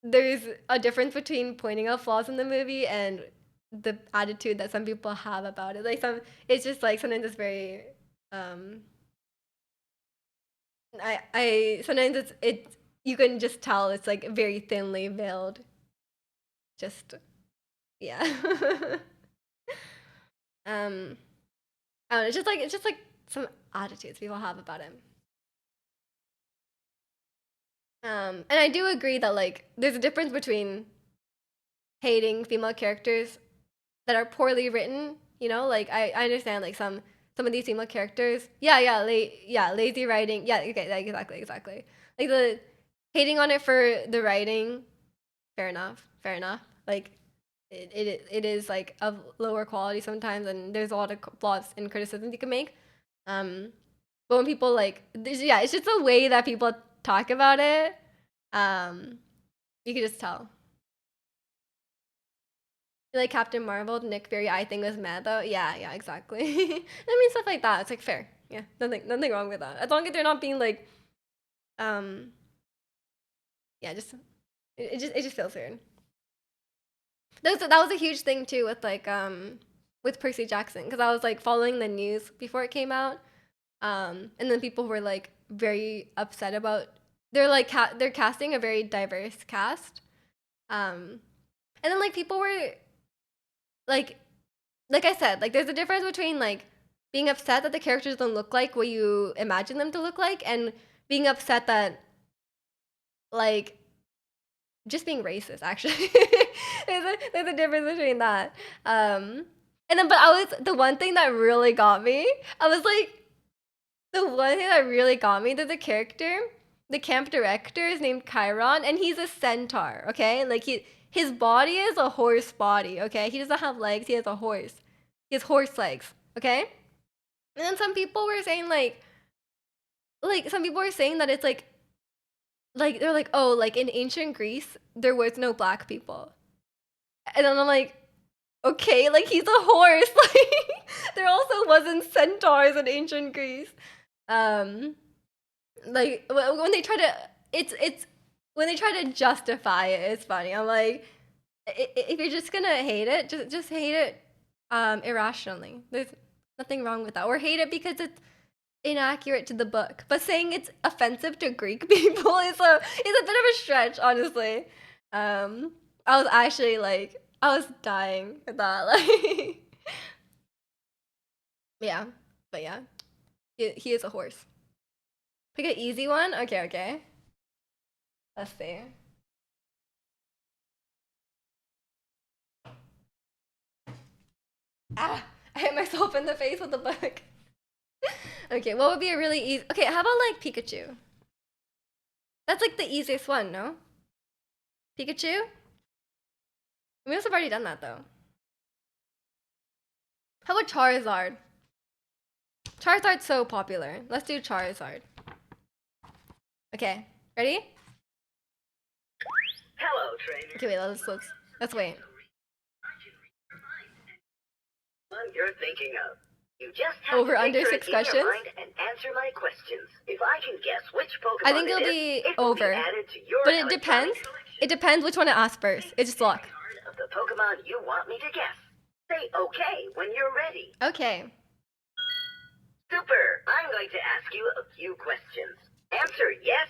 there's a difference between pointing out flaws in the movie and the attitude that some people have about it. Like it's just like sometimes it's very, um, I sometimes it's you can just tell it's like very thinly veiled. Just yeah. um, I don't know, it's just like some attitudes people have about him. And I do agree that like there's a difference between hating female characters that are poorly written. You know, like I understand like some of these female characters. Yeah, lazy writing. Yeah, okay, like, exactly. Like the hating on it for the writing. Fair enough. Fair enough. Like it is like of lower quality sometimes, and there's a lot of flaws and criticisms you can make. Um, but when people like, yeah, it's just the way that people talk about it. Um, you can just tell. Like Captain Marvel, Nick Fury, I think was mad though. Yeah, exactly. I mean stuff like that. It's like fair. Yeah, nothing wrong with that. As long as they're not being like, um, yeah, just it just feels weird. That was a huge thing too with Percy Jackson because I was like following the news before it came out, and then people were like very upset about they're casting a very diverse cast, um, and then like people were like like I said, like there's a difference between like being upset that the characters don't look like what you imagine them to look like and being upset that like just being racist actually. There's a difference between that. And then but I was the one thing that really got me, I was like the one thing that really got me, there's a character, the camp director is named Chiron and he's a centaur, okay? Like his body is a horse body, okay? He doesn't have legs, he has a horse. He has horse legs, okay? And then some people were saying some people were saying that it's like they're like, oh, like in ancient Greece, there was no black people. And then I'm like, okay, like he's a horse. Like there also wasn't centaurs in ancient Greece. Um, like when they try to, it's when they try to justify it, it's funny. I'm like, if you're just gonna hate it, just hate it, irrationally. There's nothing wrong with that, or hate it because it's inaccurate to the book. But saying it's offensive to Greek people is a bit of a stretch, honestly. I was actually like I was dying at that. Like yeah. But yeah. He is a horse. Pick an easy one? Okay. Let's see. Ah, I hit myself in the face with the book. Okay, what would be a really easy okay, how about like Pikachu? That's like the easiest one, no? Pikachu? We must have already done that though. How about Charizard? Charizard's so popular. Let's do Charizard. Okay, ready? Hello, trainer. Okay, wait, let's wait. One you're thinking of. You just have Over to under picture 6 it in your questions? mind and answer my questions. If I can guess which Pokemon I think it'll it is, be it will over. be added to your But it electronic depends. collection. It depends which one I ask first. It's just luck. Card of the Pokemon you want me to guess. Say okay when you're ready. Okay. Super. I'm going to ask you a few questions. Answer yes,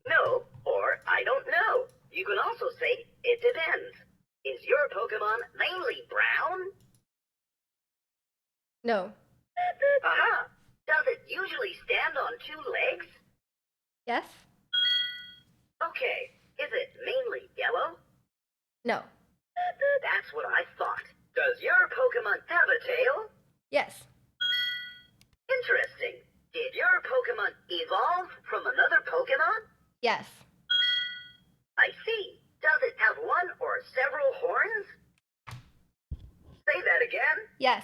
no, or I don't know. You can also say it depends. Is your Pokemon mainly brown? No. Aha! Does it usually stand on 2 legs? Yes? Okay. Is it mainly yellow? No. That's what I thought. Does your Pokemon have a tail? Yes. Interesting. Did your Pokemon evolve from another Pokemon? Yes. I see. Does it have one or several horns? Say that again. Yes.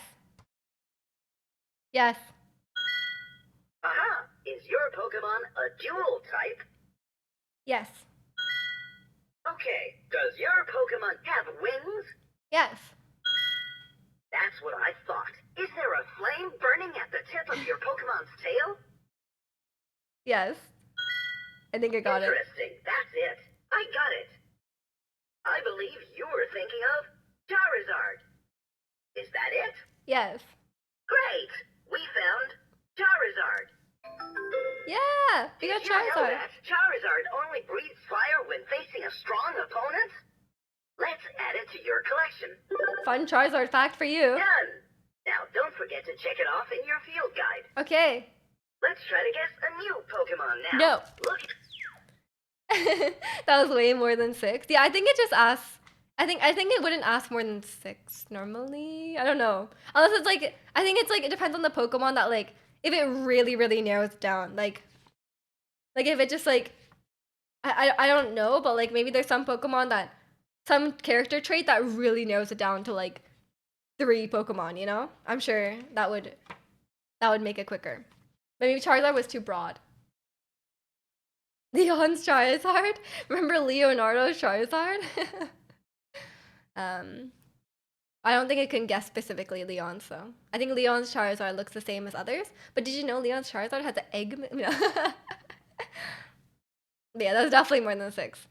Yes. Aha! Is your Pokemon a dual type? Yes. Okay. Does your Pokemon have wings? Yes. That's what I thought. Is there a flame burning at the tip of your Pokemon's tail? Yes. I think I got it. Interesting. That's it. I got it. I believe you were thinking of Charizard. Is that it? Yes. Great! We found Charizard. Yeah, we got Did you know Charizard. that Charizard only breathes fire when facing a strong opponent? Let's add it to your collection. Fun Charizard fact for you. Done! Now don't forget to check it off in your field guide. Okay. Let's try to guess a new Pokemon now. No. Look. That was way more than 6. Yeah, I think it just asks. I think it wouldn't ask more than 6 normally. I don't know. Unless it's like, I think it's like it depends on the Pokemon that like if it really really narrows it down. Like if it just like I don't know, but like maybe there's some Pokemon that some character trait that really narrows it down to like 3 Pokemon, you know? I'm sure that would make it quicker. But maybe Charizard was too broad. Leon's Charizard? Remember Leonardo's Charizard? I don't think it can guess specifically Leon, so I think Leon's Charizard looks the same as others. But did you know Leon's Charizard has an egg? Yeah, that's definitely more than 6.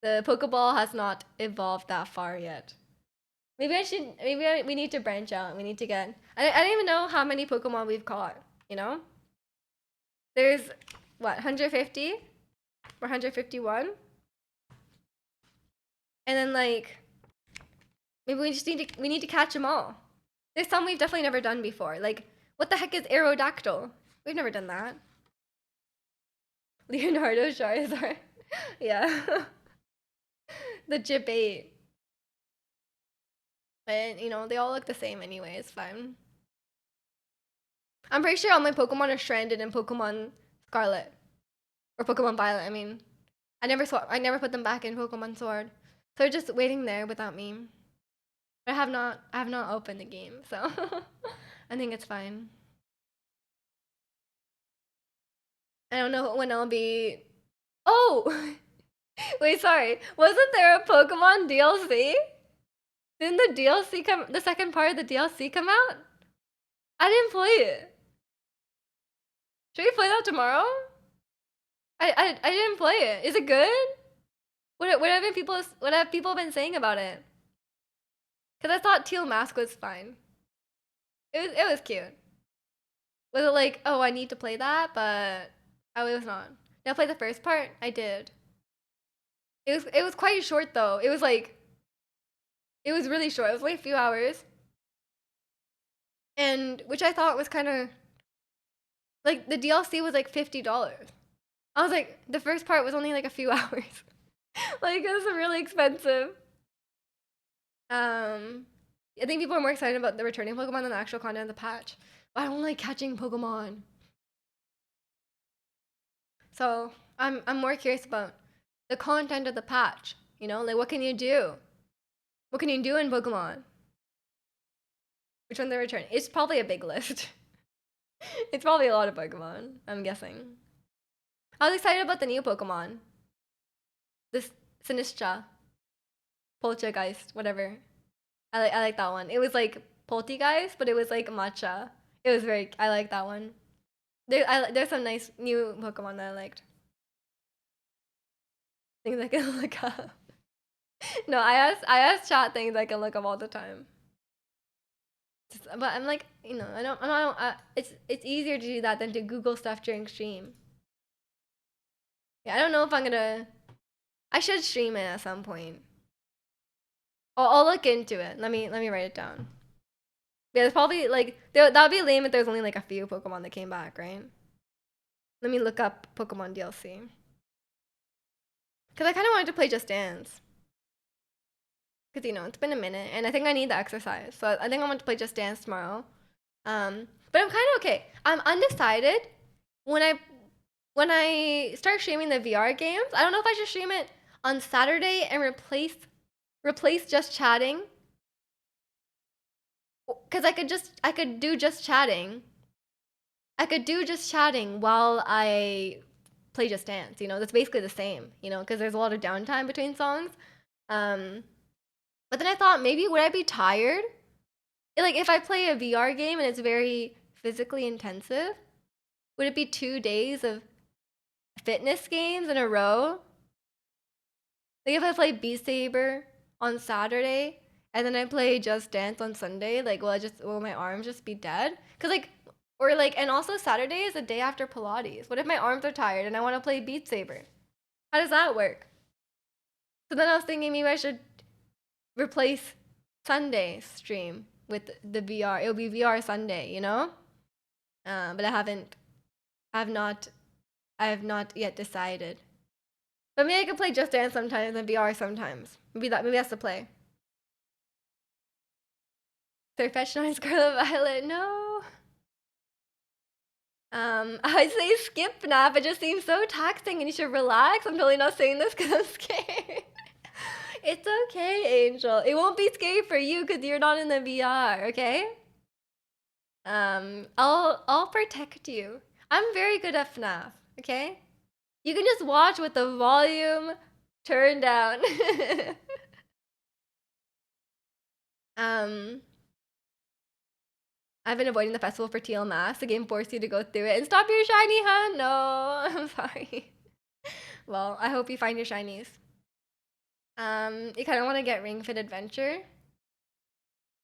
The Pokeball has not evolved that far yet. Maybe we need to branch out. We need to get. I don't even know how many Pokemon we've caught. You know, there's what 150 or 151, and then like maybe we need to catch them all. There's some we've definitely never done before. Like what the heck is Aerodactyl? We've never done that. Leonardo Charizard. Yeah. The Chip 8. And you know, they all look the same anyway, it's fine. I'm pretty sure all my Pokemon are stranded in Pokemon Scarlet. Or Pokemon Violet, I mean. I never put them back in Pokemon Sword. So they're just waiting there without me. But I have not opened the game, so I think it's fine. I don't know when I'll be. Oh! Wait, sorry. Wasn't there a Pokemon DLC? Didn't the DLC come? The second part of the DLC come out? I didn't play it. Should we play that tomorrow? I didn't play it. Is it good? What have people been saying about it? Cause I thought Teal Mask was fine. It was cute. Was it like, oh, I need to play that, but I was not. Did I play the first part? I did. It was quite short though. It was really short. It was like a few hours. And which I thought was kind of like the DLC was like $50. I was like, the first part was only like a few hours. Like it was really expensive. I think people are more excited about the returning Pokemon than the actual content of the patch. But I don't like catching Pokemon. So I'm more curious about the content of the patch. You know, like what can you do? What can you do in Pokemon? Which one they're returning? It's probably a big list. It's probably a lot of Pokemon, I'm guessing. I was excited about the new Pokemon. This Sinistra. Poltergeist, whatever. I like that one. It was like Poltergeist, but it was like matcha. It was I like that one. There's some nice new Pokemon that I liked. Things I can look up. No, I ask chat things I can look up all the time. But I'm like, you know, it's easier to do that than to Google stuff during stream. Yeah, I don't know if I'm gonna. I should stream it at some point. I'll look into it. Let me write it down. Yeah, there's probably like that would be lame if there's only like a few Pokemon that came back, right? Let me look up Pokemon DLC. Cause I kind of wanted to play Just Dance. Cause you know it's been a minute, and I think I need the exercise. So I think I want to play Just Dance tomorrow. But I'm kind of okay. I'm undecided when I start streaming the VR games. I don't know if I should stream it on Saturday and replace just chatting. Cause I could do just chatting. I could do just chatting while I play Just Dance. You know, that's basically the same. You know, because there's a lot of downtime between songs. But then I thought maybe would I be tired? Like if I play a VR game and it's very physically intensive, would it be 2 days of fitness games in a row? Like if I play Beat Saber on Saturday and then I play Just Dance on Sunday, like will my arms just be dead? Cause like or like and also Saturday is the day after Pilates. What if my arms are tired and I want to play Beat Saber? How does that work? So then I was thinking maybe I should replace Sunday stream with the VR. It'll be VR Sunday, you know? But I have not yet decided. But maybe I could play Just Dance sometimes and VR sometimes. Maybe that's the play. Professional Scarlet Violet, no. I'd say skip nap. It just seems so taxing and you should relax. I'm totally not saying this because I'm scared. It's okay, Angel. It won't be scary for you because you're not in the VR, okay? I'll protect you. I'm very good at FNAF, okay? You can just watch with the volume turned down. I've been avoiding the festival for TL Mass. The game forced you to go through it and stop your shiny, huh? No, I'm sorry. Well, I hope you find your shinies. You kind of want to get Ring Fit Adventure.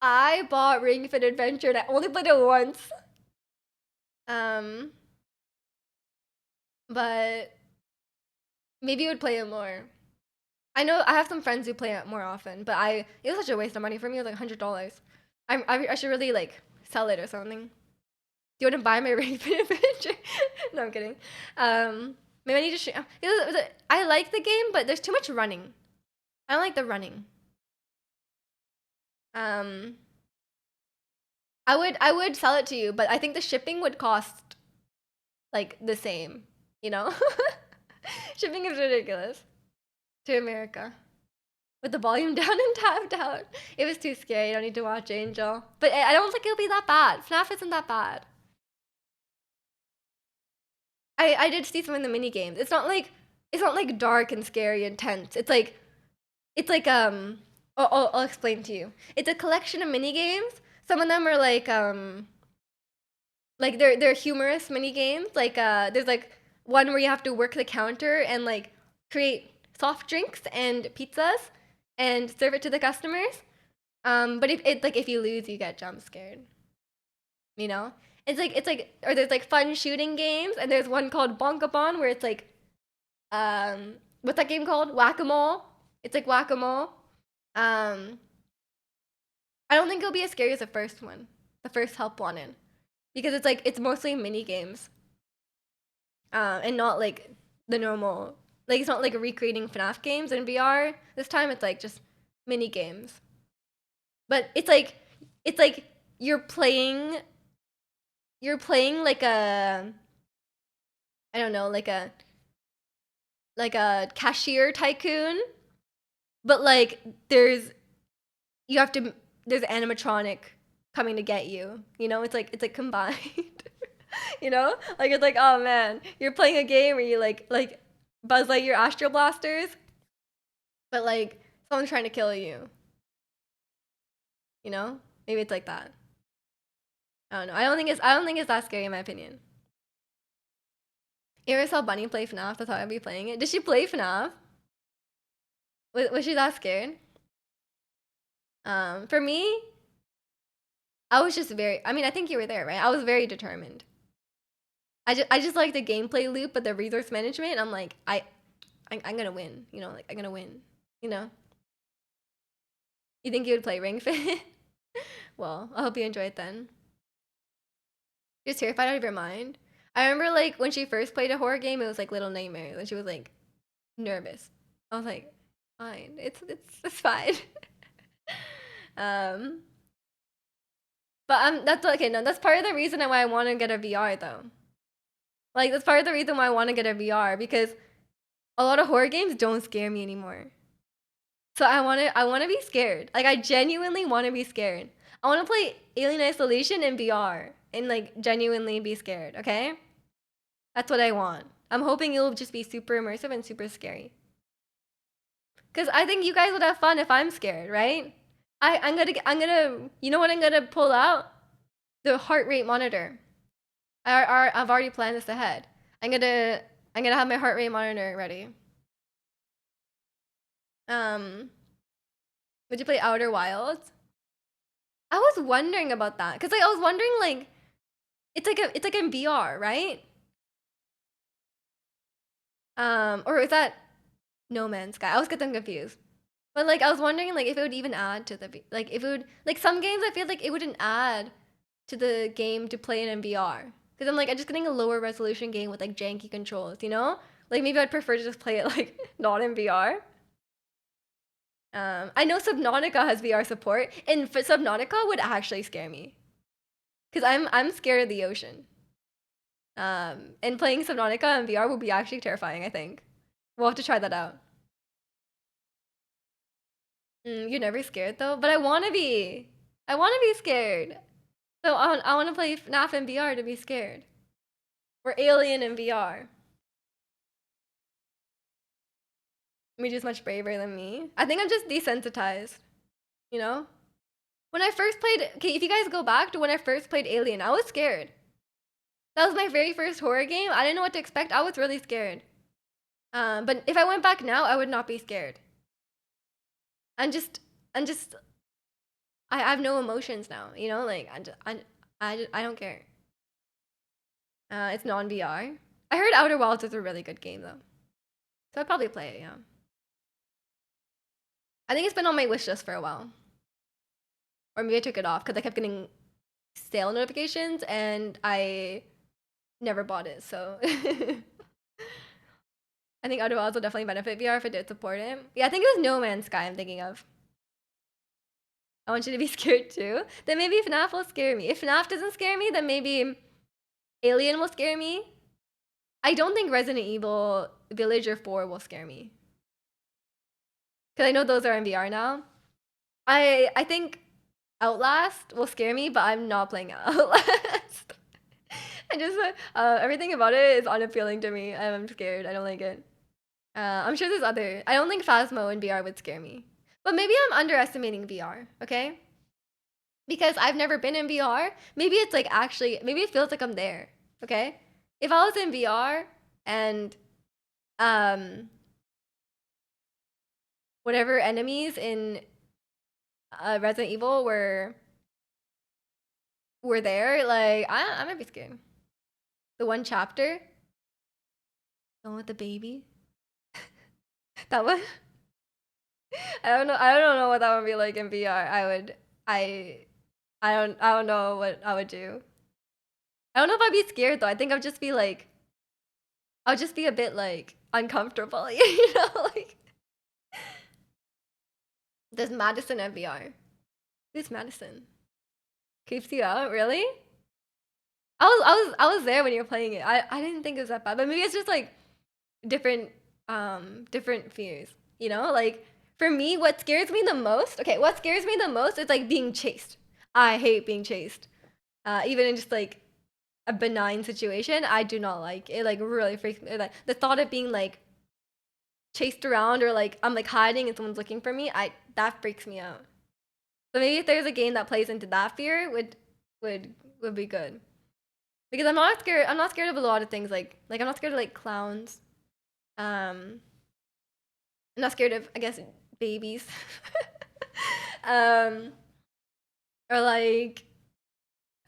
I bought Ring Fit Adventure and I only played it once. But maybe you would play it more. I know I have some friends who play it more often, but it was such a waste of money for me. It was like $100. I should really like sell it or something. Do you want to buy my Ring Fit Adventure? No, I'm kidding. Maybe I need to. I like the game, but there's too much running. I don't like the running. I would sell it to you, but I think the shipping would cost like the same. You know, shipping is ridiculous to America. With the volume down and tapped out. It was too scary. I don't need to watch Angel. But I don't think it'll be that bad. FNAF isn't that bad. I did see some in the mini games. It's not like dark and scary and tense. It's like I'll explain to you. It's a collection of mini games. Some of them are like they're humorous mini games. Like there's like one where you have to work the counter and like create soft drinks and pizzas and serve it to the customers. But if you lose, you get jump scared. You know, it's like or there's like fun shooting games, and there's one called Bonkabon where it's like, what's that game called? Whack-a-mole. It's like whack-a-mole. I don't think it'll be as scary as the first one, the first Help Wanted, because it's mostly mini games, and not like the normal. Like it's not like recreating FNAF games in VR. This time it's like just mini games. But it's like you're playing like a, I don't know, like a cashier tycoon, but like there's animatronic coming to get you. You know, it's like combined. You know? Like it's like, oh man, you're playing a game where you like Buzz Lightyear Astro Blasters, but like someone's trying to kill you. You know? Maybe it's like that. I don't know. I don't think it's that scary in my opinion. You ever saw Bunny play FNAF? That's how I'd be playing it. Did she play FNAF? Was she that scared? For me, I was just very. I mean, I think you were there, right? I was very determined. I just like the gameplay loop, but the resource management. I'm like, I'm gonna win. You know, like I'm gonna win. You know. You think you would play Ring Fit? Well, I hope you enjoy it then. You're terrified out of your mind. I remember like when she first played a horror game, it was like Little Nightmares, and she was like nervous. I was like, fine, it's fine. um, but that's okay. No, that's part of the reason why I want to get a VR though. Like that's part of the reason why I want to get a VR, because a lot of horror games don't scare me anymore. So I want to be scared. Like I genuinely want to be scared. I want to play Alien Isolation in VR and like genuinely be scared, okay? That's what I want. I'm hoping it'll just be super immersive and super scary. Cuz I think you guys would have fun if I'm scared, right? I'm going to you know what I'm going to pull out? The heart rate monitor. I've already planned this ahead. I'm going to have my heart rate monitor ready. Would you play Outer Wilds? I was wondering about that because like I was wondering like it's like in VR, right? Or is that No Man's Sky? I always get them confused. But like I was wondering like if it would even add to the like if it would like some games I feel like it wouldn't add to the game to play it in VR because I'm like I'm just getting a lower resolution game with like janky controls, you know? Like maybe I'd prefer to just play it like not in VR. I know Subnautica has VR support, and Subnautica would actually scare me because I'm scared of the ocean. And playing Subnautica in VR would be actually terrifying. I think we'll have to try that out. You're never scared though, but I want to be. I want to be scared. So I want to play FNAF in VR to be scared, or Alien in VR. Miju's much braver than me. I think I'm just desensitized. You know, when I first played. Okay, if you guys go back to when I first played Alien, I was scared. That was my very first horror game. I didn't know what to expect. I was really scared. But if I went back now, I would not be scared. I'm just I have no emotions now, you know, like I don't care. It's non VR. I heard Outer Wilds is a really good game though, so I'd probably play it. Yeah, I think it's been on my wish list for a while, or maybe I took it off because I kept getting sale notifications and I never bought it. So I think Outer Wilds will definitely benefit VR if it did support it. Yeah, I think it was No Man's Sky I'm thinking of. I want you to be scared too. Then maybe FNAF will scare me. If FNAF doesn't scare me, then maybe Alien will scare me. I don't think Resident Evil Village or 4 will scare me. Because I know those are in VR now. I think Outlast will scare me, but I'm not playing Outlast. I just everything about it is unappealing to me. I'm scared. I don't like it. I'm sure there's other. I don't think Phasmo in VR would scare me. But maybe I'm underestimating VR, okay? Because I've never been in VR. Maybe it's like actually, maybe it feels like I'm there, okay? If I was in VR and um whatever enemies in Resident Evil were there, like I might be scared. The one chapter, the one with the baby, that one. I don't know. I don't know what that would be like in VR. I I don't know what I would do. I don't know if I'd be scared though. I think I'd just be like I'll just be a bit like uncomfortable, you know, like there's Madison in VR. Who's Madison? Creeps you out, really? I was there when you were playing it. I didn't think it was that bad, but maybe it's just like different different fears. You know, like for me, what scares me the most? Okay, what scares me the most is like being chased. I hate being chased. Even in just like a benign situation, I do not like it. Like really freaks me. Like the thought of being like chased around or like I'm like hiding and someone's looking for me, I that freaks me out. So maybe if there's a game that plays into that fear, would would be good. Because I'm not scared. I'm not scared of a lot of things. Like I'm not scared of like clowns. I'm not scared of I guess babies. um, or like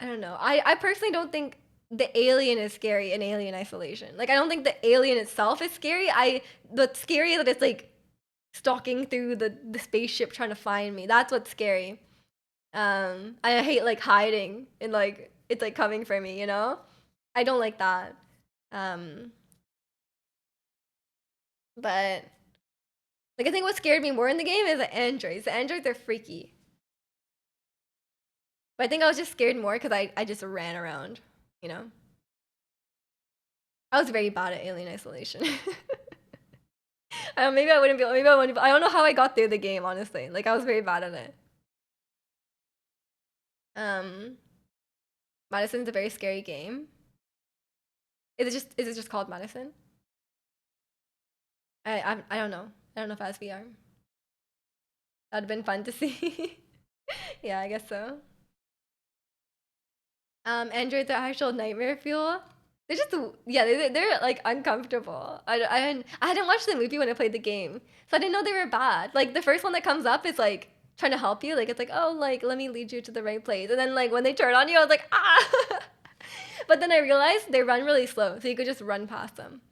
I don't know. I personally don't think the alien is scary in Alien Isolation. Like I don't think the alien itself is scary. The scary that it's like stalking through the spaceship trying to find me. That's what's scary. I hate like hiding and like it's like coming for me, you know? I don't like that. Um, but like I think what scared me more in the game is the androids. The androids are freaky. But I think I was just scared more because I just ran around, you know? I was very bad at Alien Isolation. Maybe I wouldn't be. Maybe I wouldn't. I don't know how I got through the game. Honestly, like I was very bad at it. Um, Madison's a very scary game. Is it just called Madison? I don't know. I don't know if it has VR. That'd have been fun to see. Yeah, I guess so. Androids are actual nightmare fuel. They're just yeah, they're like uncomfortable. I hadn't watched the movie when I played the game, so I didn't know they were bad. Like the first one that comes up is like trying to help you, like it's like, oh, like let me lead you to the right place, and then like when they turn on you, I was like, ah. But then I realized they run really slow, so you could just run past them.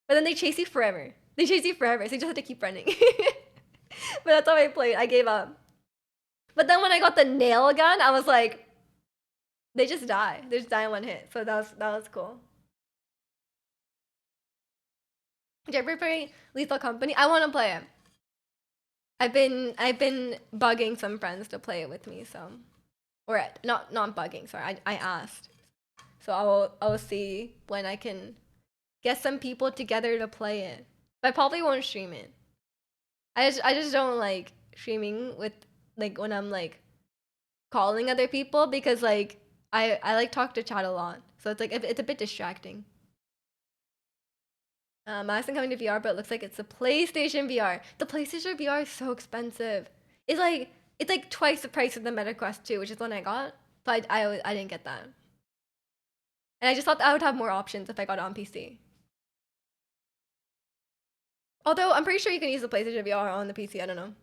But then they chase you forever. They chase you forever, so you just have to keep running. But that's how I played. I gave up. But then when I got the nail gun, I was like, they just die. They just die in one hit. So that was cool. Did you ever play Lethal Company? I want to play it. I've been bugging some friends to play it with me. So, or not bugging. Sorry, I asked. So I will see when I can get some people together to play it. But I probably won't stream it. I just don't like streaming with like when I'm like calling other people because like I like talk to chat a lot. So it's like it's a bit distracting. Madison coming to VR, but it looks like it's a PlayStation VR. The PlayStation VR is so expensive. It's like twice the price of the Meta Quest 2, which is the one I got. But I didn't get that. And I just thought I would have more options if I got it on PC. Although I'm pretty sure you can use the PlayStation VR on the PC. I don't know.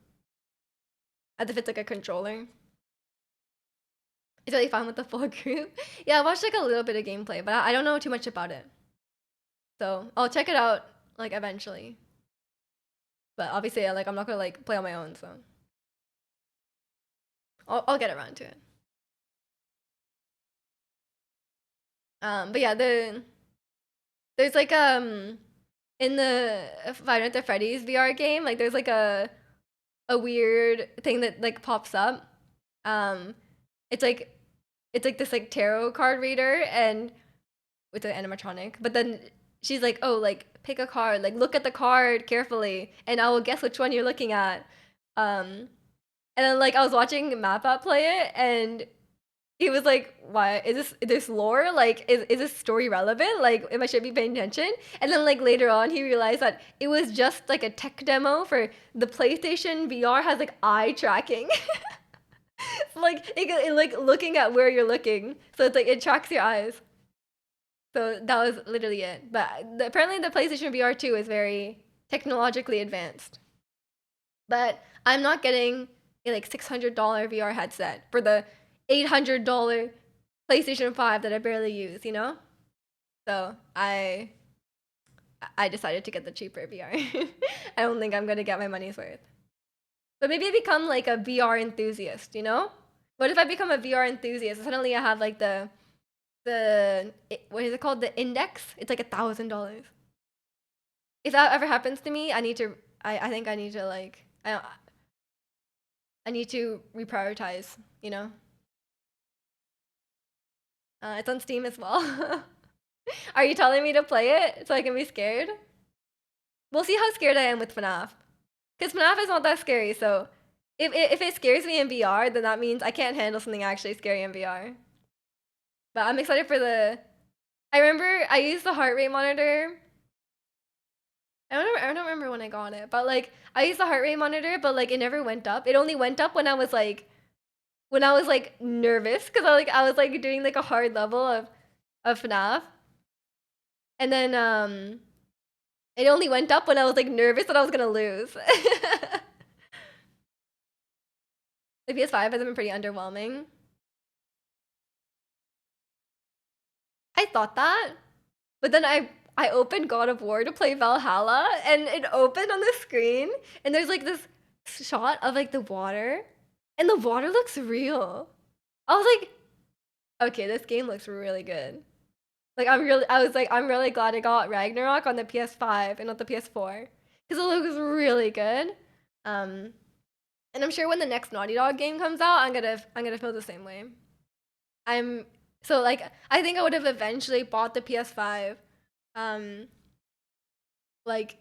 As if it's like a controller. It's really fun with the full group. Yeah, I watched like a little bit of gameplay, but I don't know too much about it. So I'll check it out like eventually. But obviously, like I'm not gonna like play on my own, so I'll get around to it. But yeah, there's like in the Five Nights at Freddy's VR game, like there's like a weird thing that like pops up. Um, it's like this like tarot card reader and with an animatronic. But then she's like, "Oh, like pick a card, like look at the card carefully, and I will guess which one you're looking at." Um, and then like I was watching MapUp play it, and he was like, "Why is this lore? Like, is this story relevant? Like, am I should be paying attention?" And then like later on, he realized that it was just like a tech demo for the PlayStation VR has like eye tracking. Like it like looking at where you're looking, so it's like it tracks your eyes. So that was literally it. But apparently, the PlayStation VR 2 is very technologically advanced. But I'm not getting a like $600 VR headset for the $800 PlayStation 5 that I barely use, you know? So I decided to get the cheaper VR. I don't think I'm gonna get my money's worth. But maybe I become like a VR enthusiast, you know? What if I become a VR enthusiast? Suddenly I have like what is it called? The index? It's like $1,000. If that ever happens to me, I think I need to like I need to reprioritize, you know? It's on Steam as well. Are you telling me to play it so I can be scared? We'll see how scared I am with FNAF. Because FNAF is not that scary, so if it scares me in VR, then that means I can't handle something actually scary in VR. But I'm excited for the. I remember I used the heart rate monitor. I don't remember when I got it, but like I used the heart rate monitor, but like it never went up. It only went up when I was like nervous because I was like doing like a hard level of FNAF, and then it only went up when I was like nervous that I was gonna lose. The PS5 has been pretty underwhelming. I thought that, but then I opened God of War to play Valhalla, and it opened on the screen, and there's like this shot of like the water, and the water looks real. I was like, okay, this game looks really good. Like I was like, I'm really glad I got Ragnarok on the PS5 and not the PS4 because it looks really good. Um, and I'm sure when the next Naughty Dog game comes out, I'm gonna feel the same way. I'm so like I think I would have eventually bought the PS5, um, like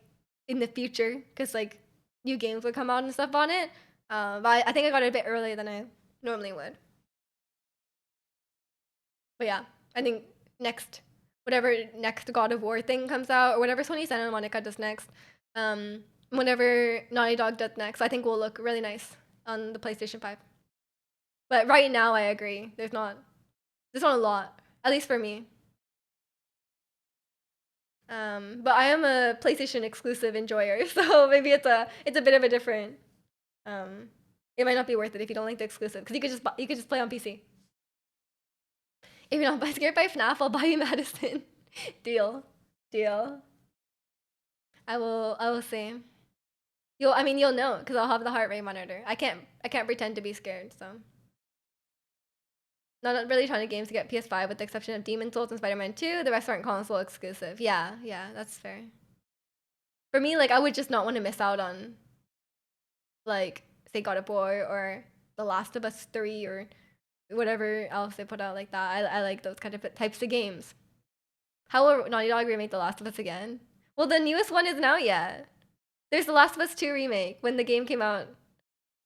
in the future because like new games would come out and stuff on it. But I think I got it a bit earlier than I normally would. But yeah, I think next whatever next God of War thing comes out or whatever Sony Santa Monica does next, whenever Naughty Dog does next, I think will look really nice on the PlayStation 5. But right now, I agree. There's not a lot, at least for me. But I am a PlayStation exclusive enjoyer, so maybe it's a bit of a different. Um, it might not be worth it if you don't like the exclusive, because you could just play on PC. If you're not scared by FNAF, I'll buy you Madison. Deal, deal. I will say. You'll know because I'll have the heart rate monitor. I can't pretend to be scared. So, not really trying to games to get PS5 with the exception of Demon Souls and Spider-Man 2. The rest aren't console exclusive. Yeah, yeah, that's fair. For me, like I would just not want to miss out on, like, say God of War or The Last of Us 3 or whatever else they put out like that. I like those kind of types of games. How will Naughty Dog remake The Last of Us again? Well, the newest one isn't out yet. There's The Last of Us 2 remake when the game came out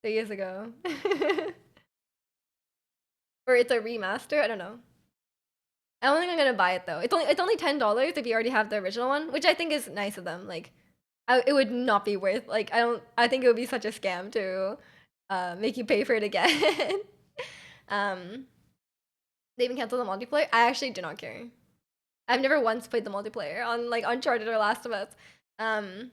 3 years ago. Or it's a remaster. I don't know. I don't think I'm gonna buy it though. It's only $10 if you already have the original one, which I think is nice of them. Like, it would not be worth. Like, I think it would be such a scam to make you pay for it again. um, they even canceled the multiplayer. I actually do not care. I've never once played the multiplayer on like Uncharted or Last of Us. Um,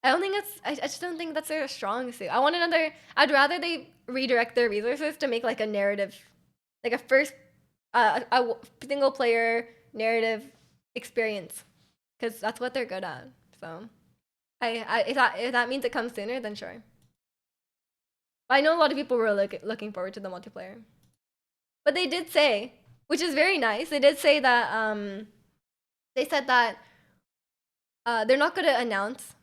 I don't think that's. I just don't think that's their strong suit. I want another. I'd rather they redirect their resources to make like a narrative, like a first, a single player narrative experience, because that's what they're good at. So, if that means it comes sooner, then sure. But I know a lot of people were looking forward to the multiplayer, but they did say, which is very nice. They did say that they said that they're not going to announce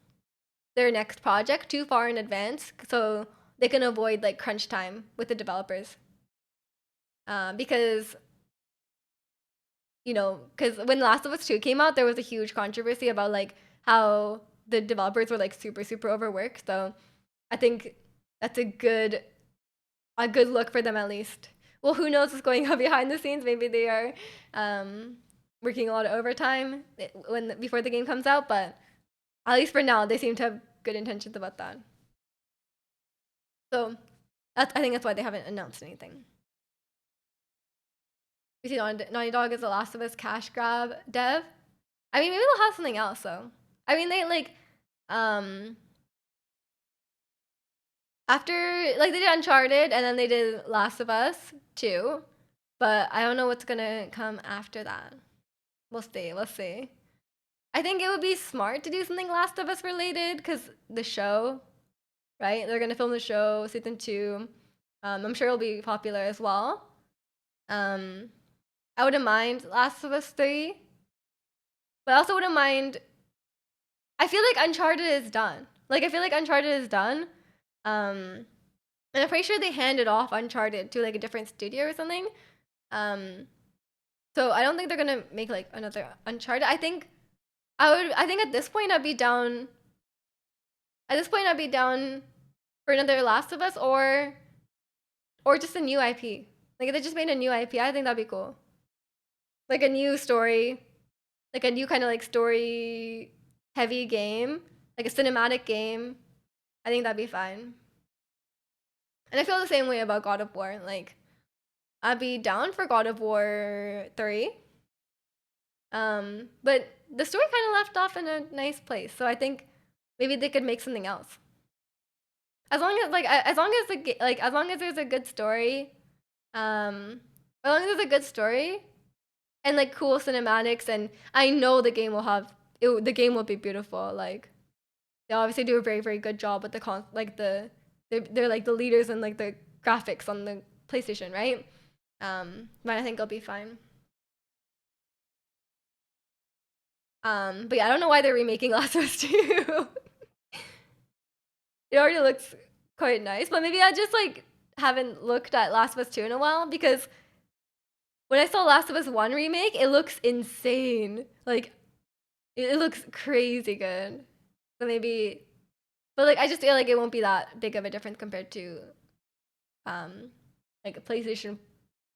their next project too far in advance so they can avoid like crunch time with the developers. Because because when Last of Us 2 came out, there was a huge controversy about like how the developers were like super super overworked. So I think that's a good look for them at least. Well, who knows what's going on behind the scenes? Maybe they are working a lot of overtime before the game comes out, but at least for now, they seem to have good intentions about that. So I think that's why they haven't announced anything. We see Naughty Dog is the Last of Us cash grab dev. I mean, maybe they'll have something else though. I mean, they like after like they did Uncharted and then they did Last of Us 2, but I don't know what's gonna come after that. We'll see. We'll see. I think it would be smart to do something Last of Us related because the show, right? They're gonna film the show season 2. I'm sure it'll be popular as well. I wouldn't mind Last of Us 3, but I also wouldn't mind. I feel like Uncharted is done. Like I feel like Uncharted is done. And I'm pretty sure they handed off Uncharted to like a different studio or something. So I don't think they're gonna make like another Uncharted. I think at this point I'd be down. At this point I'd be down for another Last of Us or just a new IP. Like if they just made a new IP, I think that'd be cool. Like a new story, like a new kind of like story heavy game, like a cinematic game. I think that'd be fine. And I feel the same way about God of War. Like I'd be down for God of War 3. But the story kind of left off in a nice place. So I think maybe they could make something else. As long as there's a good story, as long as there's a good story and like cool cinematics, and I know the game will be beautiful. Like they obviously do a very very good job with they're like the leaders in like the graphics on the PlayStation, right? But I think it'll be fine. But yeah, I don't know why they're remaking Last of Us 2. It already looks quite nice, but maybe I just like haven't looked at Last of Us 2 in a while because when I saw Last of Us 1 remake, it looks insane. Like it looks crazy good. So maybe, but like I just feel like it won't be that big of a difference compared to like a PlayStation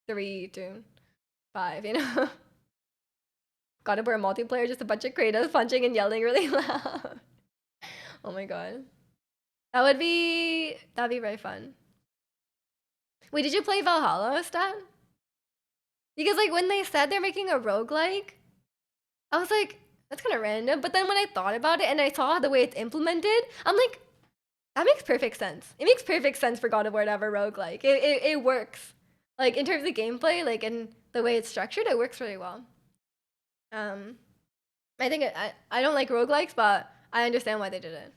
3 to 5, you know? God of War multiplayer, just a bunch of Kratos punching and yelling really loud. Oh my god. That'd be very fun. Wait, did you play Valhalla, Stat? Because like when they said they're making a roguelike, I was like, that's kind of random. But then when I thought about it and I saw the way it's implemented, I'm like, that makes perfect sense. It makes perfect sense for God of War to have a roguelike. It works. Like in terms of gameplay, like in the way it's structured, it works really well. Um, I think I don't like roguelikes, but I understand why they did it.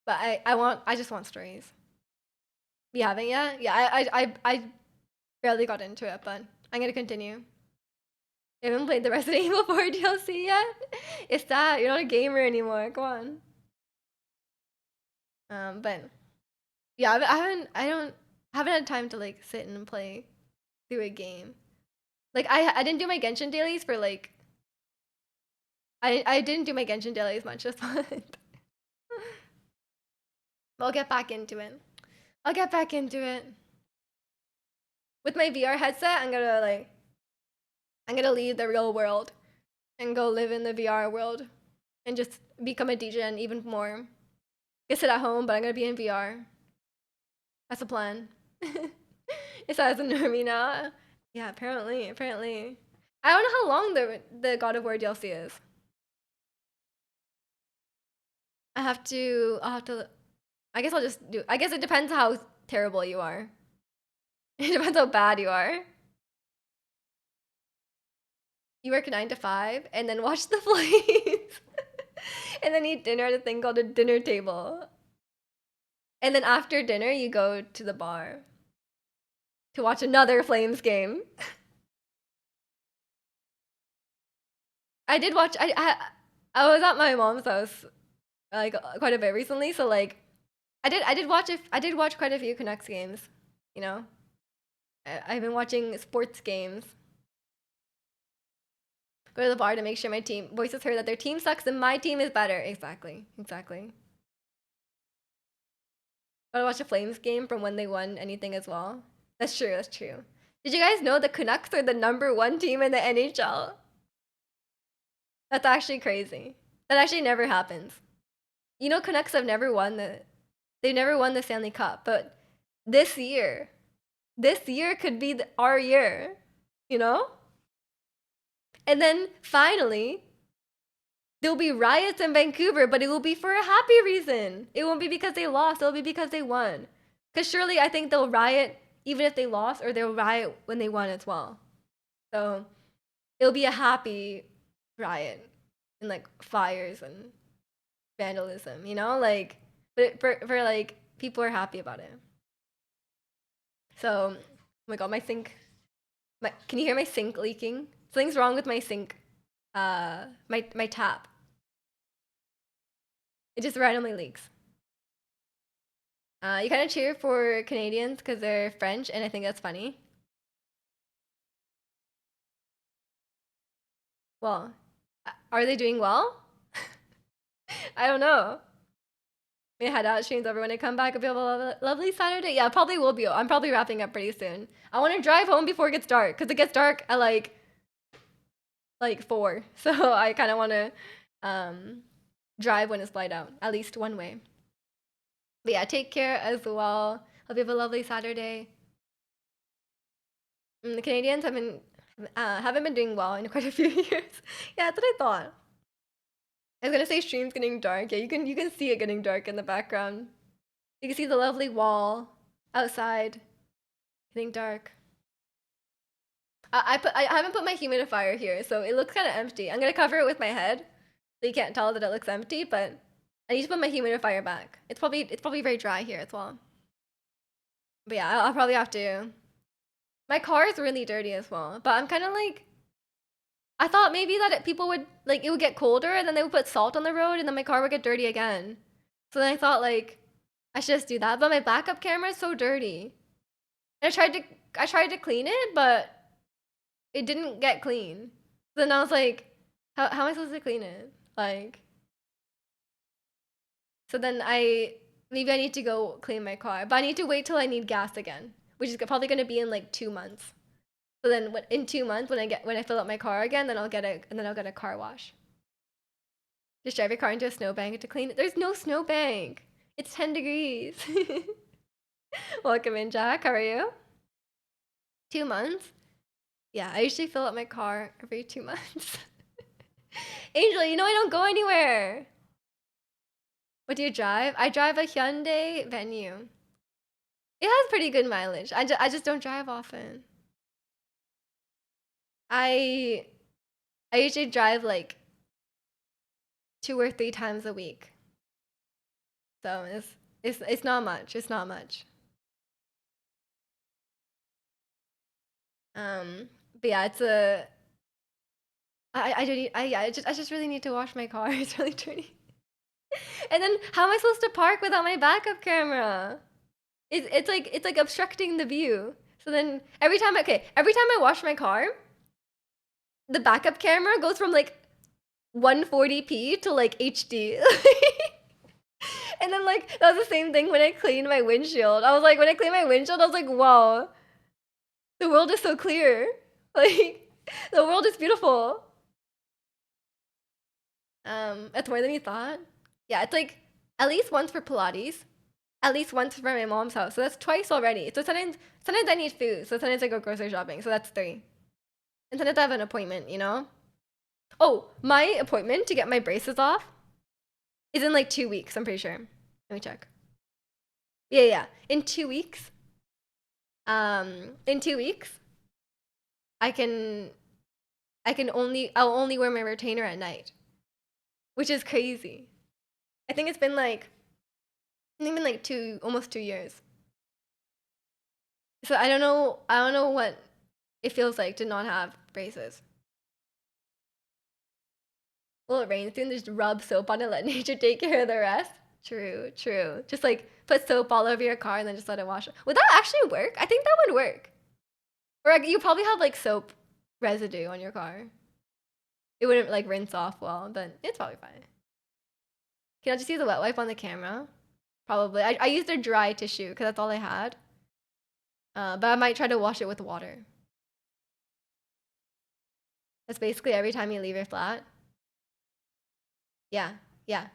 But I just want stories. You haven't yet? Yeah, I barely got into it, but I'm gonna continue. You haven't played the Resident Evil 4 DLC yet? It's that you're not a gamer anymore. Come on. But yeah, I haven't had time to like sit and play through a game. Like I didn't do my Genshin dailies for like I didn't do my Genshin dailies much this month. But I'll get back into it. I'll get back into it. With my VR headset, I'm gonna leave the real world and go live in the VR world and just become a DJ and even more. I sit at home, but I'm gonna be in VR. That's the plan. It's as a normie now. Yeah, apparently. I don't know how long the God of War DLC is. I'll have to I guess I'll just do I guess it depends how terrible you are. It depends how bad you are. You work 9 to 5 and then watch the flames. And then eat dinner at a thing called a dinner table. And then after dinner you go to the bar to watch another Flames game. I did watch I was at my mom's house like quite a bit recently, so like I did watch quite a few Canucks games, you know. I've been watching sports games. Go to the bar to make sure my team voices heard that their team sucks and my team is better. Exactly. Gotta watch a Flames game from when they won anything as well. That's true. Did you guys know the Canucks are the #1 team in the NHL? That's actually crazy. That actually never happens. You know, Canucks have they've never won the Stanley Cup, but this year could be our year, you know? And then finally, there'll be riots in Vancouver, but it will be for a happy reason. It won't be because they lost, it'll be because they won. Because surely I think they'll riot even if they lost, or they'll riot when they won as well. So it'll be a happy riot and like fires and vandalism, you know? Like, but for like, people are happy about it. So, oh my god, my sink. Can you hear my sink leaking? Something's wrong with my sink. My tap. It just randomly leaks. You kind of cheer for Canadians because they're French, and I think that's funny. Well, are they doing well? I don't know. We head out streams over when I come back. I'll be have a lovely Saturday. Yeah, probably will be. I'm probably wrapping up pretty soon. I want to drive home before it gets dark because it gets dark at like 4. So I kind of want to drive when it's light out, at least one way. But yeah, take care as well. Hope you have a lovely Saturday. The Canadians haven't been doing well in quite a few years. Yeah, that's what I thought. I was gonna say stream's getting dark. Yeah, you can see it getting dark in the background. You can see the lovely wall outside getting dark. I haven't put my humidifier here, so it looks kind of empty. I'm gonna cover it with my head, so you can't tell that it looks empty. But I need to put my humidifier back. It's probably very dry here as well. But yeah, I'll probably have to. My car is really dirty as well, but I'm kind of like, I thought maybe that people would like it would get colder and then they would put salt on the road and then my car would get dirty again. So then I thought like I should just do that, but my backup camera is so dirty. And I tried to clean it, but it didn't get clean. So then I was like, how am I supposed to clean it? Like, so then maybe I need to go clean my car, but I need to wait till I need gas again, which is probably going to be in like 2 months. So then in 2 months when I fill up my car again, then I'll get a car wash. Just drive your car into a snowbank to clean it. There's no snowbank. It's 10 degrees. Welcome in, Jack. How are you? 2 months? Yeah, I usually fill up my car every 2 months. Angel, you know I don't go anywhere. What do you drive? I drive a Hyundai Venue. It has pretty good mileage. I just don't drive often. I I usually drive like 2 or 3 times a week. So it's not much. It's not much. But yeah, it's a I do need I just really need to wash my car. It's really dirty. And then how am I supposed to park without my backup camera? It's like obstructing the view. So then every time I wash my car, the backup camera goes from like 140p to like HD. And then like that was the same thing when I cleaned my windshield. I was like when I cleaned my windshield, I was like, wow, the world is so clear. Like the world is beautiful. It's more than you thought. Yeah, it's like at least once for Pilates, at least once for my mom's house. So that's twice already. So sometimes I need food. So sometimes I go grocery shopping. So that's three. And sometimes I have an appointment, you know? Oh, my appointment to get my braces off is in like 2 weeks, I'm pretty sure. Let me check. Yeah, yeah. In 2 weeks, I can I'll only wear my retainer at night, which is crazy. I think it's been like almost 2 years. So I don't know what it feels like to not have braces. Will it rain soon? Just rub soap on it, let nature take care of the rest. True, true. Just like put soap all over your car and then just let it wash. Would that actually work? I think that would work. Or like, you probably have like soap residue on your car. It wouldn't like rinse off well, but it's probably fine. Can I just use a wet wipe on the camera? Probably. I used a dry tissue because that's all I had. But I might try to wash it with water. That's basically every time you leave your flat. Yeah, yeah.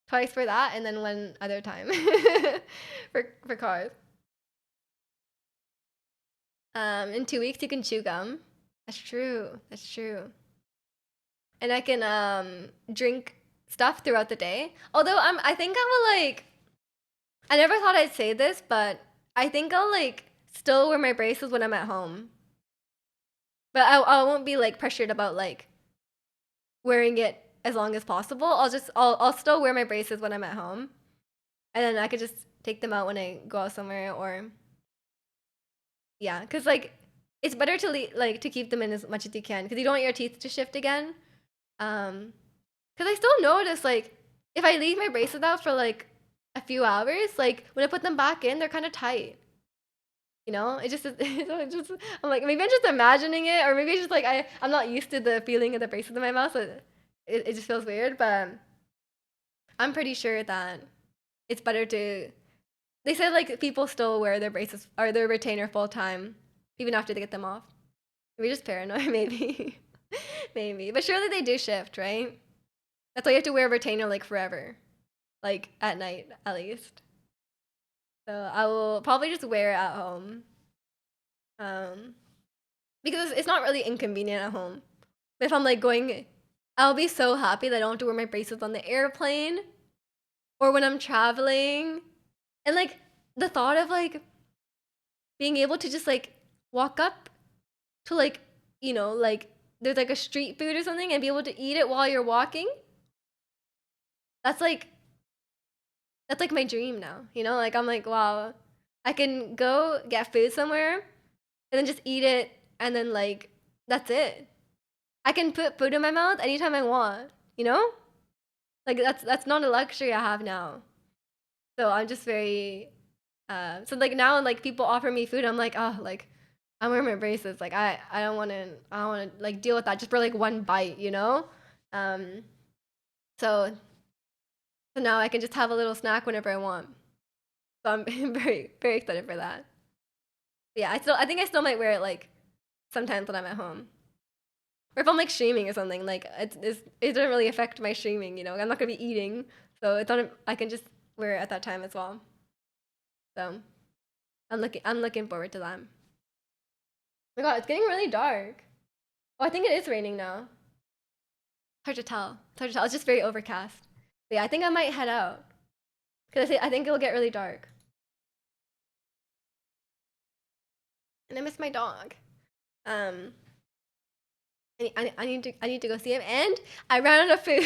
Twice for that, and then one other time for cars. In 2 weeks you can chew gum. That's true. That's true. And I can drink stuff throughout the day. Although I think I will like. I never thought I'd say this, but I think I'll like still wear my braces when I'm at home. But I won't be like pressured about like wearing it as long as possible. I'll still wear my braces when I'm at home, and then I could just take them out when I go out somewhere or yeah, because like it's better to like to keep them in as much as you can because you don't want your teeth to shift again. Because I still notice like if I leave my braces out for like a few hours, like when I put them back in, they're kind of tight. You know, it just I'm like maybe I'm just imagining it, or maybe it's just like I'm not used to the feeling of the braces in my mouth, so it just feels weird. But I'm pretty sure that it's better to. They said like people still wear their braces or their retainer full time, even after they get them off. Maybe just paranoid, maybe, maybe. But surely they do shift, right? That's why you have to wear a retainer like forever, like at night at least. So I will probably just wear it at home. Um, because it's not really inconvenient at home. But if I'm like going, I'll be so happy that I don't have to wear my braces on the airplane or when I'm traveling. And like the thought of like being able to just like walk up to like, like there's like a street food or something and be able to eat it while you're walking. That's like my dream now, Like I'm like, wow, I can go get food somewhere and then just eat it and then like that's it. I can put food in my mouth anytime I want, you know? Like that's not a luxury I have now. So I'm just very so like now like people offer me food, I'm like, oh, like I'm wearing my braces. Like I don't wanna like deal with that just for like one bite, you know? Um so now I can just have a little snack whenever I want. So I'm very, very excited for that. But yeah, I think I still might wear it like sometimes when I'm at home. Or if I'm like streaming or something, like it doesn't really affect my streaming, I'm not gonna be eating. So it's not I can just wear it at that time as well. So I'm looking forward to that. Oh my god, it's getting really dark. Oh, I think it is raining now. Hard to tell. It's hard to tell. It's just very overcast. But yeah, I think I might head out because I think it'll get really dark. And I miss my dog. Um, I need to go see him, and I ran out of food.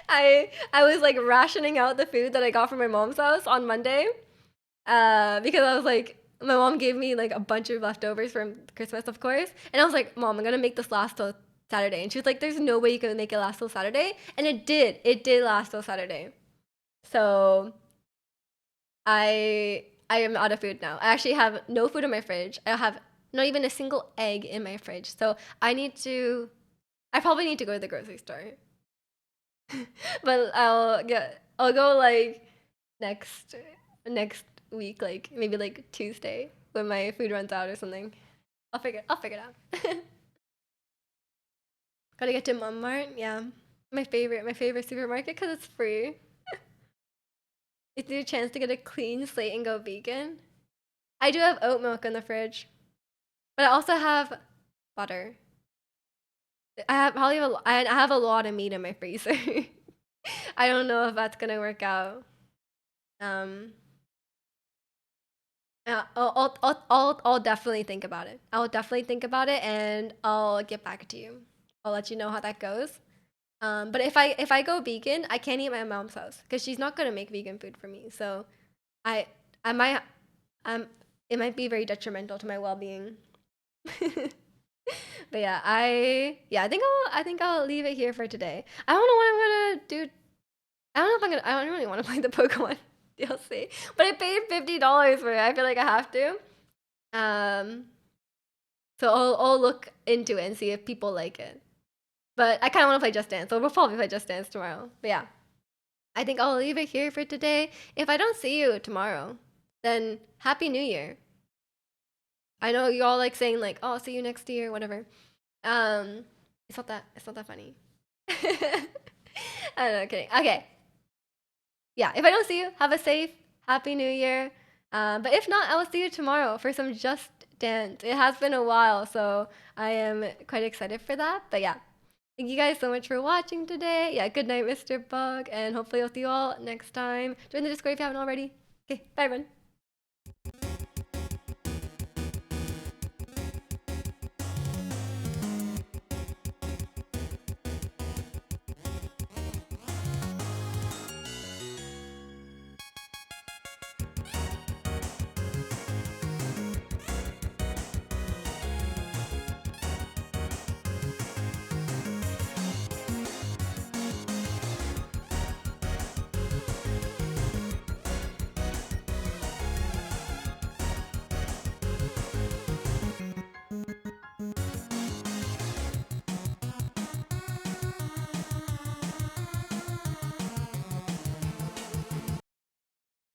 I was like rationing out the food that I got from my mom's house on Monday, because I was like, my mom gave me like a bunch of leftovers from Christmas, of course, and I was like, Mom, I'm gonna make this last till Saturday, and she was like, There's no way you can make it last till Saturday, and it did. It did last till Saturday. So I am out of food now. I actually have no food in my fridge. I have not even a single egg in my fridge. So I probably need to go to the grocery store. But I'll go like next next week, like maybe like Tuesday when my food runs out or something. I'll figure it out. Gotta get to Mum Mart, yeah. My favorite supermarket because it's free. It's your chance to get a clean slate and go vegan. I do have oat milk in the fridge, but I also have butter. I have a lot of meat in my freezer. I don't know if that's gonna work out. Um, I'll definitely think about it. I'll definitely think about it, and I'll get back to you. I'll let you know how that goes. But if I go vegan, I can't eat at my mom's house because she's not gonna make vegan food for me. So I I might it might be very detrimental to my well-being. But yeah, I think I'll leave it here for today. I don't know what I'm gonna do. I don't really want to play the Pokemon DLC, but I paid $50 for it. I feel like I have to. Um, so I'll look into it and see if people like it. But I kind of want to play Just Dance, so we'll probably play Just Dance tomorrow. But yeah, I think I'll leave it here for today. If I don't see you tomorrow, then Happy New Year. I know you all like saying like, "Oh, I'll see you next year," whatever. Um, it's not that funny. I don't know, kidding. Okay, yeah. If I don't see you, have a safe, Happy New Year. But if not, I will see you tomorrow for some Just Dance. It has been a while, so I am quite excited for that. But yeah, thank you guys so much for watching today. Yeah, good night, Mr. Bug, and hopefully I'll see you all next time. Join the Discord if you haven't already. Okay, bye everyone.